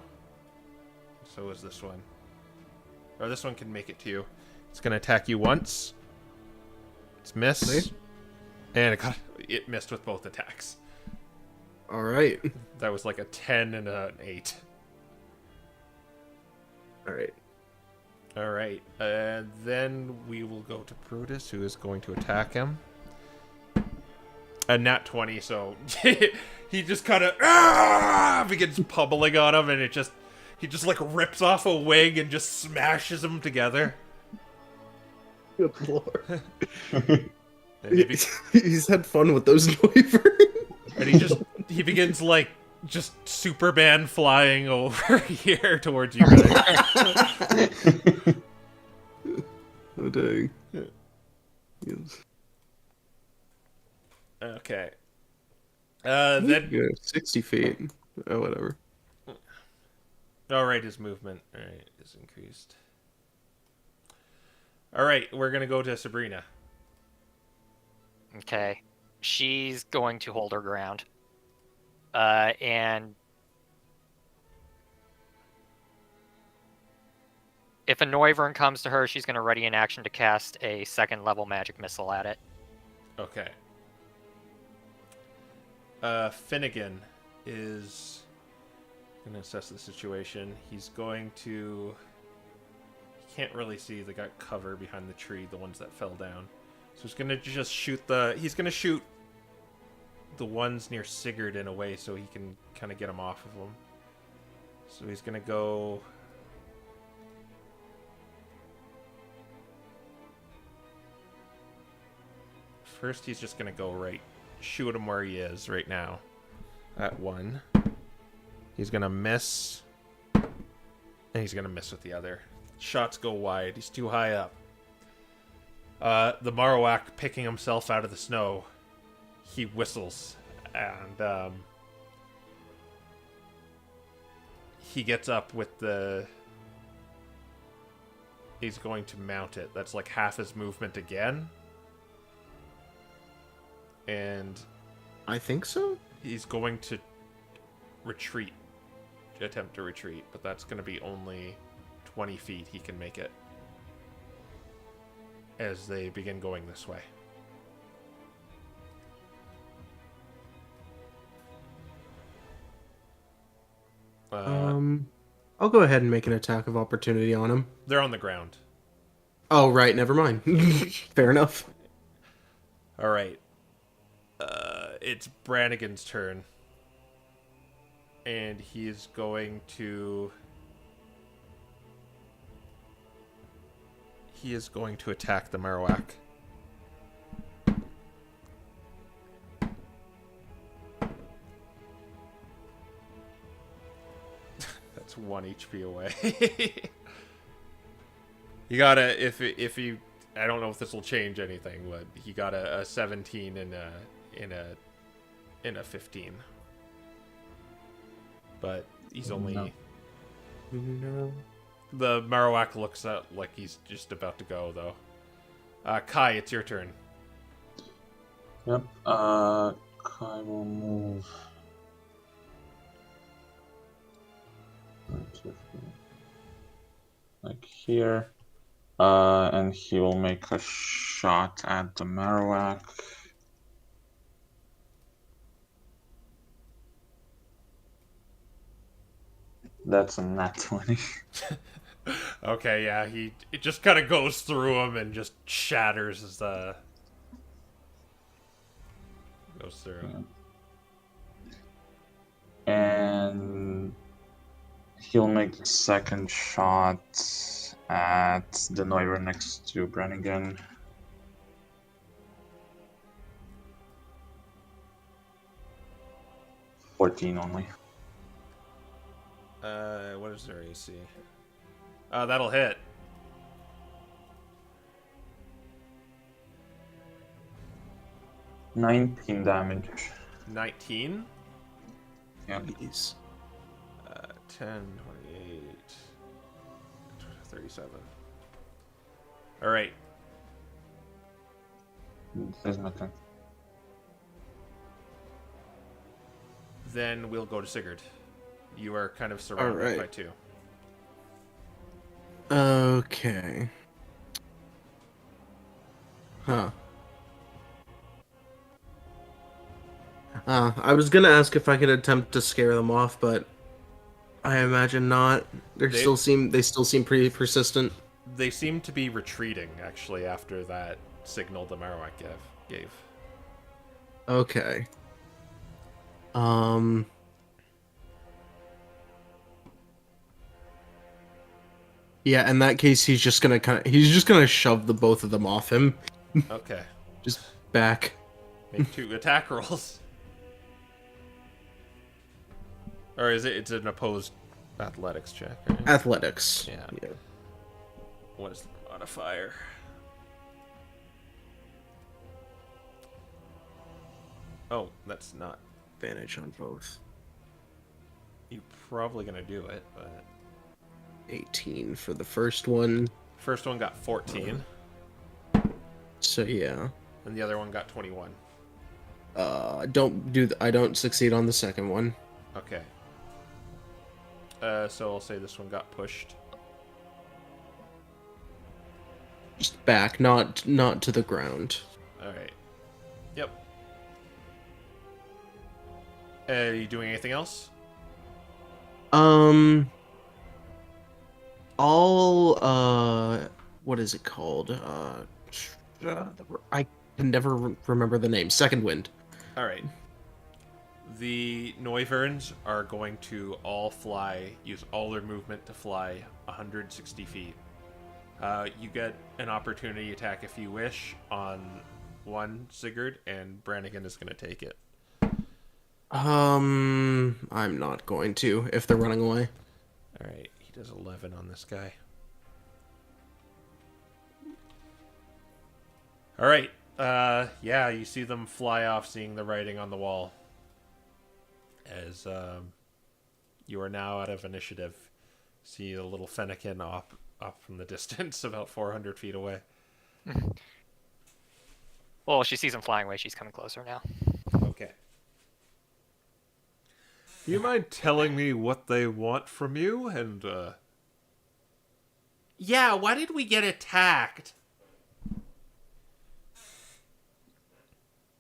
So is this one. Or this one can make it to you. It's going to attack you once. It's miss. Okay. And it missed with both attacks. All right. That was like a 10 and an 8. All right. All right. Then we will go to Brutus, who is going to attack him. A nat 20, so he just kind of begins pummeling on him, and he just like rips off a wing and just smashes them together. Good lord. And He's had fun with those Noivern. and he begins like just Superman flying over here towards you guys. Oh dang. Yes. Okay. Then Yeah, 60 feet. Oh, whatever. Alright, his movement is increased. Alright, we're gonna go to Sabrina. Okay. She's going to hold her ground. And if a Noivern comes to her, she's going to ready in action to cast a second level magic missile at it. Okay. Finnegan is gonna assess the situation. He's going to... He can't really see. They got cover behind the tree, the ones that fell down. So he's gonna just shoot He's gonna shoot the ones near Sigurd in a way so he can kind of get them off of them. So he's gonna go... First, he's just gonna go right... Shoot him where he is right now. At 1. He's gonna miss. And he's gonna miss with the other. Shots go wide. He's too high up. The Marowak picking himself out of the snow. He whistles. And he gets up with the... He's going to mount it. That's like half his movement again. And I think so. he's going to retreat. Attempt to retreat. But that's going to be only 20 feet. He can make it. As they begin going this way. I'll go ahead and make an attack of opportunity on him. They're on the ground. Oh, right, never mind. Fair enough. All right. It's Brannigan's turn. And he is going to... He is going to attack the Marowak. That's 1 HP away. You gotta, if you, I don't know if this will change anything, but he got a 17 and a 15. But he's only... No. The Marowak looks like he's just about to go, though. Kai, it's your turn. Yep. Kai will move. 1, 2, 3. Like here. And he will make a shot at the Marowak. That's a nat 20. Okay, yeah, it just kind of goes through him and just shatters as the... Goes through. And he'll make the second shot at the Noivern next to Brannigan. $14 only. What is their AC? That'll hit. $19 damage. 19? Yeah. Jeez. 10, 28, 37. Alright. This is my turn. Then we'll go to Sigurd. You are kind of surrounded Alright. by 2. Okay. Huh. I was gonna ask if I could attempt to scare them off, but I imagine not. They- They still seem pretty persistent. They seem to be retreating, actually, after that signal the Marowak gave. Okay. Yeah, in that case, he's just gonna shove the both of them off him, Okay. just back. Make 2 attack rolls. Or is it? It's an opposed athletics check, right? Athletics. Yeah. What is the modifier? Oh, that's not. Advantage on both. You're probably gonna do it, but 18 for the first one. first one got 14, So yeah. and the other one got 21. I don't succeed on the second one. Okay. So I'll say this one got pushed. Just back, not to the ground. All right. Yep. Are you doing anything else? What is it called? I can never remember the name. Second wind. All right. The Noiverns are going to all use all their movement to fly 160 feet. You get an opportunity attack if you wish on one Sigurd, and Brannigan is going to take it. I'm not going to if they're running away. All right, he does 11 on this guy. All right, yeah, you see them fly off, seeing the writing on the wall. As you are now out of initiative, see a little Fennekin up from the distance, about 400 feet away. Well, she sees him flying away. She's coming closer now. Okay. You mind telling me what they want from you? And, yeah, why did we get attacked?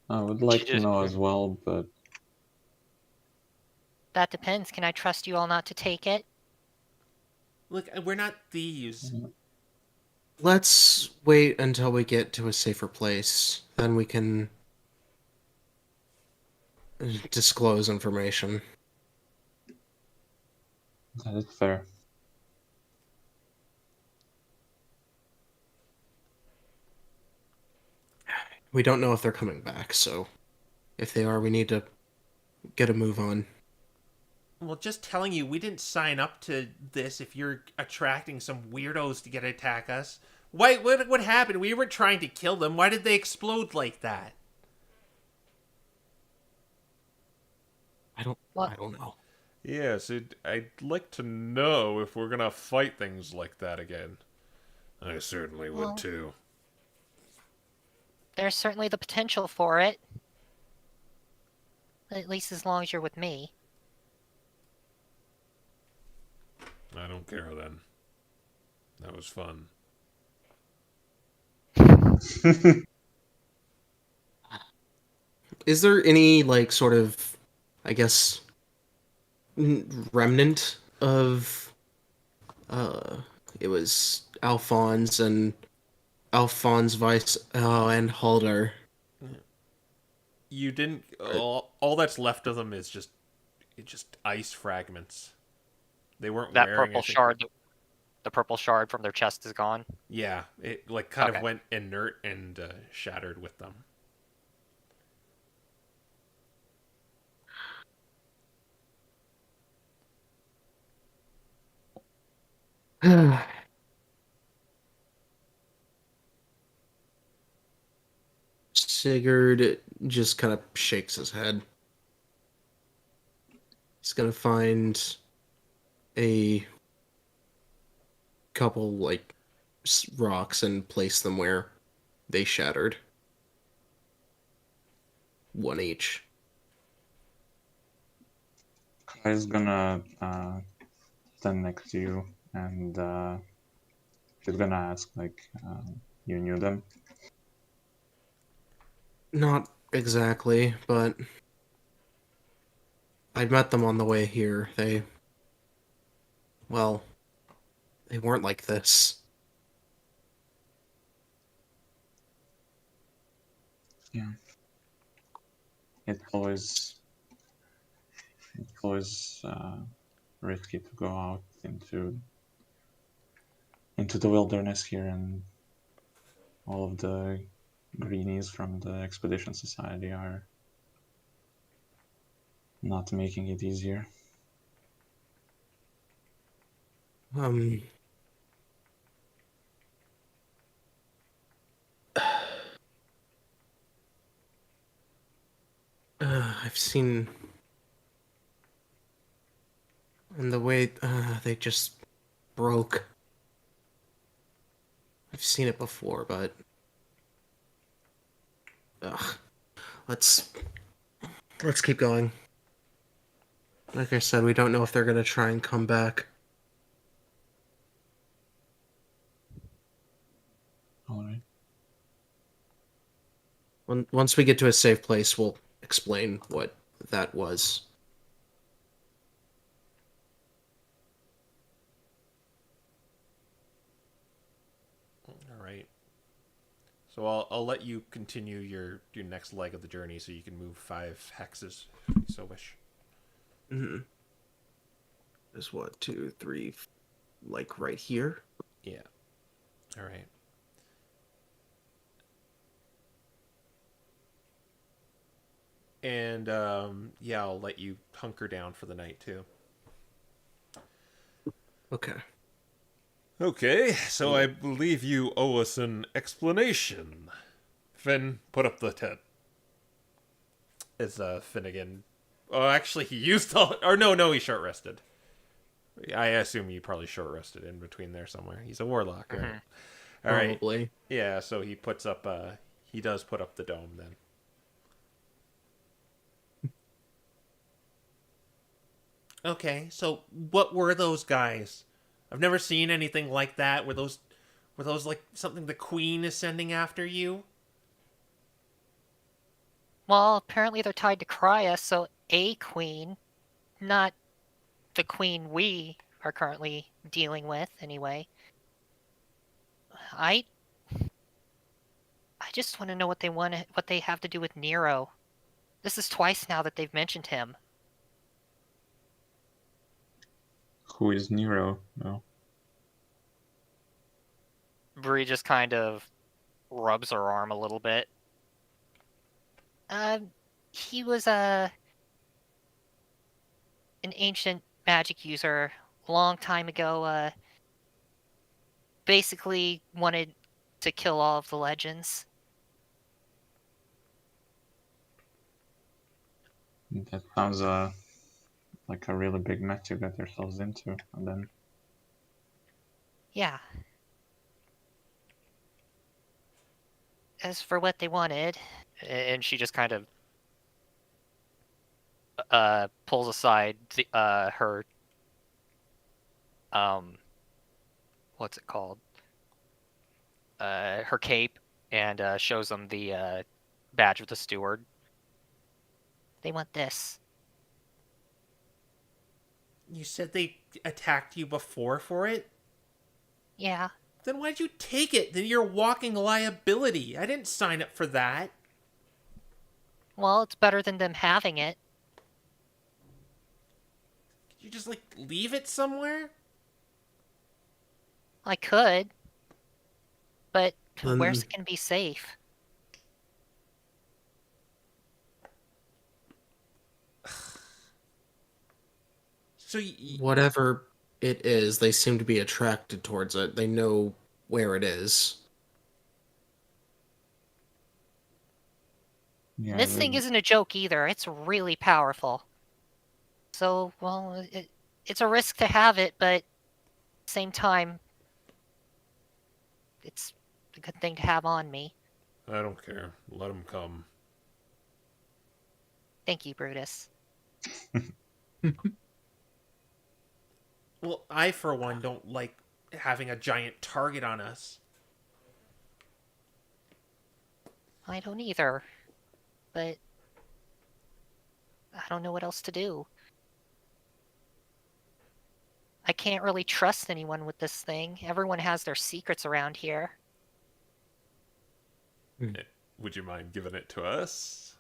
I would like to just- know as well, but That depends. Can I trust you all not to take it? Look, we're not thieves. Let's wait until we get to a safer place. Then we can disclose information. that is fair. We don't know if they're coming back, so if they are, we need to get a move on. Well, just telling you, we didn't sign up to this if you're attracting some weirdos to get attack us. Why? What happened? We weren't trying to kill them. Why did they explode like that? I don't know. Yes, I'd like to know if we're gonna fight things like that again. I certainly would Well- too. There's certainly the potential for it. At least as long as you're with me. I don't care then. That was fun. Is there any, like, sort of, I guess, remnant of, it was Alphonse and Alphonse Weiss, and Halder. You didn't. All that's left of them is just ice fragments. They weren't That wearing purple anything. shard, the purple shard from their chest is gone. Yeah, it like kind Okay. of went inert and shattered with them. Sigurd just kind of shakes his head. He's gonna find a couple, like, rocks and place them where they shattered. One each. Kai's gonna stand next to you and she's gonna ask, like, you knew them? Not exactly, but I met them on the way here. Well, they weren't like this. Yeah. It's always risky to go out into the wilderness here, and all of the greenies from the Expedition Society are not making it easier. Um, I've seen, and the way they just broke. I've seen it before, but ugh, let's let's keep going. Like I said, we don't know if they're gonna try and come back. All right. Once we get to a safe place, we'll explain what that was. All right. So I'll let you continue your next leg of the journey, so you can move 5 hexes if you so wish. Mm-hmm. There's what, 2, 3, like right here. Yeah. All right. And yeah, I'll let you hunker down for the night too. Okay. Okay, so I believe you owe us an explanation. Finn, put up the tent. It's Finnegan. Oh, actually, he used all. Or no, he short rested. I assume you probably short rested in between there somewhere. He's a warlock, right? Mm-hmm. All right. Probably. Yeah, so he puts up. He does put up the dome then. Okay, so what were those guys? I've never seen anything like that. Were those like something the Queen is sending after you? Well, apparently they're tied to Crya, so a queen, not the queen we are currently dealing with, anyway. I just want to know what they have to do with Nero. This is twice now that they've mentioned him. Who is Nero? No. Bree just kind of rubs her arm a little bit. He was an ancient magic user a long time ago. Basically wanted to kill all of the legends. That sounds like a really big mess you got yourselves into, and then Yeah. As for what they wanted, And she just kind of pulls aside her what's it called? Her cape, and shows them the badge of the steward. they want this. You said they attacked you before for it? Yeah. Then why'd you take it? Then you're walking liability. I didn't sign up for that. Well, it's better than them having it. Could you just, like, leave it somewhere? I could. But Then- where's it gonna be safe? So Whatever it is, they seem to be attracted towards it. They know where it is. yeah, This thing isn't a joke either. It's really powerful. So, well, it's a risk to have it, but at the same time, it's a good thing to have on me. I don't care. Let him come. Thank you, Brutus. well, I for one don't like having a giant target on us. I don't either. but I don't know what else to do. I can't really trust anyone with this thing. Everyone has their secrets around here. Would you mind giving it to us?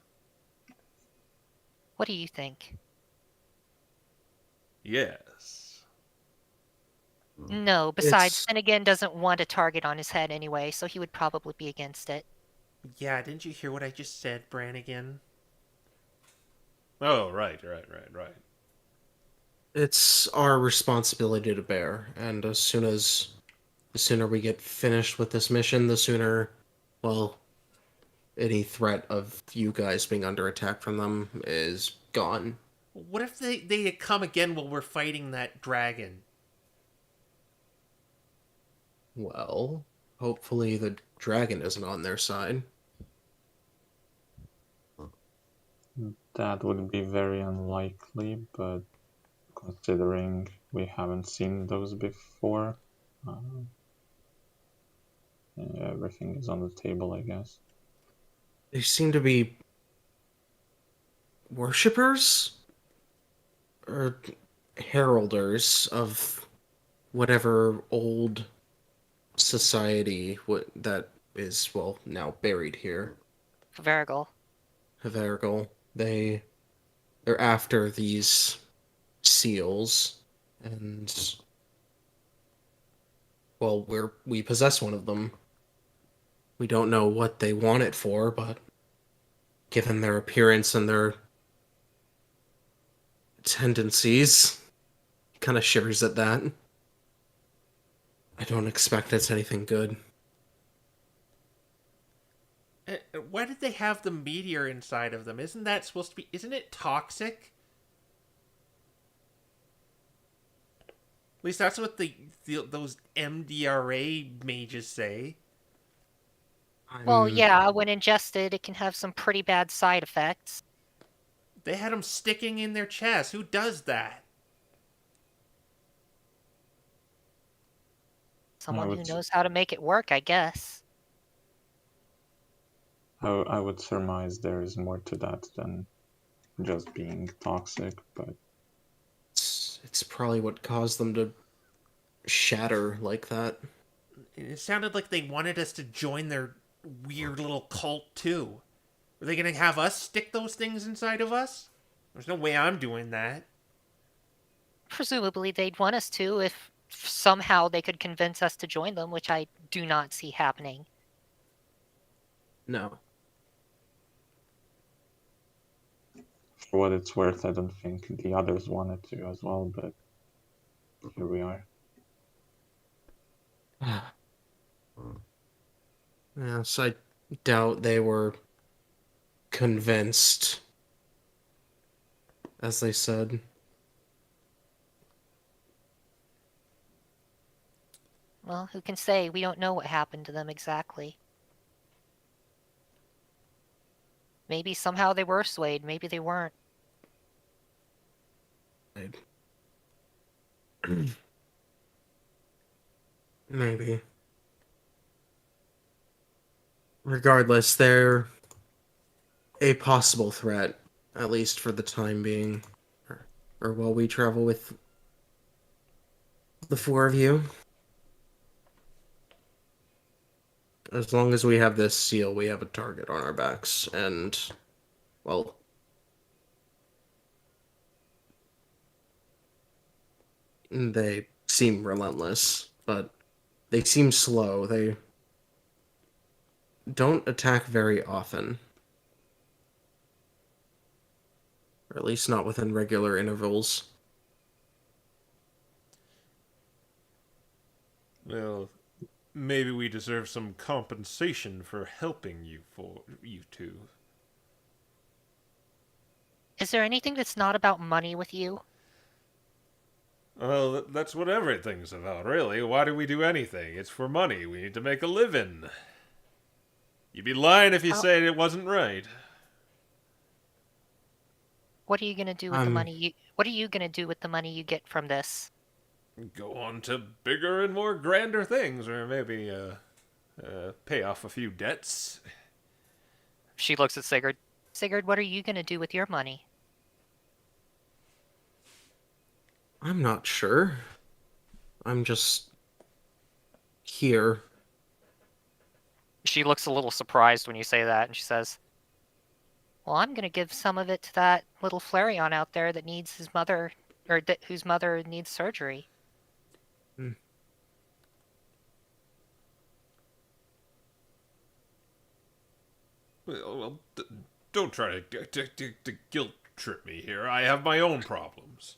What do you think? Yes. No, besides, It's Finnegan doesn't want a target on his head anyway, so he would probably be against it. Yeah, didn't you hear what I just said, Brannigan? Oh, right. it's our responsibility to bear, and the sooner we get finished with this mission, the sooner, well, any threat of you guys being under attack from them is gone. What if they come again while we're fighting that dragon? Well, hopefully the dragon isn't on their side. That would be very unlikely, but considering we haven't seen those before, everything is on the table, I guess. They seem to be worshippers or heralders of whatever old society that is, well, now buried here. Varigal. Havergal. They're after these seals, and well, we possess one of them. We don't know what they want it for, but given their appearance and their tendencies, kind of shivers at that. I don't expect it's anything good. Why did they have the meteor inside of them? Isn't that supposed to be... Isn't it toxic? At least that's what those MDRA mages say. Well, yeah, when ingested, it can have some pretty bad side effects. They had them sticking in their chest. Who does that? Someone who knows how to make it work, I guess. I would surmise there is more to that than just being toxic, but It's probably what caused them to shatter like that. It sounded like they wanted us to join their weird little cult, too. Were they going to have us stick those things inside of us? There's no way I'm doing that. Presumably they'd want us to if somehow they could convince us to join them, which I do not see happening. No. for what it's worth, I don't think the others wanted to as well, but here we are. Yes, I doubt they were convinced, as they said. Well, who can say? We don't know what happened to them exactly. Maybe somehow they were swayed, maybe they weren't. Maybe. Regardless, they're a possible threat, at least for the time being. Or while we travel with the four of you. As long as we have this seal, we have a target on our backs, and, well, they seem relentless, but they seem slow. They don't attack very often. Or at least not within regular intervals. Well, maybe we deserve some compensation for helping you two. Is there anything that's not about money with you? Well, that's what everything's about, really. Why do we do anything? It's for money. We need to make a living. You'd be lying if you said it wasn't right. What are you gonna do with the money what are you gonna do with the money you get from this? Go on to bigger and more grander things, or maybe pay off a few debts. She looks at Sigurd. Sigurd, what are you gonna do with your money? I'm not sure. I'm just here. She looks a little surprised when you say that, and she says, Well, I'm gonna give some of it to that little Flareon out there that needs his mother, or whose mother needs surgery. Well, don't try to guilt trip me here. I have my own problems.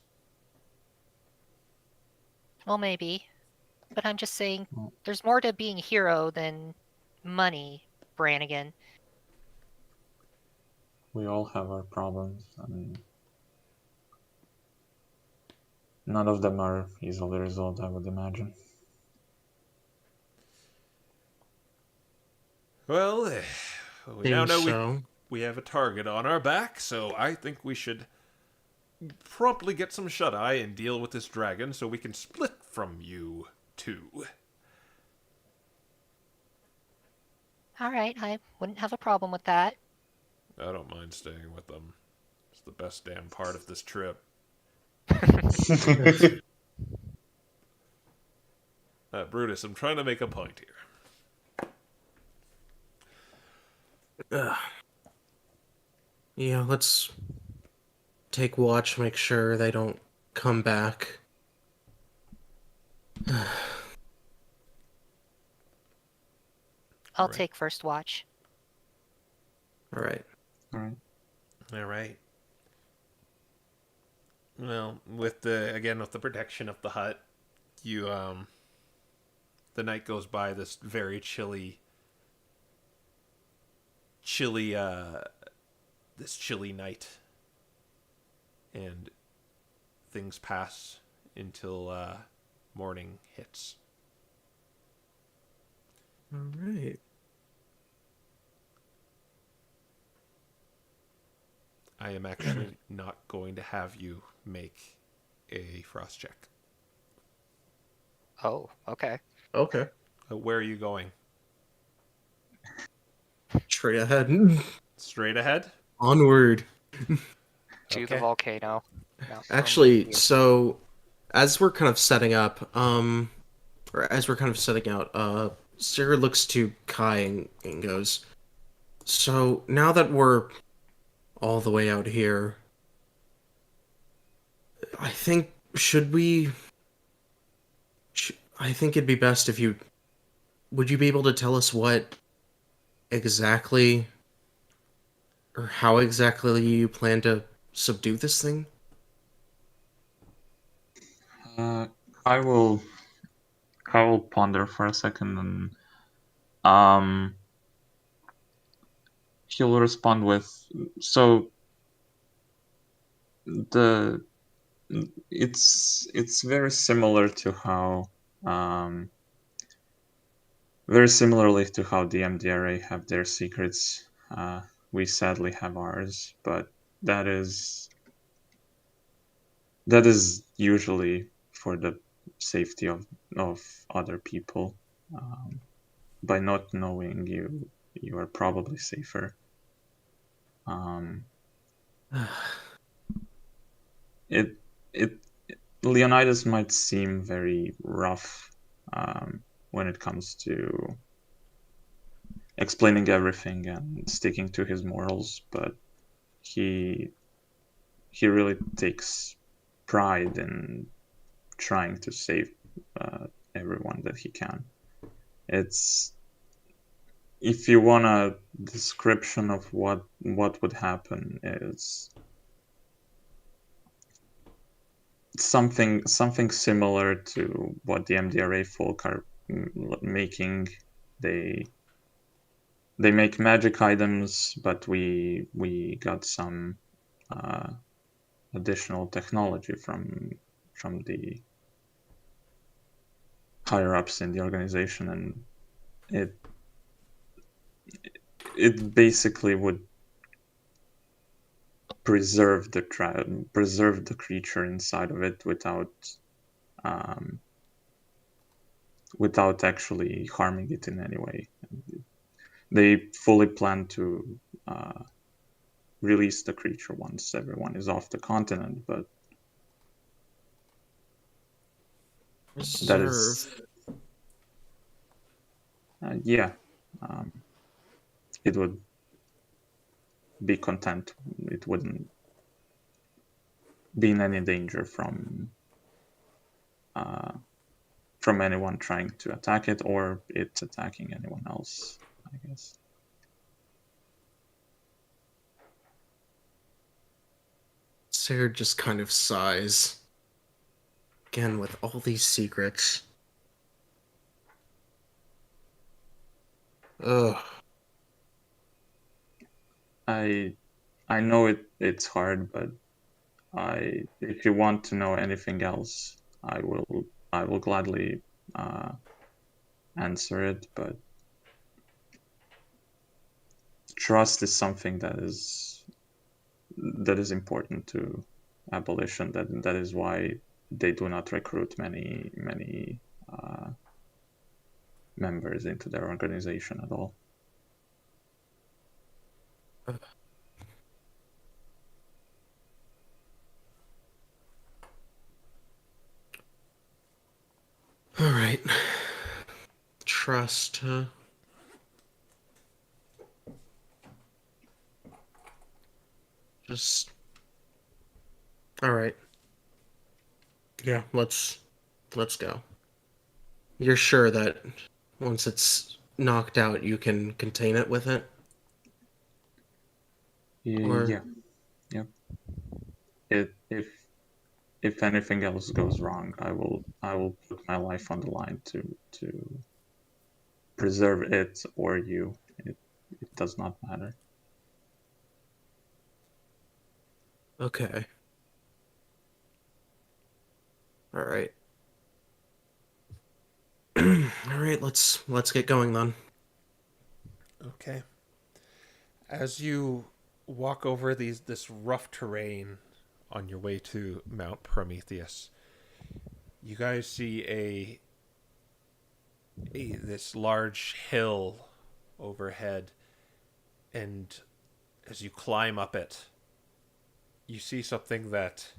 Well, maybe. But I'm just saying, Well- there's more to being a hero than money, Brannigan. We all have our problems, and none of them are easily resolved, I would imagine. Well, we now Think know so. we have a target on our back, so I think we should promptly get some shut-eye and deal with this dragon so we can split from you two. All right, I wouldn't have a problem with that. I don't mind staying with them. It's the best damn part of this trip. Brutus, I'm trying to make a point here. Yeah, let's take watch, make sure they don't come back. I'll Right. take first watch. All right. All right. All right. Well, with the protection of the hut, you the night goes by this very chilly this chilly night, and things pass until morning hits. All right. I am actually not going to have you make a frost check. "Oh, okay." Okay. Where are you going? Straight ahead. Straight ahead? Onward. To the Okay. volcano. Mount Actually, Prometheus. so as we're kind of setting up, or as we're kind of setting out, Sarah looks to Kai and goes, "So now that we're all the way out here, I think I think it'd be best if would you be able to tell us what exactly or how exactly you plan to subdue this thing?" I will ponder for a second, and um, he'll respond with, so the it's very similar to how very similarly to how the MDRA have their secrets. We sadly have ours, but that is usually for the safety of other people. By not knowing, you are probably safer. It Leonidas might seem very rough when it comes to explaining everything and sticking to his morals, but he really takes pride in trying to save everyone that he can. It's, if you want a description of what would happen, is something similar to what the MDRA folk are making. They make magic items, but we got some additional technology from the higher ups in the organization, and it basically would preserve the creature inside of it without actually harming it in any way. They fully plan to release the creature once everyone is off the continent, but that is, yeah, it would be content. It wouldn't be in any danger from anyone trying to attack it or it attacking anyone else, I guess. Sarah just kind of sighs. Again, with all these secrets. Ugh. I know it's hard, but if you want to know anything else, I will gladly answer it, but trust is something that is important to abolition. That is why they do not recruit many members into their organization at all. All right. Trust, huh? Just. All right. Yeah, let's go. You're sure that once it's knocked out, you can contain it with it? Or- Yeah. If anything else goes wrong, I will put my life on the line to preserve it or you. It does not matter. Okay. All right. All right, let's get going then. Okay. As you walk over this rough terrain on your way to Mount Prometheus, you guys see this large hill overhead, and as you climb up it, you see something that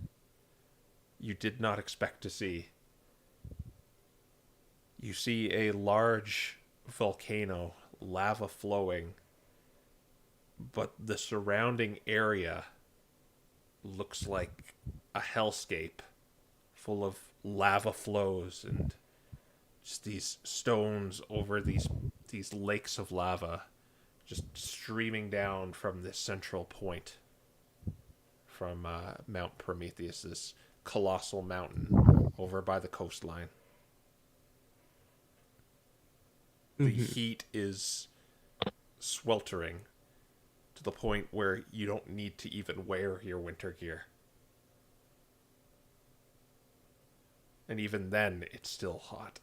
you did not expect to see. You see a large volcano, lava flowing, but the surrounding area looks like a hellscape full of lava flows and just these stones over these lakes of lava just streaming down from this central point from Mount Prometheus, this colossal mountain over by the coastline. The heat is sweltering to the point where you don't need to even wear your winter gear. And even then, it's still hot.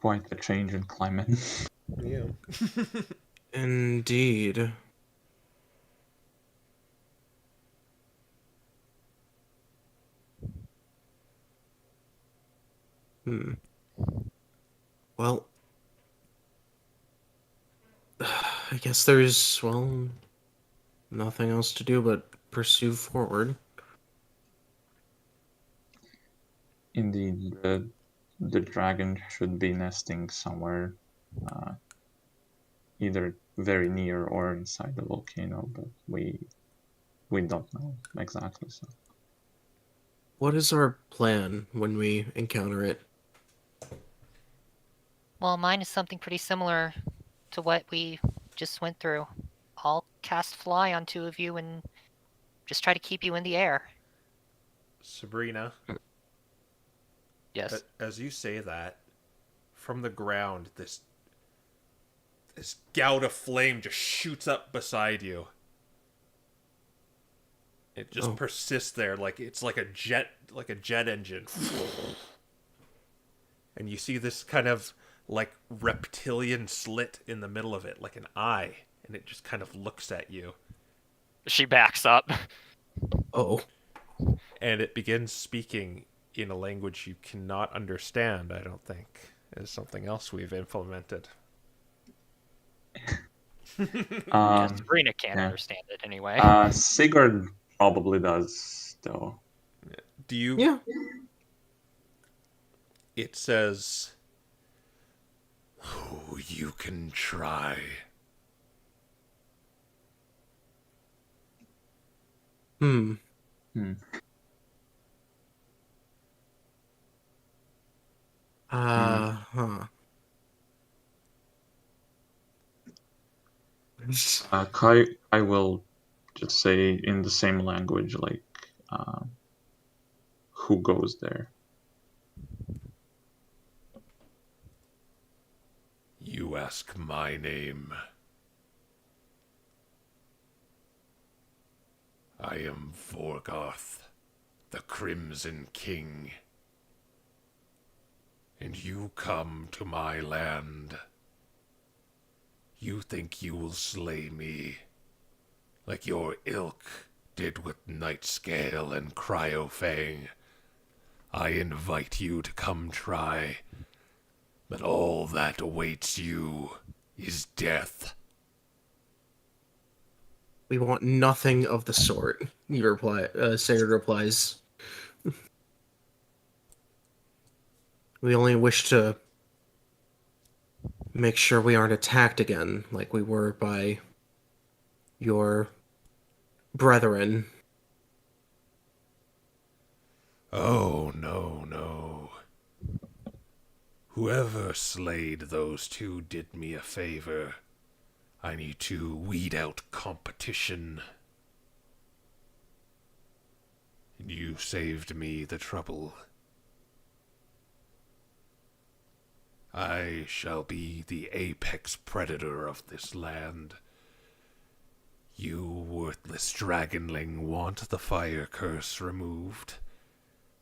Quite a change in climate. Yeah. Indeed. Well, I guess there's, well, nothing else to do but pursue forward. Indeed, the dragon should be nesting somewhere, either very near or inside the volcano, but we don't know exactly. So, What is our plan when we encounter it? Well, mine is something pretty similar to what we just went through. I'll cast fly on two of you and just try to keep you in the air. Sabrina, Yes. as you say that, from the ground, this gout of flame just shoots up beside you. It just persists there, like it's like a jet engine. And you see this kind of like reptilian slit in the middle of it, like an eye, and it just kind of looks at you. She backs up. Oh. And it begins speaking in a language you cannot understand, I don't think. is something else we've implemented. Sabrina can't yeah. understand it anyway. Sigurd probably does, though. Do you? Yeah. It says, "Oh, you can try." Hmm. Hmm. Huh. Kai will just say in the same language, like, who goes there? You ask my name. I am Vorgoth, the Crimson King. And you come to my land. You think you will slay me, like your ilk did with Nightscale and Cryofang. I invite you to come try, but all that awaits you is death. We want nothing of the sort. Sigurd replies. We only wish to make sure we aren't attacked again, like we were by your brethren. Oh, no, no. Whoever slayed those two did me a favor. I need to weed out competition. And you saved me the trouble. I shall be the apex predator of this land. You worthless dragonling want the fire curse removed.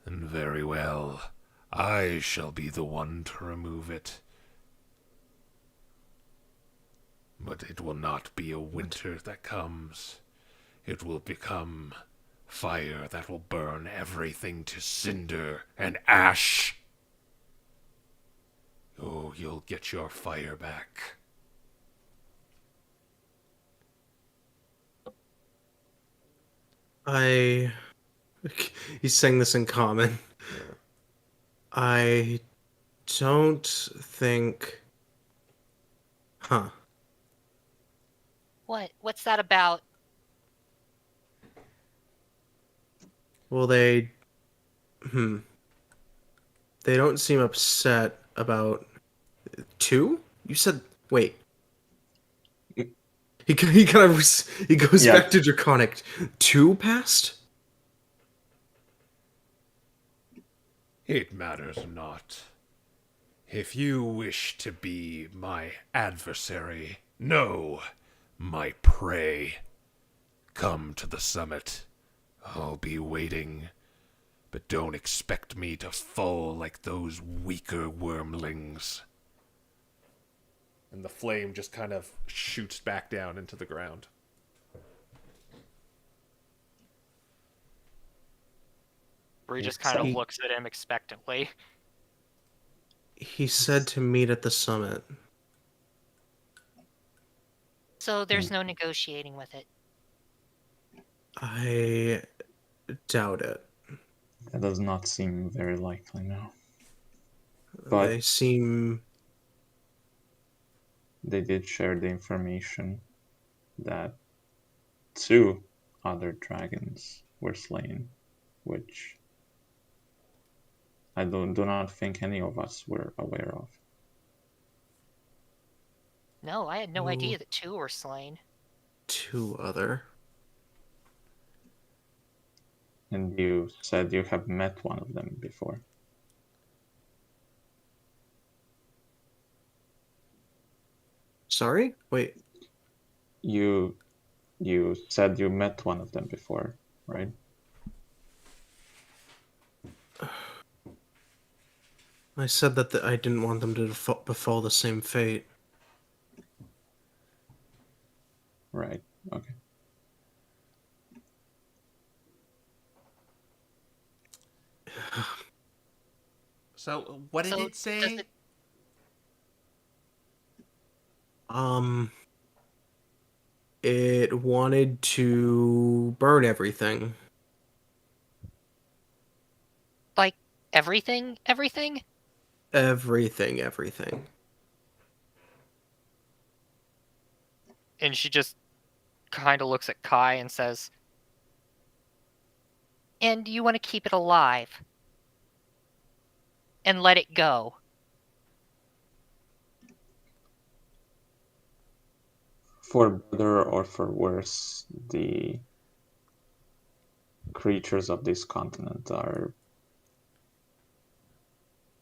And very well, I shall be the one to remove it. But it will not be a winter that comes. It will become fire that will burn everything to cinder and ash. Oh, you'll get your fire back. He's saying this in common. I don't think... Huh. What's that about? Well, they... They don't seem upset about... 2? You said... Wait. He kind of... He goes Yeah. back to Draconic. 2 passed? It matters not. If you wish to be my adversary, no, my prey, come to the summit. I'll be waiting, but don't expect me to fall like those weaker wormlings. And the flame just kind of shoots back down into the ground. Bree just kind of looks at him expectantly. He said to meet at the summit. So there's no negotiating with it. I doubt it. That does not seem very likely now. But They seem... they did share the information that 2 other dragons were slain, which I do not think any of us were aware of. No, I had no Oh. idea that 2 were slain. 2 other... And you said you have met one of them before. Sorry? Wait. You said you met one of them before, right? I said that I didn't want them to befall the same fate. Right. Okay. So, what did So it say? does it- It wanted to burn everything. Like everything? Everything? Everything. And she just kind of looks at Kai and says, And you want to keep it alive. And let it go. For better or for worse, the creatures of this continent are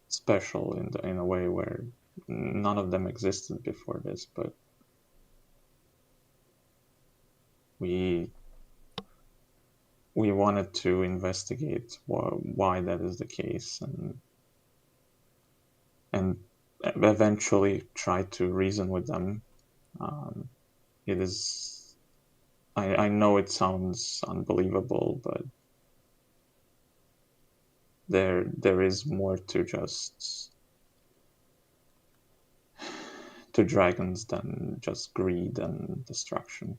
special in a way where none of them existed before this, but we wanted to investigate why that is the case, and eventually try to reason with them. It is, I know it sounds unbelievable, but there is more to dragons than just greed and destruction.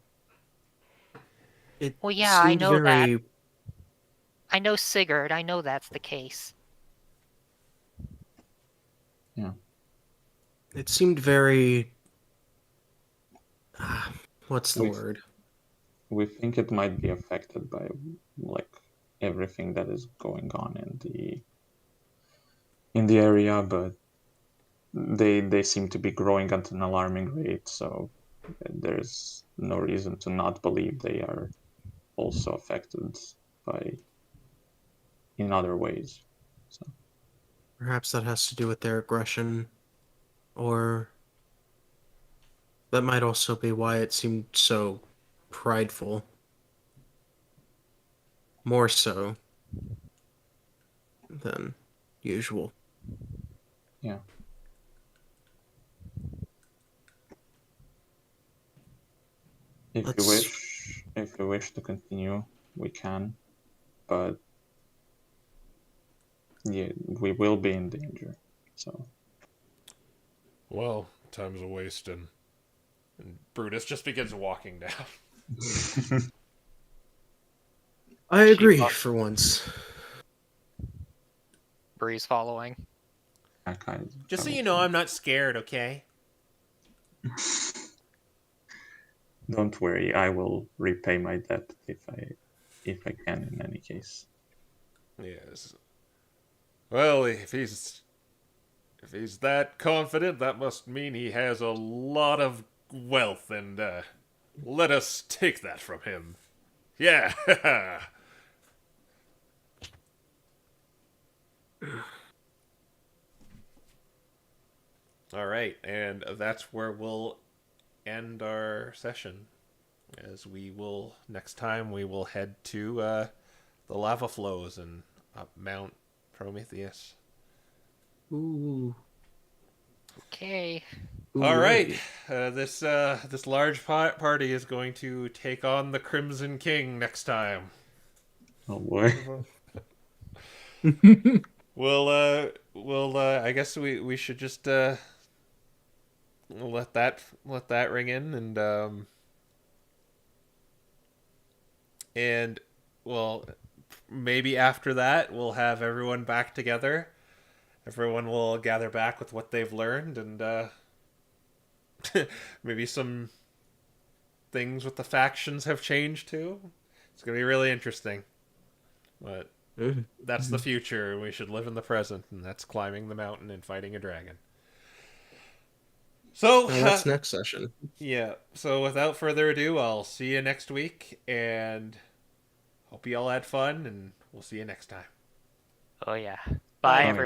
It Well, yeah, I seemed know that. very I know Sigurd. I know that's the case. Yeah. It seemed very. What's the We've- word? We think it might be affected by like everything that is going on in the area, but they seem to be growing at an alarming rate, so there's no reason to not believe they are also affected by in other ways. So Perhaps that has to do with their aggression, or that might also be why it seemed so prideful. More so than usual. yeah. Let's- If you wish to continue, we can, but yeah, we will be in danger. So Well, time's a wasting. And Brutus just begins walking down. I agree She- for once. Breeze following. Just so you know, I'm not scared, okay? Don't worry, I will repay my debt if I can. In any case, Yes. Well, if he's that confident, that must mean he has a lot of wealth, and let us take that from him. Yeah. All right, and that's where we'll end our session. As we will next time, we will head to the lava flows and up Mount Prometheus. Ooh. Okay. All right, this large party is going to take on the Crimson King next time. oh boy. We'll I guess we should just let that ring in, and well, maybe after that we'll have everyone back together. Everyone will gather back with what they've learned, and maybe some things with the factions have changed too. It's gonna be really interesting. But that's the future. We should live in the present, and that's climbing the mountain and fighting a dragon. So Now that's next session. yeah. So without further ado, I'll see you next week, and hope you all had fun, and we'll see you next time. Oh yeah. Bye, Bye everyone.